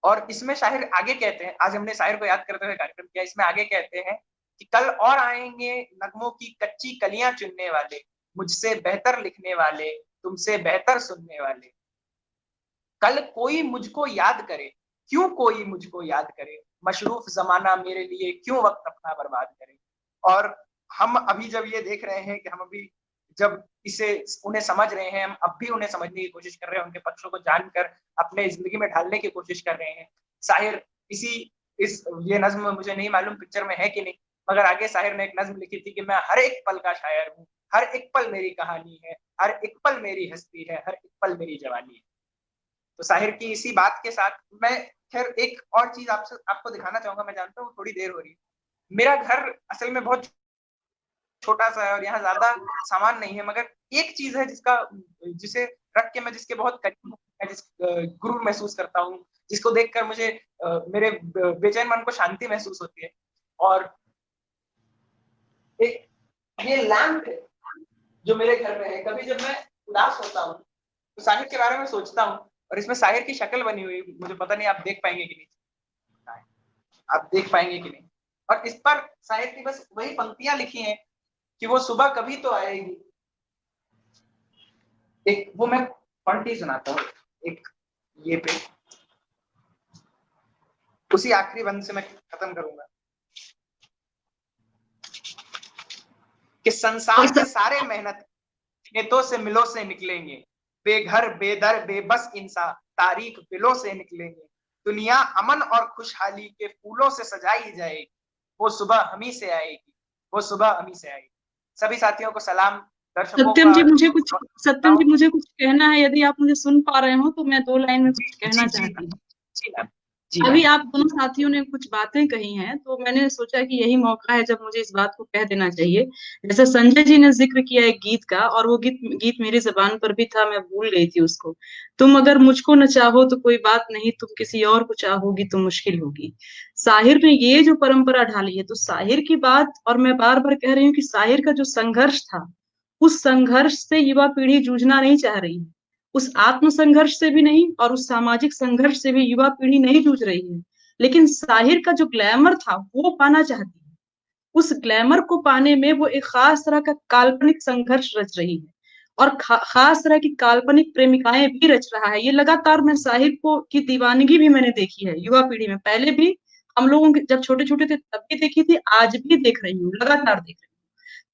और इसमें शाहिर आगे कहते हैं, आज हमने शाहिर को याद करते हुए कार्यक्रम किया, इसमें आगे कहते हैं कि कल और आएंगे नगमों की कच्ची कलियां चुनने वाले, मुझसे बेहतर लिखने वाले, तुमसे बेहतर सुनने वाले। कल कोई मुझको याद करे, क्यों कोई मुझको याद करे, मशरूफ जमाना मेरे लिए क्यों वक्त अपना बर्बाद करे। और हम अभी जब ये देख रहे हैं कि हम अभी जब इसे उन्हें समझ रहे हैं, हम अब भी उन्हें समझने की कोशिश कर रहे हैं, उनके पक्षों को जानकर अपने जिंदगी में ढालने की कोशिश कर रहे हैं। साहिर ये नज्म मुझे नहीं मालूम पिक्चर में है कि नहीं, मगर आगे साहिर ने एक नज्म लिखी थी कि मैं हर एक पल का शायर हूँ, हर एक पल मेरी कहानी है, हर एक पल मेरी हस्ती है, हर एक पल मेरी जवानी है। तो साहिर की इसी बात के साथ मैं खैर एक और चीज आपको दिखाना चाहूंगा। मैं जानता हूँ थोड़ी देर हो रही है, मेरा घर असल में बहुत छोटा सा है और यहाँ ज्यादा सामान नहीं है, मगर एक चीज है जिसे रख के मैं जिसके बहुत करीब हूँ, मैं जिस गुरूर महसूस करता हूँ, जिसको देखकर मुझे मेरे बेचैन मन को शांति महसूस होती है। और एक ये लैंप है जो मेरे घर में है। कभी जब मैं उदास होता हूँ तो साहिर के बारे में सोचता हूँ, और इसमें साहिर की शक्ल बनी हुई, मुझे पता नहीं आप देख पाएंगे कि नहीं, आप देख पाएंगे कि नहीं। और इस पर साहिर की बस वही पंक्तियां लिखी हैं कि वो सुबह कभी तो आएगी। एक वो मैं पढ़ के सुनाता हूँ, एक ये पे उसी आखिरी बंद से मैं खत्म करूंगा कि संसार के सारे मेहनत खेतों से मिलों से निकलेंगे, बेघर बेदर बेबस इंसान तारीख बिलों से निकलेंगे, दुनिया अमन और खुशहाली के फूलों से सजाई जाएगी, वो सुबह हमी से आएगी, वो सुबह हमी से आएगी। सभी साथियों को सलाम। सत्यम जी मुझे कुछ कहना है, यदि आप मुझे सुन पा रहे हो तो मैं 2 लाइन में कुछ कहना चाहती हूँ। अभी आप दोनों साथियों ने कुछ बातें कही हैं, तो मैंने सोचा कि यही मौका है जब मुझे इस बात को कह देना चाहिए। जैसे संजय जी ने जिक्र किया एक गीत का, और वो गीत मेरी जबान पर भी था, मैं भूल गई थी उसको। तुम अगर मुझको न चाहो तो कोई बात नहीं, तुम किसी और को चाहोगी तो मुश्किल होगी। साहिर ने ये जो परंपरा ढाली है, तो साहिर की बात, और मैं बार बार कह रही हूँ कि साहिर का जो संघर्ष था, उस संघर्ष से युवा पीढ़ी जूझना नहीं चाह रही है, उस आत्म संघर्ष से भी नहीं और उस सामाजिक संघर्ष से भी युवा पीढ़ी नहीं जूझ रही है। लेकिन साहिर का जो ग्लैमर था वो पाना चाहती है। उस ग्लैमर को पाने में वो एक खास तरह का काल्पनिक संघर्ष रच रही है, और खास तरह की काल्पनिक प्रेमिकाएं भी रच रहा है। ये लगातार मैं साहिर को की दीवानगी भी मैंने देखी है युवा पीढ़ी में, पहले भी हम लोगों के जब छोटे छोटे थे तब भी देखी थी, आज भी देख रही हूँ, लगातार देख रही हूँ।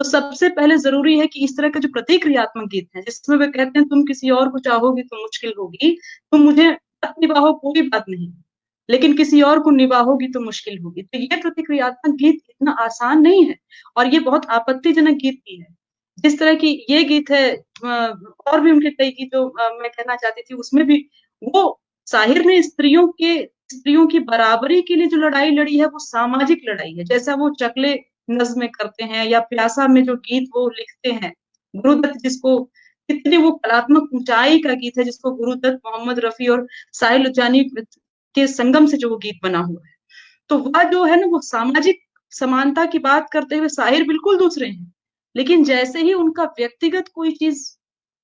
तो सबसे पहले जरूरी है कि इस तरह के जो प्रतिक्रियात्मक गीत हैं, जिसमें वे कहते हैं तुम किसी और को चाहोगी तो मुश्किल होगी, तुम मुझे मत निभाओ कोई बात नहीं, लेकिन किसी और को निभाओगी तो मुश्किल होगी, तो ये प्रतिक्रियात्मक गीत इतना आसान नहीं है, और ये बहुत आपत्तिजनक गीत भी है। जिस तरह की ये गीत है, और भी उनके कई गीत जो मैं कहना चाहती थी, उसमें भी वो साहिर ने स्त्रियों की बराबरी के लिए जो लड़ाई लड़ी है, वो सामाजिक लड़ाई है। जैसा वो चकले नज्म करते हैं, या प्यासा में जो गीत वो लिखते हैं, गुरुदत्त, जिसको कितनी वो कलात्मक ऊंचाई का गीत है, जिसको गुरुदत्त, मोहम्मद रफी और साहिल लुधियानवी के संगम से जो वो गीत बना हुआ है, तो वह जो है ना, वो सामाजिक समानता की बात करते हुए साहिर बिल्कुल दूसरे हैं। लेकिन जैसे ही उनका व्यक्तिगत कोई चीज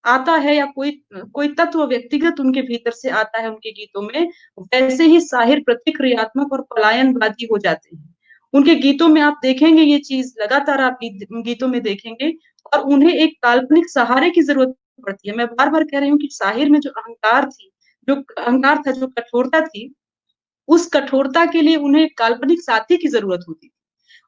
आता है, या कोई तत्व व्यक्तिगत उनके भीतर से आता है उनके गीतों में, वैसे ही साहिर प्रतिक्रियात्मक और पलायनवादी हो जाते हैं। उनके गीतों में आप देखेंगे ये चीज, लगातार आप गीतों में देखेंगे, और उन्हें एक काल्पनिक सहारे की जरूरत पड़ती है। मैं बार बार कह रही हूँ कि साहिर में जो अहंकार था, जो कठोरता थी, उस कठोरता के लिए उन्हें एक काल्पनिक साथी की जरूरत होती थी,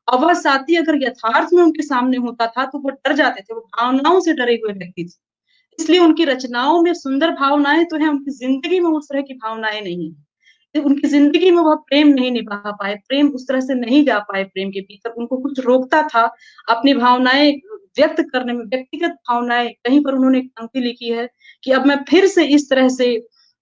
और वह साथी अगर यथार्थ में उनके सामने होता था तो वो डर जाते थे, वो भावनाओं से डरे हुए व्यक्ति थे। इसलिए उनकी रचनाओं में सुंदर भावनाएं तो हैं, उनकी जिंदगी में उस तरह की भावनाएं नहीं है। उनकी जिंदगी में वह प्रेम नहीं निभा पाए, प्रेम उस तरह से नहीं जा पाए, प्रेम के भीतर उनको कुछ रोकता था अपनी भावनाएं व्यक्त करने में, व्यक्तिगत भावनाएं। कहीं पर उन्होंने एक पंक्ति लिखी है कि अब मैं फिर से इस तरह से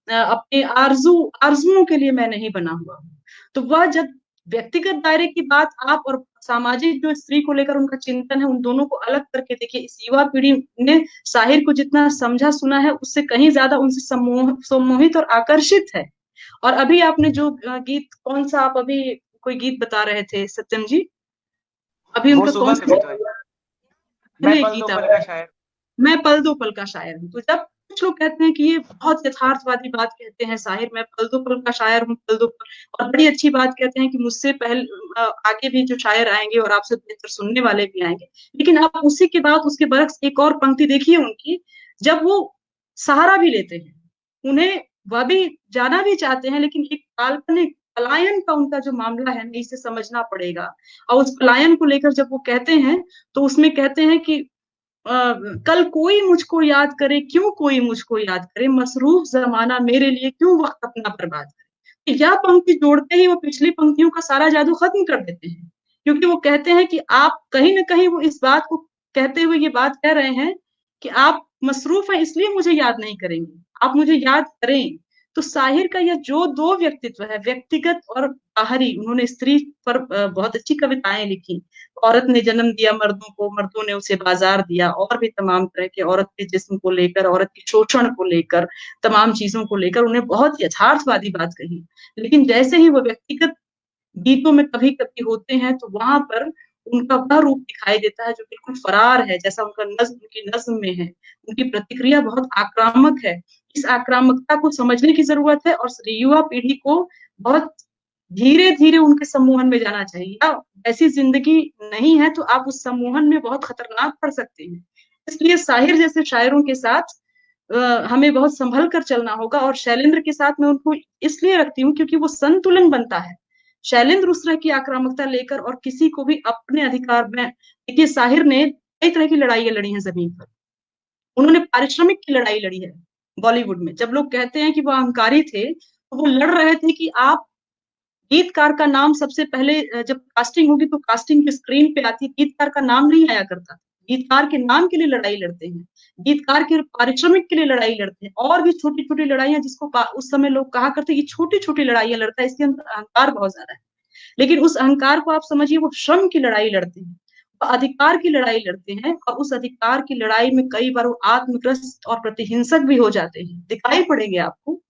अपने आरजुओं के लिए मैं नहीं बना हुआ हूँ। तो वह जब व्यक्तिगत दायरे की बात आप और सामाजिक जो स्त्री को लेकर उनका चिंतन है, उन दोनों को अलग करके देखिए। इस युवा पीढ़ी ने साहिर को जितना समझा सुना है, उससे कहीं ज्यादा उनसे सम्मोहित और आकर्षित है। और अभी आपने जो गीत, कौन सा आप अभी कोई गीत बता रहे थे सत्यम जी, अभी उनका कौन सा गीत? मैं पल दो पल का शायर हूँ। तो जब कुछ लोग कहते हैं कि ये बहुत यथार्थवादी बात कहते हैं साहिर, मैं पल दो पल का शायर हूँ, पल दो पल, और बड़ी अच्छी बात कहते हैं कि मुझसे पहले आगे भी जो शायर आएंगे और आपसे बेहतर सुनने वाले भी आएंगे। लेकिन आप उसी के बाद उसके बरक्स एक और पंक्ति देखिए उनकी, जब वो सहारा भी लेते हैं, उन्हें वह भी जाना भी चाहते हैं, लेकिन एक काल्पनिक पलायन का उनका जो मामला है, इसे समझना पड़ेगा। और उस पलायन को लेकर जब वो कहते हैं, तो उसमें कहते हैं कि कल कोई मुझको याद करे, क्यों कोई मुझको याद करे, मसरूफ जमाना मेरे लिए क्यों वक्त अपना बर्बाद करे। यह पंक्ति जोड़ते ही वो पिछली पंक्तियों का सारा जादू खत्म कर देते हैं, क्योंकि वो कहते हैं कि आप कहीं ना कहीं, वो इस बात को कहते हुए ये बात कह रहे हैं कि आप मसरूफ है इसलिए मुझे याद नहीं करेंगे, आप मुझे याद करें। तो साहिर का यह जो दो व्यक्तित्व है, व्यक्तिगत और बाहरी, उन्होंने स्त्री पर बहुत अच्छी कविताएं लिखी। औरत ने जन्म दिया मर्दों को, मर्दों ने उसे बाजार दिया, और भी तमाम तरह के औरत के जिस्म को लेकर, औरत के शोषण को लेकर, तमाम चीजों को लेकर उन्हें बहुत यथार्थवादी बात कही। लेकिन जैसे ही वो व्यक्तिगत गीतों में कभी कभी होते हैं, तो वहां पर उनका वह रूप दिखाई देता है जो बिल्कुल फरार है, जैसा उनका नज्म, उनकी नज्म में है। उनकी प्रतिक्रिया बहुत आक्रामक है। इस आक्रामकता को समझने की जरूरत है, और युवा पीढ़ी को बहुत धीरे धीरे उनके सम्मोहन में जाना चाहिए। ऐसी जिंदगी नहीं है तो आप उस सम्मोहन में बहुत खतरनाक पड़ सकते हैं। इसलिए साहिर जैसे शायरों के साथ हमें बहुत संभल कर चलना होगा। और शैलेंद्र के साथ मैं उनको इसलिए रखती हूँ क्योंकि वो संतुलन बनता है। शैलेंद्र उस तरह की आक्रामकता लेकर और किसी को भी अपने अधिकार में, देखिए साहिर ने कई तरह की लड़ाइयां लड़ी हैं जमीन पर। उन्होंने पारिश्रमिक की लड़ाई लड़ी है बॉलीवुड में। जब लोग कहते हैं कि वो अहंकारी थे, तो वो लड़ रहे थे कि आप गीतकार का नाम सबसे पहले, जब कास्टिंग होगी तो कास्टिंग की स्क्रीन पे आती है, गीतकार का नाम नहीं आया करता। गीतकार के नाम के लिए लड़ाई लड़ते हैं, गीतकार के पारिश्रमिक के लिए लड़ाई लड़ते हैं, और भी छोटी छोटी लड़ाइयां जिसको उस समय लोग कहा करते कि छोटी छोटी लड़ाइयां लड़ता है, इसके अंदर अहंकार बहुत ज्यादा है। लेकिन उस अहंकार को आप समझिए, वो श्रम की लड़ाई लड़ते हैं, अधिकार की लड़ाई लड़ते हैं, और उस अधिकार की लड़ाई में कई बार वो आत्मग्रस्त और प्रतिहिंसक भी हो जाते हैं। दिखाई पड़ेंगे आपको,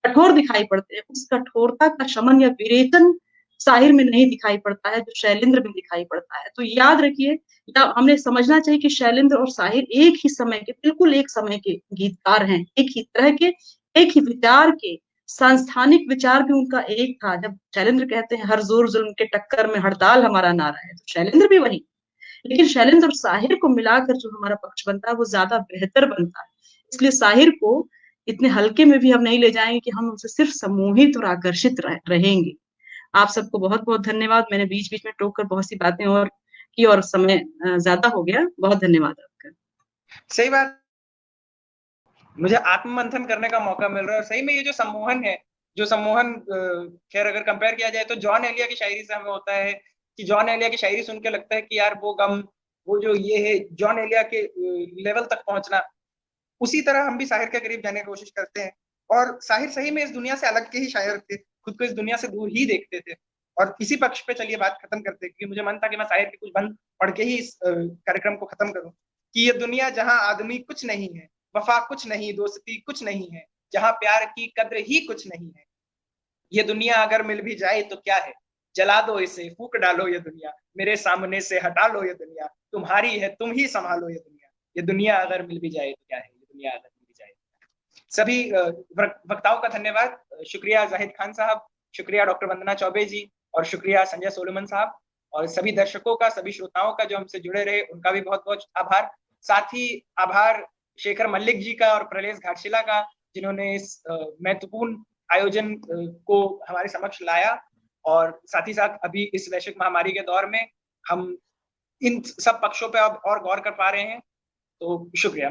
कठोर दिखाई पड़ते हैं। उस कठोरता का शमन या विरेचन साहिर में नहीं दिखाई पड़ता है, जो शैलेंद्र में दिखाई पड़ता है। तो याद रखिए, या हमें समझना चाहिए कि शैलेंद्र और साहिर एक ही समय के, बिल्कुल एक समय के गीतकार हैं, एक ही तरह के, एक ही विचार के। सांस्थानिक विचार भी उनका एक था। जब शैलेंद्र कहते हैं हर जोर जुल्म के टक्कर में हड़ताल हमारा नारा है, तो शैलेंद्र भी वही। लेकिन शैलेंद्र और साहिर को मिलाकर जो हमारा पक्ष बनता है, वो ज्यादा बेहतर बनता है। इसलिए साहिर को इतने हल्के में भी हम नहीं ले जाएंगे कि हम उनसे सिर्फ सम्मोहित और आकर्षित रहेंगे। आप सबको बहुत बहुत धन्यवाद। मैंने बीच बीच में टोक कर बहुत सी बातें और की, और समय ज्यादा हो गया। बहुत धन्यवाद आपका। सही बात, मुझे आत्ममंथन करने का मौका मिल रहा है। और सही में ये जो सम्मोहन है, जो सम्मोहन खैर अगर कंपेयर किया जाए तो जॉन एलिया की शायरी से हमें होता है कि जॉन एलिया की शायरी सुन के लगता है कि यार वो गम, वो जो ये है, जॉन एलिया के लेवल तक पहुंचना, उसी तरह हम भी साहिर के करीब जाने की कोशिश करते हैं। और साहिर सही में इस दुनिया से अलग के ही शायर थे, खुद को इस दुनिया से दूर ही देखते थे। और इसी पक्ष पे चलिए बात खत्म करते हैं, क्योंकि मुझे मन था कि मैं साहिर के कुछ बंद पढ़ के ही इस कार्यक्रम को खत्म करूं। कि ये दुनिया जहां आदमी कुछ नहीं है, वफा कुछ नहीं, दोस्ती कुछ नहीं है, जहां प्यार की कद्र ही कुछ नहीं है। ये दुनिया अगर मिल भी जाए तो क्या है, जला दो इसे, फूक डालो ये दुनिया, मेरे सामने से हटा लो ये दुनिया, तुम्हारी है तुम ही संभालो ये दुनिया। ये दुनिया अगर मिल भी जाए तो क्या है, ये दुनिया अगर मिल भी जाए। सभी वक्ताओं का धन्यवाद। शुक्रिया जाहिद खान साहब, शुक्रिया डॉक्टर वंदना चौबे जी, और शुक्रिया संजय सोलोमन साहब, और सभी दर्शकों का, सभी श्रोताओं का जो हमसे जुड़े रहे, उनका भी बहुत बहुत आभार। साथ ही आभार शेखर मल्लिक जी का और प्रलेश घाटशिला का, जिन्होंने इस महत्वपूर्ण आयोजन को हमारे समक्ष लाया। और साथ ही साथ अभी इस वैश्विक महामारी के दौर में हम इन सब पक्षों पे अब और गौर कर पा रहे हैं। तो शुक्रिया।